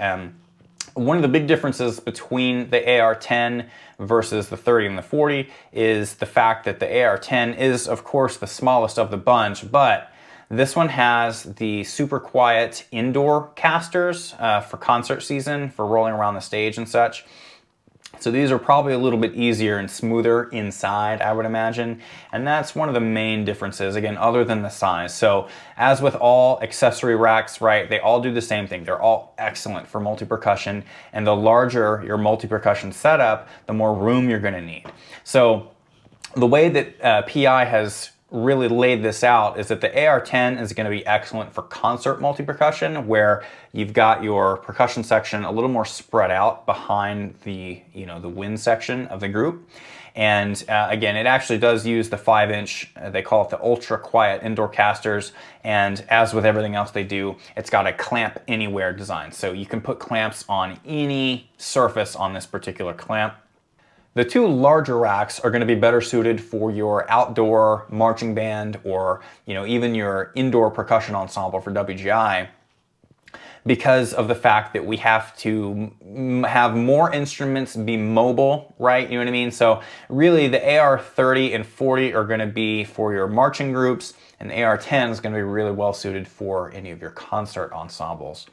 One of the big differences between the AR10 versus the 30 and the 40 is the fact that the AR10 is, of course, the smallest of the bunch, but this one has the super quiet indoor casters for concert season, for rolling around the stage and such. So these are probably a little bit easier and smoother inside, I would imagine. And that's one of the main differences, again, other than the size. So as with all accessory racks, right, they all do the same thing. They're all excellent for multi-percussion. And the larger your multi-percussion setup, the more room you're gonna need. So the way that PI has really laid this out is that the AR10 is going to be excellent for concert multi-percussion, where you've got your percussion section a little more spread out behind the the wind section of the group. And again, it actually does use the 5-inch, they call it the ultra quiet indoor casters, and as with everything else they do, it's got a clamp anywhere design, so you can put clamps on any surface on this particular clamp. The 2 larger racks are going to be better suited for your outdoor marching band or even your indoor percussion ensemble for WGI, because of the fact that we have to have more instruments be mobile, right? You know what I mean? So really the AR30 and 40 are going to be for your marching groups, and the AR10 is going to be really well suited for any of your concert ensembles.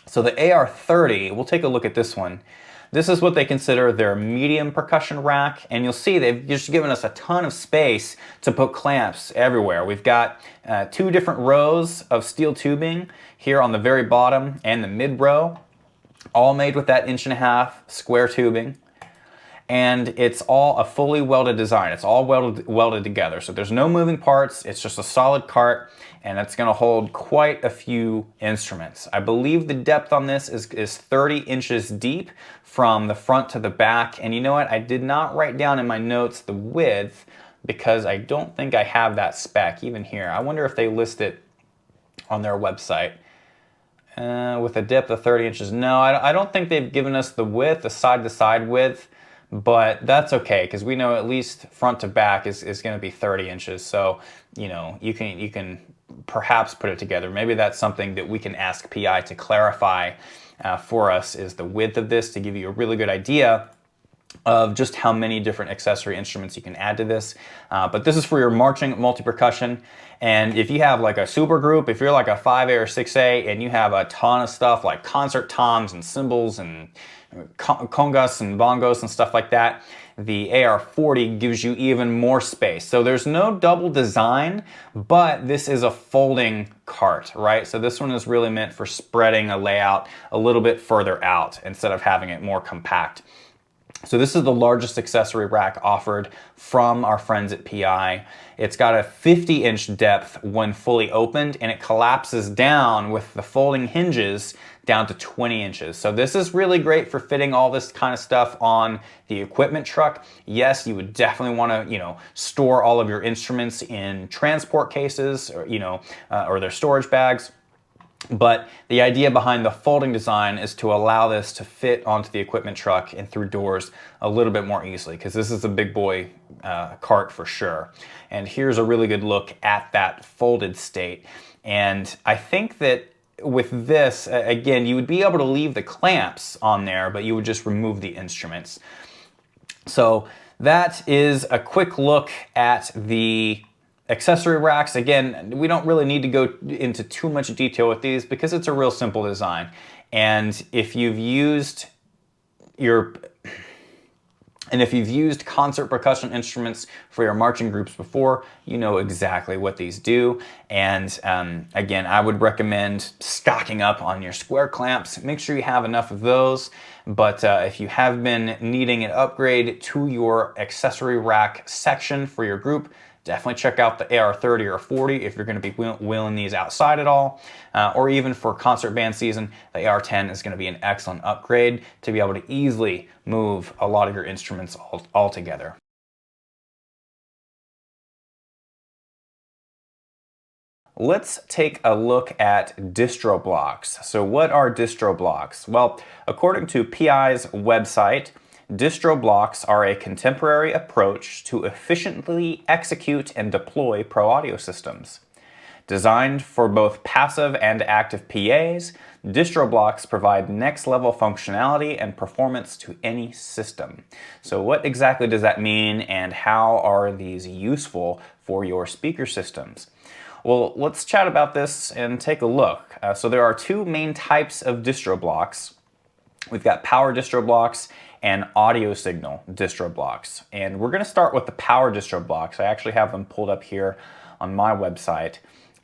So the AR30, we'll take a look at this one. This is what they consider their medium percussion rack, and you'll see they've just given us a ton of space to put clamps everywhere. We've got 2 different rows of steel tubing here on the very bottom and the mid row, all made with that 1.5" square tubing. And it's all a fully welded design. It's all welded together. So there's no moving parts. It's just a solid cart, and it's going to hold quite a few instruments. I believe the depth on this is 30 inches deep from the front to the back. And you know what? I did not write down in my notes the width because I don't think I have that spec even here. I wonder if they list it on their website. With a depth of 30 inches. No, I don't think they've given us the width, the side-to-side width. But that's okay, because we know at least front to back is going to be 30 inches. So, you can perhaps put it together. Maybe that's something that we can ask PI to clarify for us, is the width of this, to give you a really good idea. of just how many different accessory instruments you can add to this. But this is for your marching multi-percussion. And if you have like a super group, if you're like a 5A or 6A and you have a ton of stuff like concert toms and cymbals and congas and bongos and stuff like that, the AR40 gives you even more space. So there's no double design, but this is a folding cart, right? So this one is really meant for spreading a layout a little bit further out instead of having it more compact. So this is the largest accessory rack offered from our friends at PI. It's got a 50-inch depth when fully opened, and it collapses down with the folding hinges down to 20 inches. So this is really great for fitting all this kind of stuff on the equipment truck. Yes, you would definitely want to, store all of your instruments in transport cases or, or their storage bags. But the idea behind the folding design is to allow this to fit onto the equipment truck and through doors a little bit more easily, because this is a big boy cart for sure. And here's a really good look at that folded state. And I think that with this, again, you would be able to leave the clamps on there, but you would just remove the instruments. So that is a quick look at the accessory racks. Again, we don't really need to go into too much detail with these because it's a real simple design. And if you've used concert percussion instruments for your marching groups before, you know exactly what these do. And again, I would recommend stocking up on your square clamps. Make sure you have enough of those. But if you have been needing an upgrade to your accessory rack section for your group, definitely check out the AR30 or 40 if you're going to be wheeling these outside at all. Or even for concert band season, the AR10 is going to be an excellent upgrade to be able to easily move a lot of your instruments all together. Let's take a look at DistroBLOX. So what are DistroBLOX? Well, according to PI's website, DistroBLOX are a contemporary approach to efficiently execute and deploy pro audio systems. Designed for both passive and active PAs, DistroBLOX provide next-level functionality and performance to any system. So what exactly does that mean, and how are these useful for your speaker systems? Well, let's chat about this and take a look. So there are two main types of DistroBLOX. We've got power DistroBLOX and audio signal DistroBLOX. And we're going to start with the power DistroBLOX. I actually have them pulled up here on my website.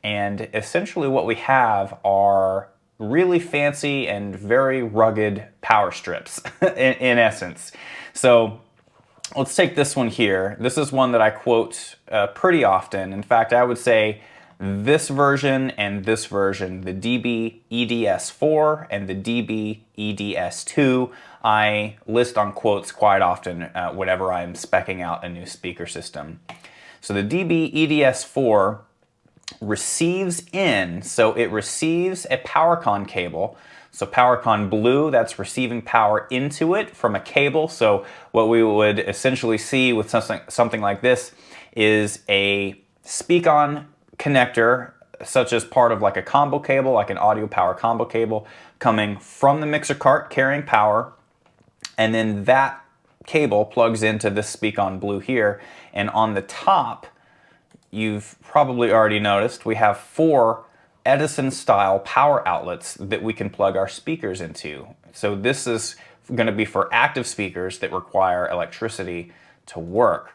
And essentially what we have are really fancy and very rugged power strips in essence. So let's take this one here. This is one that I quote pretty often. In fact, I would say this version and this version, the DB-EDS4 and the DB-EDS2, I list on quotes quite often whenever I'm speccing out a new speaker system. So the DB-EDS4 receives in, so it receives a PowerCon cable. So PowerCon blue, that's receiving power into it from a cable. So what we would essentially see with something like this is a speak-on connector, such as part of like a combo cable, like an audio power combo cable, coming from the mixer cart carrying power, and then that cable plugs into this speak-on blue here. And on the top, you've probably already noticed, we have 4 Edison-style power outlets that we can plug our speakers into. So this is going to be for active speakers that require electricity to work.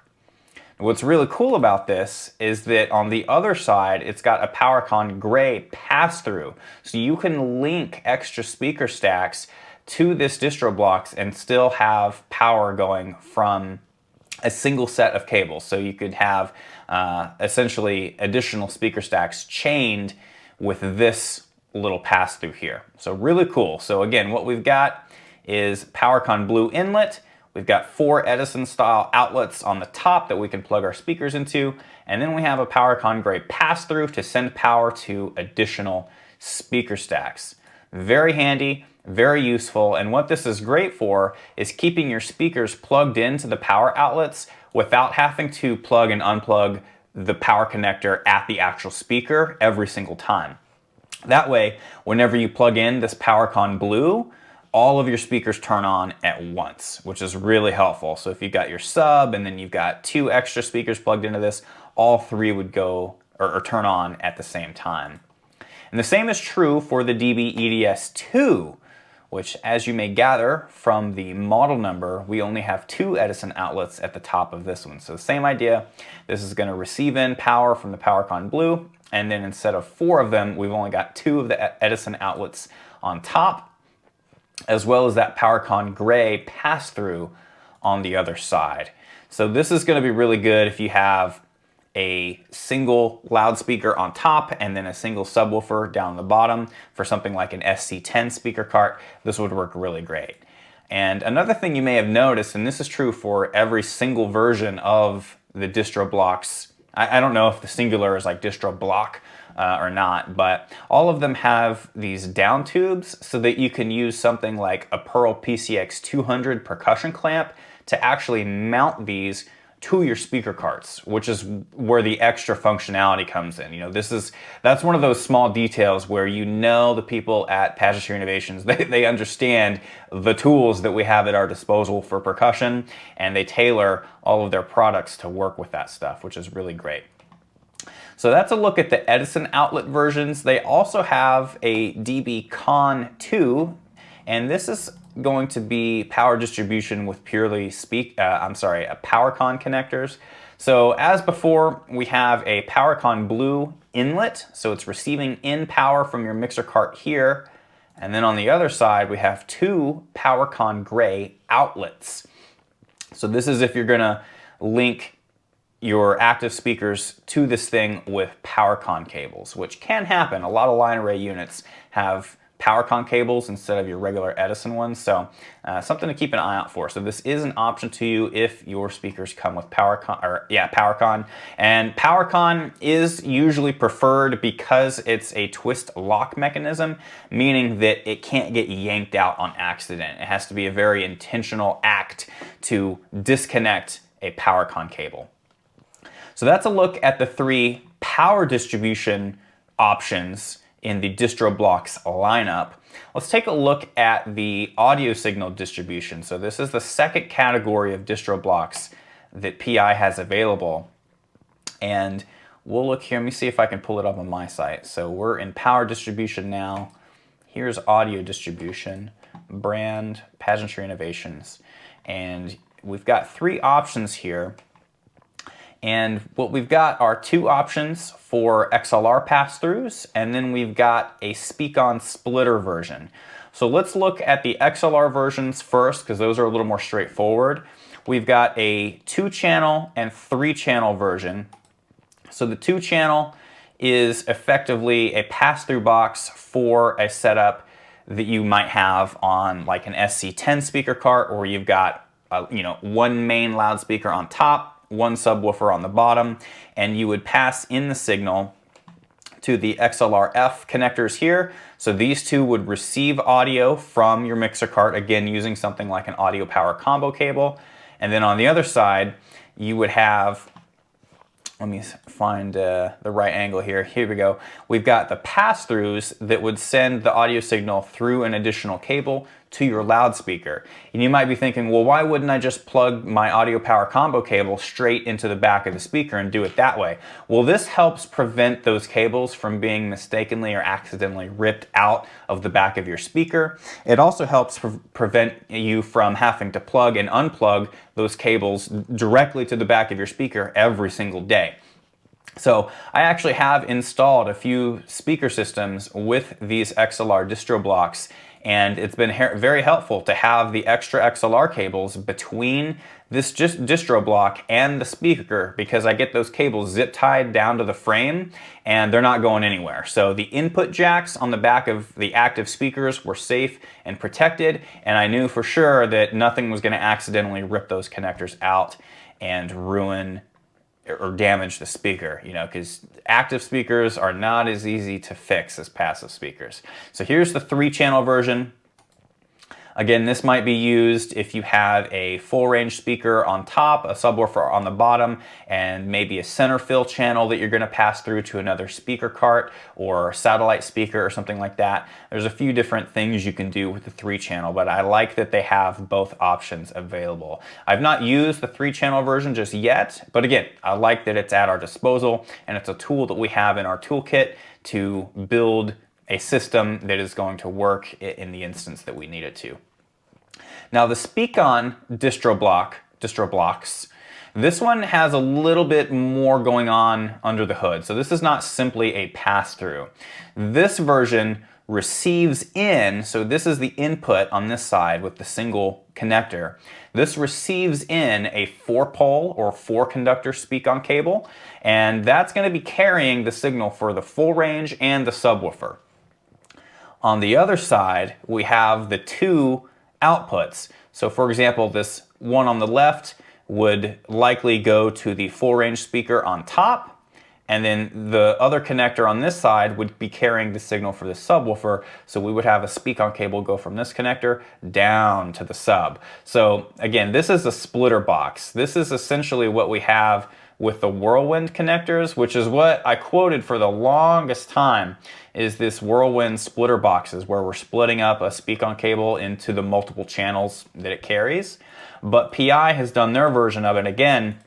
What's really cool about this is that on the other side, it's got a PowerCon gray pass-through. So you can link extra speaker stacks to this DistroBLOX and still have power going from a single set of cables. So you could have essentially additional speaker stacks chained with this little pass-through here. So really cool. So again, what we've got is PowerCon blue inlet. We've got 4 Edison-style outlets on the top that we can plug our speakers into, and then we have a PowerCon gray pass-through to send power to additional speaker stacks. Very handy, very useful, and what this is great for is keeping your speakers plugged into the power outlets without having to plug and unplug the power connector at the actual speaker every single time. That way, whenever you plug in this PowerCon blue, all of your speakers turn on at once, which is really helpful. So if you've got your sub and then you've got 2 extra speakers plugged into this, all 3 would go or turn on at the same time. And the same is true for the DB EDS2, which, as you may gather from the model number, we only have 2 Edison outlets at the top of this one. So the same idea, this is going to receive in power from the PowerCon Blue, and then instead of 4 of them, we've only got 2 of the Edison outlets on top, as well as that PowerCon Gray pass-through on the other side. So this is going to be really good if you have a single loudspeaker on top and then a single subwoofer down the bottom for something like an SC10 speaker cart. This would work really great. And another thing you may have noticed, and this is true for every single version of the DistroBLOX, I don't know if the singular is like DistroBLOX or not, but all of them have these down tubes so that you can use something like a Pearl PCX 200 percussion clamp to actually mount these to your speaker carts, which is where the extra functionality comes in. You know, that's one of those small details where you know the people at Pageantry Innovations, they understand the tools that we have at our disposal for percussion, and they tailor all of their products to work with that stuff, which is really great. So that's a look at the Edison outlet versions. They also have a DB Con 2, and this is going to be power distribution with purely PowerCon connectors. So as before, we have a PowerCon Blue inlet, so it's receiving in power from your mixer cart here, and then on the other side we have 2 PowerCon Gray outlets. So this is if you're gonna link your active speakers to this thing with PowerCon cables, which can happen. A lot of line array units have PowerCon cables instead of your regular Edison ones, so something to keep an eye out for. So this is an option to you if your speakers come with PowerCon. And PowerCon is usually preferred because it's a twist lock mechanism, meaning that it can't get yanked out on accident. It has to be a very intentional act to disconnect a PowerCon cable. So that's a look at the 3 power distribution options in the DistroBLOX lineup. Let's take a look at the audio signal distribution. So this is the second category of DistroBLOX that PI has available. And we'll look here, let me see if I can pull it up on my site. So we're in power distribution now. Here's audio distribution, brand, Pageantry Innovations. And we've got 3 options here. And what we've got are 2 options for XLR pass-throughs, and then we've got a speak-on splitter version. So let's look at the XLR versions first, because those are a little more straightforward. We've got a 2-channel and 3-channel version. So the 2-channel is effectively a pass-through box for a setup that you might have on like an SC10 speaker cart, or you've got one main loudspeaker on top, 1 subwoofer on the bottom, and you would pass in the signal to the XLR-F connectors here. So these 2 would receive audio from your mixer cart, again using something like an audio power combo cable. And then on the other side, you would have, let me find the right angle here. Here we go. We've got the pass-throughs that would send the audio signal through an additional cable to your loudspeaker. And you might be thinking, well, why wouldn't I just plug my audio power combo cable straight into the back of the speaker and do it that way? Well, this helps prevent those cables from being mistakenly or accidentally ripped out of the back of your speaker. It also helps prevent you from having to plug and unplug those cables directly to the back of your speaker every single day. So I actually have installed a few speaker systems with these XLR DistroBLOX, and it's been very helpful to have the extra XLR cables between this DistroBLOX and the speaker, because I get those cables zip tied down to the frame and they're not going anywhere. So the input jacks on the back of the active speakers were safe and protected, and I knew for sure that nothing was going to accidentally rip those connectors out and ruin or damage the speaker, because active speakers are not as easy to fix as passive speakers. So here's the 3-channel version. Again, this might be used if you have a full range speaker on top, a subwoofer on the bottom, and maybe a center fill channel that you're going to pass through to another speaker cart or satellite speaker or something like that. There's a few different things you can do with the 3-channel, but I like that they have both options available. I've not used the 3-channel version just yet, but again, I like that it's at our disposal and it's a tool that we have in our toolkit to build a system that is going to work in the instance that we need it to. Now the Speak-On DistroBLOX, this one has a little bit more going on under the hood. So this is not simply a pass-through. This version receives in, so this is the input on this side with the single connector. This receives in a 4-pole or 4-conductor Speak-On cable, and that's going to be carrying the signal for the full range and the subwoofer. On the other side, we have the 2 outputs. So for example, this one on the left would likely go to the full range speaker on top, and then the other connector on this side would be carrying the signal for the subwoofer. So we would have a Speak-On cable go from this connector down to the sub. So again, this is a splitter box. This is essentially what we have with the Whirlwind connectors, which is what I quoted for the longest time, is this Whirlwind splitter boxes where we're splitting up a Speak-On cable into the multiple channels that it carries. But PI has done their version of it. Again,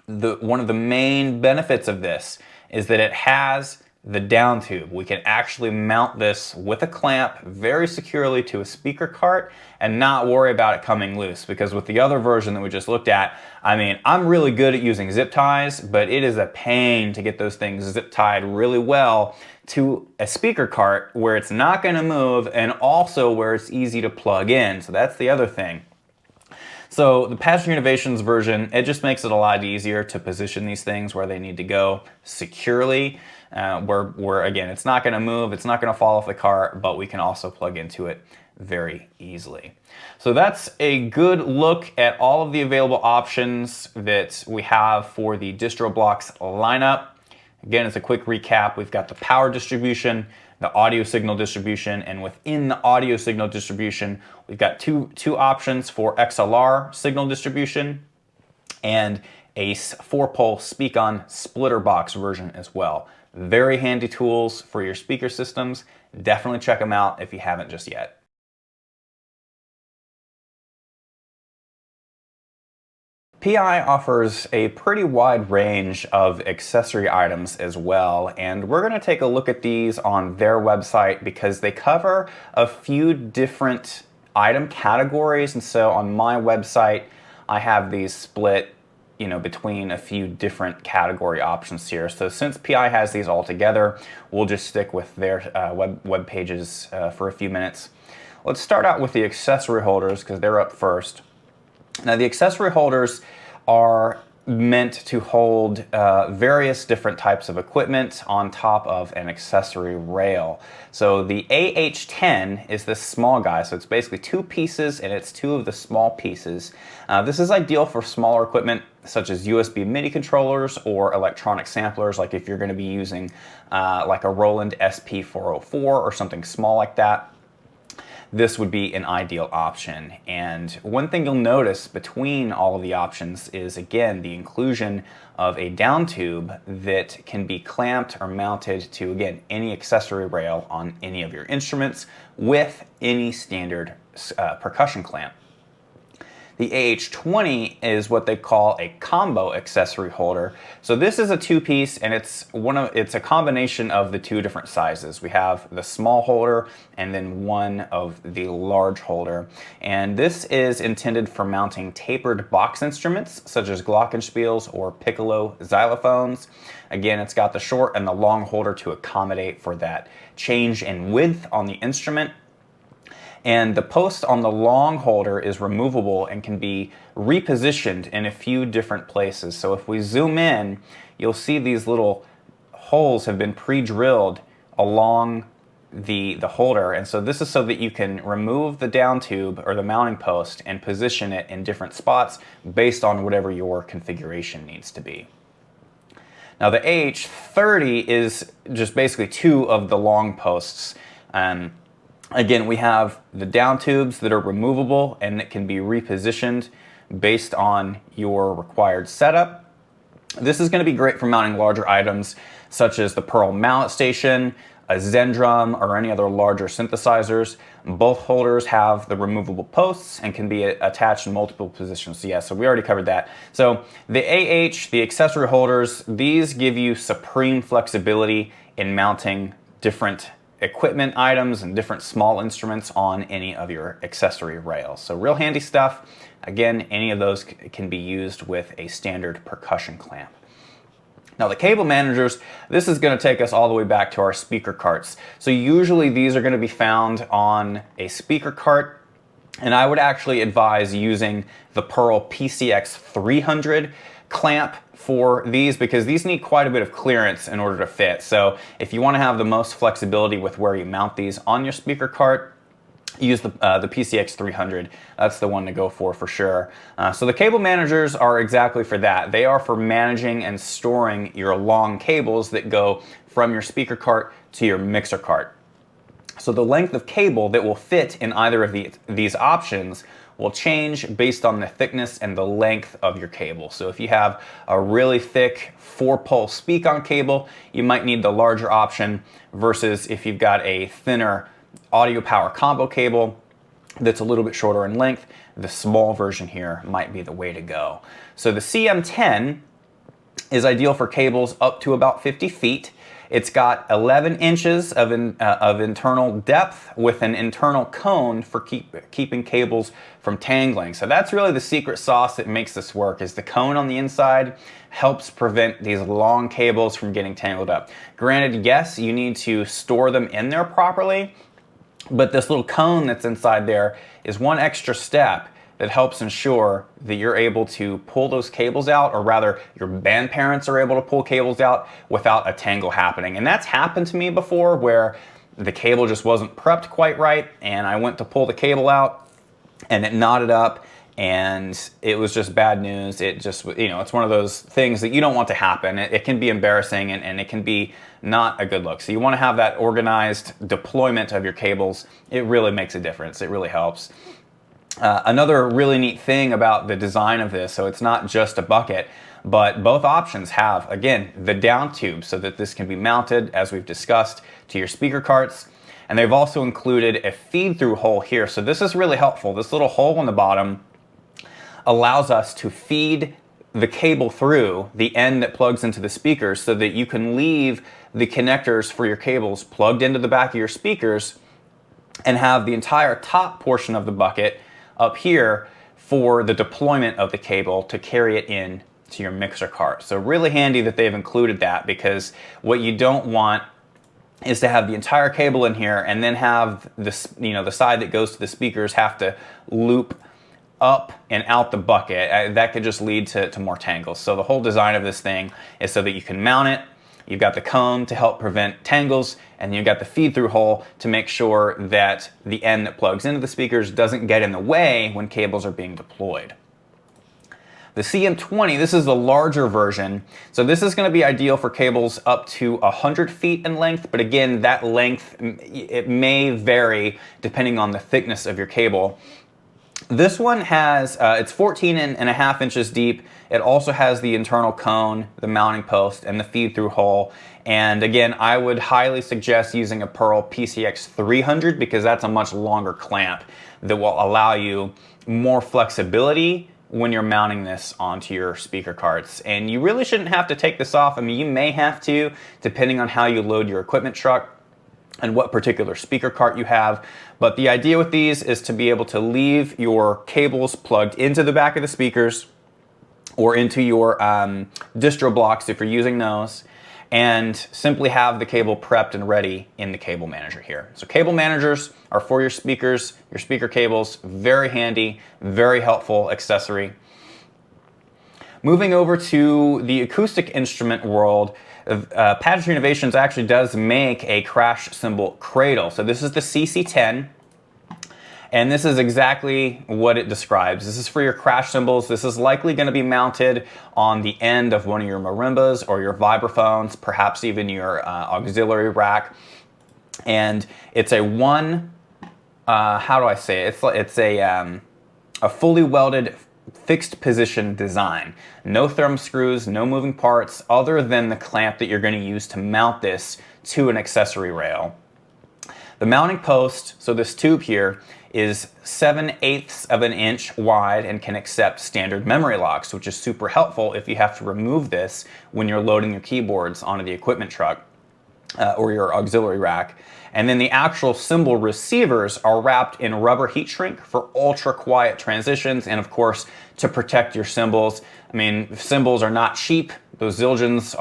one of the main benefits of this is that it has the down tube. We can actually mount this with a clamp very securely to a speaker cart and not worry about it coming loose, because with the other version that we just looked at, I mean, I'm really good at using zip ties, but it is a pain to get those things zip tied really well to a speaker cart where it's not going to move and also where it's easy to plug in. So that's the other thing. So the Pageantry Innovations version, it just makes it a lot easier to position these things where they need to go securely, where again, it's not going to move, it's not going to fall off the cart, but we can also plug into it very easily. So that's a good look at all of the available options that we have for the DistroBLOX lineup. Again, as a quick recap, we've got the power distribution, the audio signal distribution, and within the audio signal distribution, we've got two options for XLR signal distribution and a 4-pole Speak-On splitter box version as well. Very handy tools for your speaker systems. Definitely check them out if you haven't just yet. PI offers a pretty wide range of accessory items as well, and we're going to take a look at these on their website because they cover a few different item categories. And so on my website, I have these split, between a few different category options here. So since PI has these all together, we'll just stick with their web pages for a few minutes. Let's start out with the accessory holders because they're up first. Now the accessory holders are meant to hold various different types of equipment on top of an accessory rail. So the AH10 is this small guy, so it's basically 2 pieces and it's 2 of the small pieces. This is ideal for smaller equipment such as USB MIDI controllers or electronic samplers, like if you're going to be using like a Roland SP404 or something small like that. This would be an ideal option. And one thing you'll notice between all of the options is, again, the inclusion of a down tube that can be clamped or mounted to, again, any accessory rail on any of your instruments with any standard percussion clamp. The AH20 is what they call a combo accessory holder. So this is a 2-piece, and it's a combination of the 2 different sizes. We have the small holder and then one of the large holder. And this is intended for mounting tapered box instruments such as glockenspiels or piccolo xylophones. Again, it's got the short and the long holder to accommodate for that change in width on the instrument. And the post on the long holder is removable and can be repositioned in a few different places. So if we zoom in, you'll see these little holes have been pre-drilled along the holder. And so this is so that you can remove the down tube or the mounting post and position it in different spots based on whatever your configuration needs to be. Now the AH30 is just basically 2 of the long posts. Again, we have the down tubes that are removable and that can be repositioned based on your required setup. This is going to be great for mounting larger items such as the Pearl mallet station, a Zen drum, or any other larger synthesizers. Both holders have the removable posts and can be attached in multiple positions. So yeah, so we already covered that. So the the accessory holders, these give you supreme flexibility in mounting different equipment items and different small instruments on any of your accessory rails. So real handy stuff. Again, any of those can be used with a standard percussion clamp. Now the cable managers, this is going to take us all the way back to our speaker carts. So usually these are going to be found on a speaker cart, and I would actually advise using the Pearl PCX 300 clamp for these because these need quite a bit of clearance in order to fit. So if you want to have the most flexibility with where you mount these on your speaker cart, use the PCX 300. That's the one to go for sure. So the cable managers are exactly for that. They are for managing and storing your long cables that go from your speaker cart to your mixer cart. So the length of cable that will fit in either of these options will change based on the thickness and the length of your cable. So if you have a really thick 4-pole speak-on cable, you might need the larger option versus if you've got a thinner audio power combo cable that's a little bit shorter in length, the small version here might be the way to go. So the CM10 is ideal for cables up to about 50 feet. It's got 11 inches of internal depth with an internal cone for keeping cables from tangling. So that's really the secret sauce that makes this work, is the cone on the inside helps prevent these long cables from getting tangled up. Granted, yes, you need to store them in there properly, but this little cone that's inside there is one extra step that helps ensure that you're able to pull those cables out, or rather your band parents are able to pull cables out without a tangle happening. And that's happened to me before where the cable just wasn't prepped quite right and I went to pull the cable out and it knotted up and it was just bad news. It just, you know, it's one of those things that you don't want to happen. It can be embarrassing and it can be not a good look. So you want to have that organized deployment of your cables. It really makes a difference. It really helps. Another really neat thing about the design of this, so it's not just a bucket, but both options have, again, the down tube so that this can be mounted, as we've discussed, to your speaker carts. And they've also included a feed-through hole here. So this is really helpful. This little hole on the bottom allows us to feed the cable through the end that plugs into the speakers so that you can leave the connectors for your cables plugged into the back of your speakers and have the entire top portion of the bucket up here for the deployment of the cable to carry it in to your mixer cart. So really handy that they've included that, because what you don't want is to have the entire cable in here and then have this, you know, the side that goes to the speakers have to loop up and out the bucket. That could just lead to more tangles. So the whole design of this thing is so that you can mount it. You've got the cone to help prevent tangles, and you've got the feed-through hole to make sure that the end that plugs into the speakers doesn't get in the way when cables are being deployed. The CM20, this is the larger version, so this is going to be ideal for cables up to 100 feet in length, but again, that length, it may vary depending on the thickness of your cable. This one has, it's 14.5 inches deep. It also has the internal cone, the mounting post, and the feed-through hole. And again, I would highly suggest using a Pearl PCX 300 because that's a much longer clamp that will allow you more flexibility when you're mounting this onto your speaker carts. And you really shouldn't have to take this off. I mean, you may have to, depending on how you load your equipment truck and what particular speaker cart you have. But the idea with these is to be able to leave your cables plugged into the back of the speakers or into your DistroBLOX if you're using those, and simply have the cable prepped and ready in the cable manager here. So cable managers are for your speakers, your speaker cables. Very handy, very helpful accessory. Moving over to the acoustic instrument world, Pageantry Innovations actually does make a crash cymbal cradle. So this is the CC10, and this is exactly what it describes. This is for your crash cymbals. This is likely going to be mounted on the end of one of your marimbas or your vibraphones, perhaps even your auxiliary rack. And it's a 1 how do I say it? It's a fully welded fixed position design. No thumb screws, no moving parts other than the clamp that you're going to use to mount this to an accessory rail. The mounting post, so this tube here, is 7/8 of an inch wide and can accept standard memory locks, which is super helpful if you have to remove this when you're loading your keyboards onto the equipment truck or your auxiliary rack. And then the actual cymbal receivers are wrapped in rubber heat shrink for ultra quiet transitions and of course to protect your cymbals. I mean, cymbals are not cheap. Those Zildjians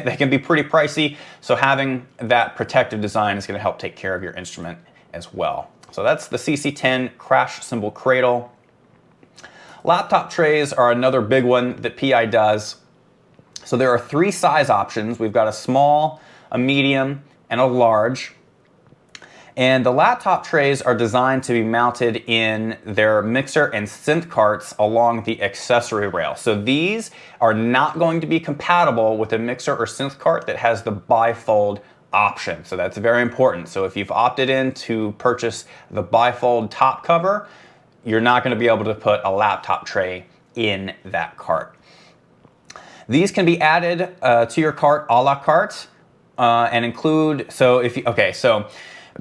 they can be pretty pricey. So having that protective design is going to help take care of your instrument as well. So that's the CC10 crash cymbal cradle. Laptop trays are another big one that PI does. So there are 3 size options. We've got a small, a medium, and a large. And the laptop trays are designed to be mounted in their mixer and synth carts along the accessory rail. So these are not going to be compatible with a mixer or synth cart that has the bifold option. So that's very important. So if you've opted in to purchase the bifold top cover, you're not going to be able to put a laptop tray in that cart. These can be added to your cart a la carte and include, so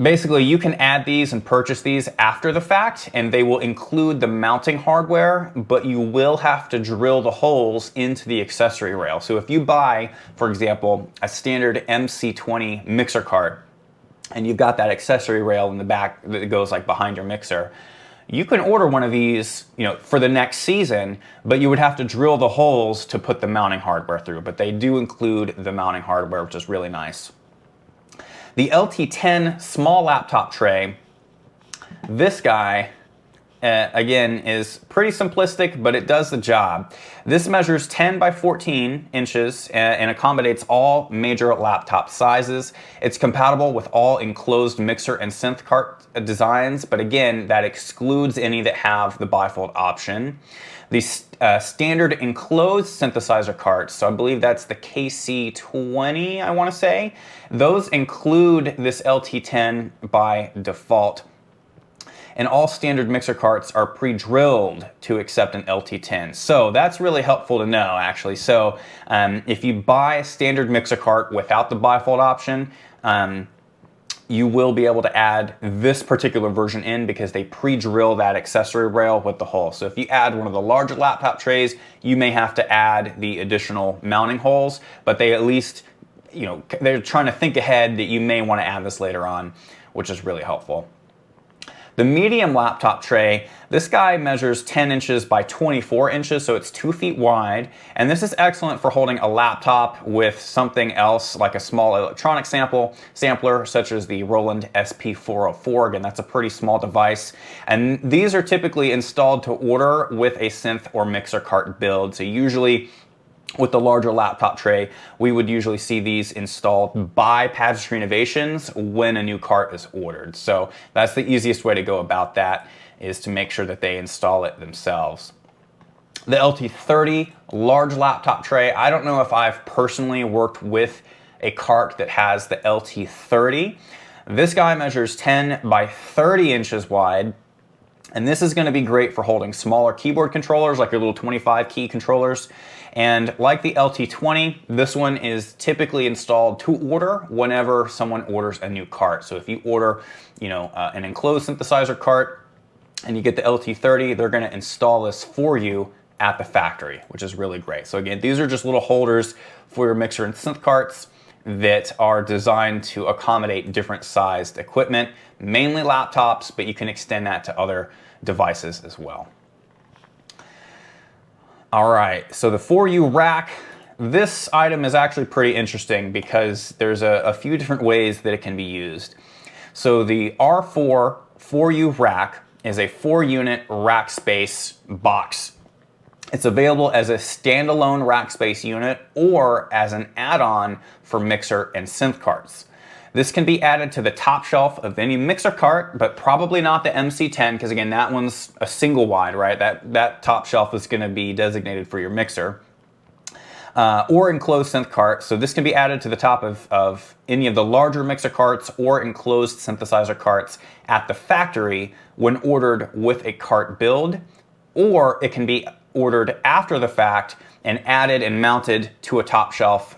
basically you can add these and purchase these after the fact and they will include the mounting hardware, but you will have to drill the holes into the accessory rail. So if you buy, for example, a standard MC20 mixer cart and you've got that accessory rail in the back that goes like behind your mixer, you can order one of these, for the next season, but you would have to drill the holes to put the mounting hardware through. But they do include the mounting hardware, which is really nice. The LT10 small laptop tray, this guy, again, is pretty simplistic, but it does the job. This measures 10 by 14 inches and accommodates all major laptop sizes. It's compatible with all enclosed mixer and synth cart designs, but again, that excludes any that have the bifold option. The standard enclosed synthesizer carts, so I believe that's the KC20, I want to say, those include this LT10 by default. And all standard mixer carts are pre-drilled to accept an LT10. So that's really helpful to know, actually. So if you buy a standard mixer cart without the bifold option, you will be able to add this particular version in because they pre-drill that accessory rail with the hole. So if you add one of the larger laptop trays, you may have to add the additional mounting holes, but they at least, they're trying to think ahead that you may want to add this later on, which is really helpful. The medium laptop tray, this guy measures 10 inches by 24 inches, so it's 2 feet wide. And this is excellent for holding a laptop with something else like a small electronic sampler, such as the Roland SP404. Again, that's a pretty small device. And these are typically installed to order with a synth or mixer cart build. So usually, with the larger laptop tray, we would usually see these installed by Pageantry Innovations when a new cart is ordered. So that's the easiest way to go about that, is to make sure that they install it themselves. The LT30 large laptop tray, I don't know if I've personally worked with a cart that has the LT30. This guy measures 10 by 30 inches wide. And this is going to be great for holding smaller keyboard controllers, like your little 25 key controllers. And like the LT20, this one is typically installed to order whenever someone orders a new cart. So if you order, an enclosed synthesizer cart and you get the LT30, they're going to install this for you at the factory, which is really great. So again, these are just little holders for your mixer and synth carts that are designed to accommodate different sized equipment, mainly laptops, but you can extend that to other devices as well. All right, so the 4U rack, this item is actually pretty interesting because there's a few different ways that it can be used. So the R4 4U rack is a 4-unit rack space box. It's available as a standalone rack space unit or as an add-on for mixer and synth carts. This can be added to the top shelf of any mixer cart, but probably not the MC10 because again, that one's a single wide, right? That top shelf is going to be designated for your mixer. or enclosed synth cart. So this can be added to the top of any of the larger mixer carts or enclosed synthesizer carts at the factory when ordered with a cart build, or it can be ordered after the fact and added and mounted to a top shelf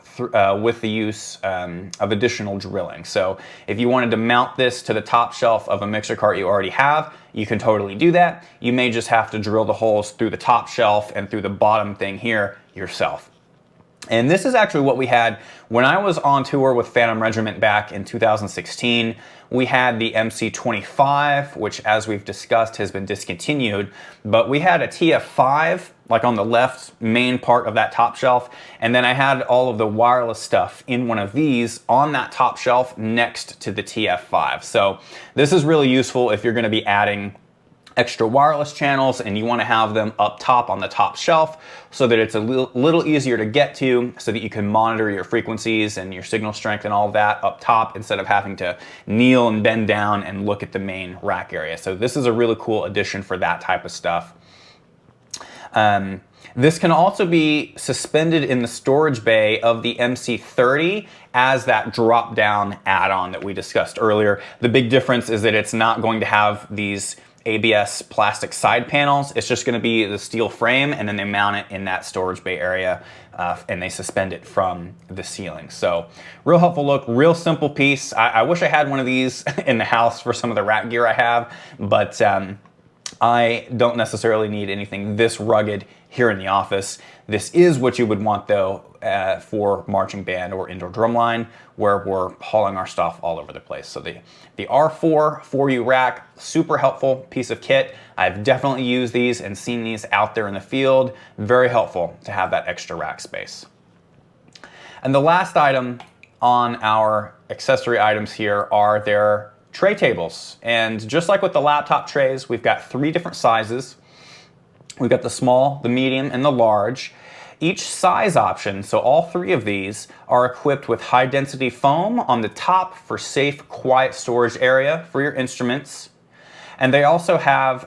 with the use of additional drilling. So if you wanted to mount this to the top shelf of a mixer cart you already have, you can totally do that. You may just have to drill the holes through the top shelf and through the bottom thing here yourself. And this is actually what we had when I was on tour with Phantom Regiment back in 2016. We had the MC25, which, as we've discussed, has been discontinued, but we had a TF5 like on the left main part of that top shelf, and then I had all of the wireless stuff in one of these on that top shelf next to the TF5. So this is really useful if you're going to be adding extra wireless channels and you want to have them up top on the top shelf so that it's a little easier to get to, so that you can monitor your frequencies and your signal strength and all of that up top instead of having to kneel and bend down and look at the main rack area. So this is a really cool addition for that type of stuff. This can also be suspended in the storage bay of the MC30 as that drop down add-on that we discussed earlier. The big difference is that it's not going to have these ABS plastic side panels. It's just going to be the steel frame, and then they mount it in that storage bay area and they suspend it from the ceiling. So real helpful look, real simple piece. I wish I had one of these in the house for some of the rack gear I have, but I don't necessarily need anything this rugged here in the office. This is what you would want though for marching band or indoor drumline, where we're hauling our stuff all over the place. So the R4 4U rack, super helpful piece of kit. I've definitely used these and seen these out there in the field. Very helpful to have that extra rack space. And the last item on our accessory items here are their tray tables. And just like with the laptop trays, we've got 3 different sizes. We've got the small, the medium, and the large. Each size option, so all 3 of these, are equipped with high density foam on the top for safe, quiet storage area for your instruments. And they also have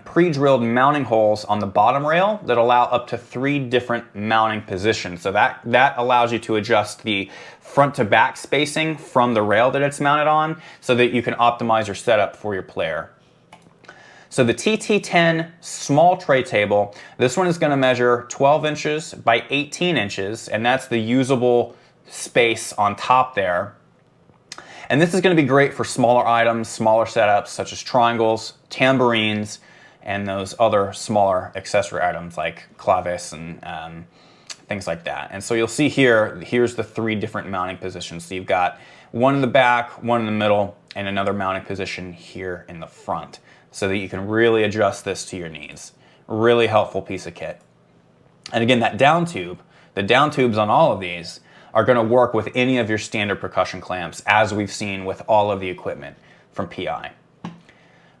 pre-drilled mounting holes on the bottom rail that allow up to 3 different mounting positions. So that allows you to adjust the front to back spacing from the rail that it's mounted on so that you can optimize your setup for your player. So the TT10 small tray table, this one is going to measure 12 inches by 18 inches, and that's the usable space on top there. And this is going to be great for smaller items, smaller setups such as triangles, tambourines, and those other smaller accessory items like claves and things like that. And so you'll see here's the 3 different mounting positions. So you've got one in the back, one in the middle, and another mounting position here in the front, so that you can really adjust this to your needs. Really helpful piece of kit. And again, that down tube, the down tubes on all of these are going to work with any of your standard percussion clamps, as we've seen with all of the equipment from PI.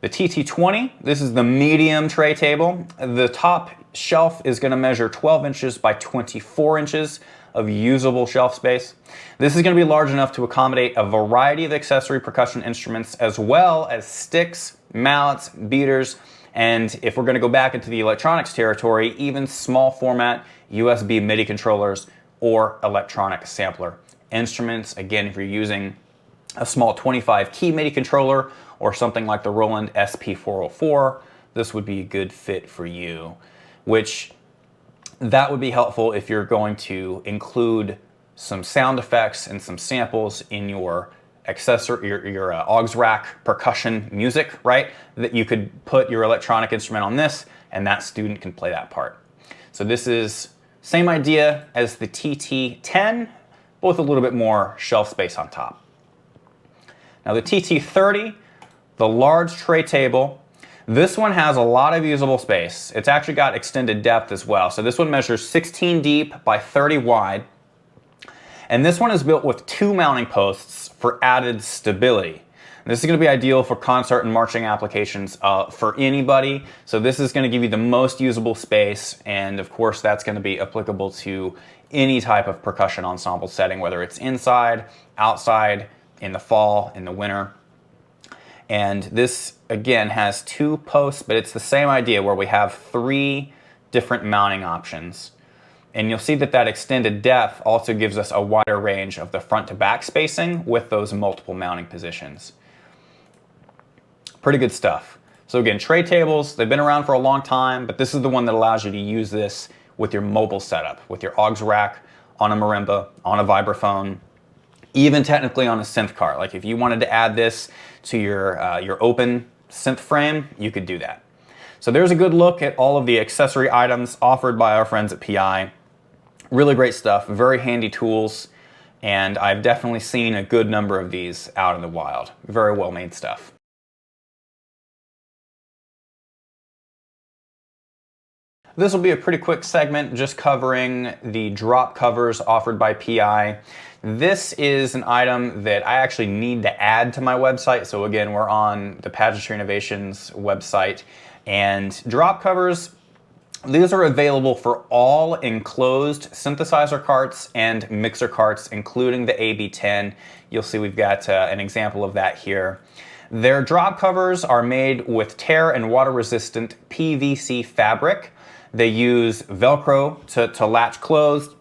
The TT20, this is the medium tray table. The top shelf is going to measure 12 inches by 24 inches of usable shelf space. This is going to be large enough to accommodate a variety of accessory percussion instruments, as well as sticks, mallets, beaters, and if we're going to go back into the electronics territory, even small format USB MIDI controllers or electronic sampler instruments. Again, if you're using a small 25 key MIDI controller or something like the Roland SP404, this would be a good fit for you, which that would be helpful if you're going to include some sound effects and some samples in your accessory, your aux rack percussion music, right? That you could put your electronic instrument on this and that student can play that part. So this is same idea as the TT10, but with a little bit more shelf space on top. Now the TT30, the large tray table, this one has a lot of usable space. It's actually got extended depth as well. So this one measures 16 deep by 30 wide. And this one is built with 2 mounting posts for added stability. This is going to be ideal for concert and marching applications for anybody. So this is going to give you the most usable space, and of course that's going to be applicable to any type of percussion ensemble setting, whether it's inside, outside, in the fall, in the winter. And this again has 2 posts, but it's the same idea where we have 3 different mounting options. And you'll see that that extended depth also gives us a wider range of the front to back spacing with those multiple mounting positions. Pretty good stuff. So again, tray tables, they've been around for a long time, but this is the one that allows you to use this with your mobile setup, with your aux rack, on a marimba, on a vibraphone, even technically on a synth cart. Like if you wanted to add this to your open synth frame, you could do that. So there's a good look at all of the accessory items offered by our friends at PI. Really great stuff, very handy tools, and I've definitely seen a good number of these out in the wild. Very well made stuff. This will be a pretty quick segment just covering the drop covers offered by PI. This is an item that I actually need to add to my website. So again, we're on the Pageantry Innovations website, and drop covers, these are available for all enclosed synthesizer carts and mixer carts, including the AB10. You'll see we've got an example of that here. Their drop covers are made with tear and water resistant PVC fabric. They use Velcro to latch closed,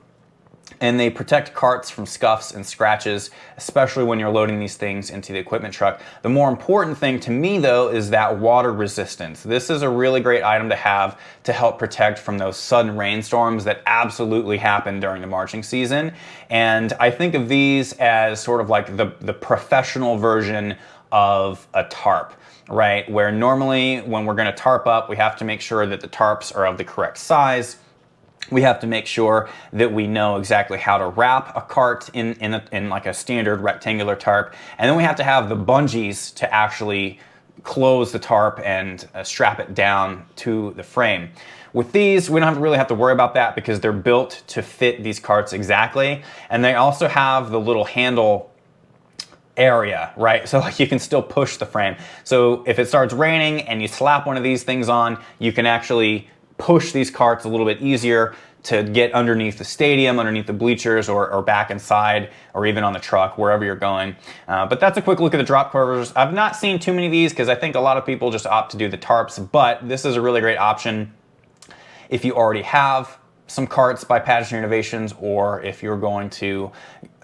and they protect carts from scuffs and scratches, especially when you're loading these things into the equipment truck. The more important thing to me though is that water resistance. This is a really great item to have to help protect from those sudden rainstorms that absolutely happen during the marching season. And I think of these as sort of like the professional version of a tarp, right? Where normally when we're gonna tarp up, we have to make sure that the tarps are of the correct size. We have to make sure that we know exactly how to wrap a cart in like a standard rectangular tarp. And then we have to have the bungees to actually close the tarp and strap it down to the frame. With these, we don't really have to worry about that because they're built to fit these carts exactly. And they also have the little handle area, right? So like you can still push the frame. So if it starts raining and you slap one of these things on, you can actually push these carts a little bit easier to get underneath the stadium, underneath the bleachers, or back inside, or even on the truck, wherever you're going. But that's a quick look at the drop covers. I've not seen too many of these because I think a lot of people just opt to do the tarps, but this is a really great option if you already have some carts by Pageantry Innovations, or if you're going to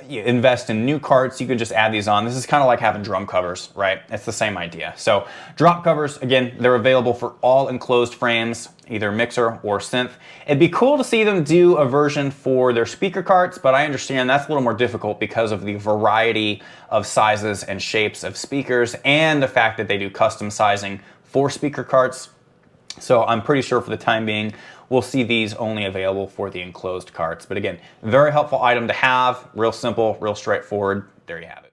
invest in new carts, you can just add these on. This is kind of like having drum covers, right? It's the same idea. So drop covers, again, they're available for all enclosed frames, either mixer or synth. It'd be cool to see them do a version for their speaker carts, but I understand that's a little more difficult because of the variety of sizes and shapes of speakers and the fact that they do custom sizing for speaker carts. So I'm pretty sure for the time being, we'll see these only available for the enclosed carts. But again, very helpful item to have, real simple, real straightforward. There you have it.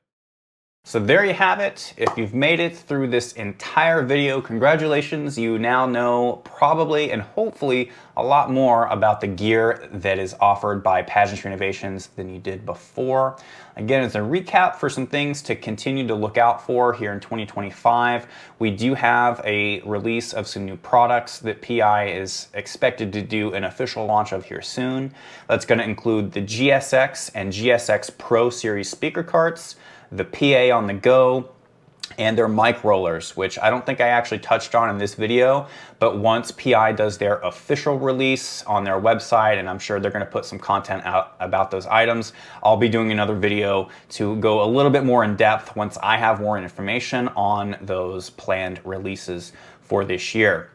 So there you have it. If you've made it through this entire video, congratulations. You now know probably and hopefully a lot more about the gear that is offered by Pageantry Innovations than you did before. Again, as a recap for some things to continue to look out for here in 2025, we do have a release of some new products that PI is expected to do an official launch of here soon. That's going to include the GSX and GSX Pro Series speaker carts, the PA on the go, and their mic rollers, which I don't think I actually touched on in this video, but once PI does their official release on their website, and I'm sure they're going to put some content out about those items, I'll be doing another video to go a little bit more in depth once I have more information on those planned releases for this year.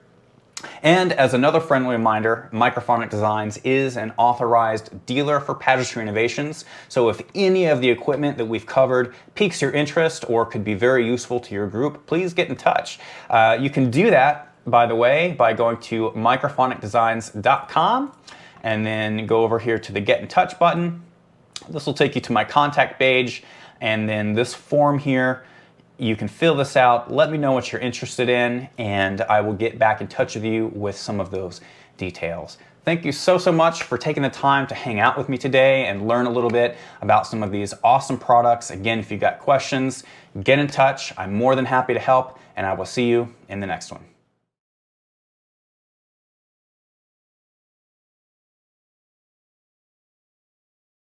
And as another friendly reminder, Microphonic Designs is an authorized dealer for Pageantry Innovations. So if any of the equipment that we've covered piques your interest or could be very useful to your group, please get in touch. You can do that, by the way, by going to microphonicdesigns.com and then go over here to the Get in Touch button. This will take you to my contact page, and then this form here, you can fill this out, let me know what you're interested in, and I will get back in touch with you with some of those details. Thank you so much for taking the time to hang out with me today and learn a little bit about some of these awesome products. Again, if you've got questions, get in touch. I'm more than happy to help, and I will see you in the next one.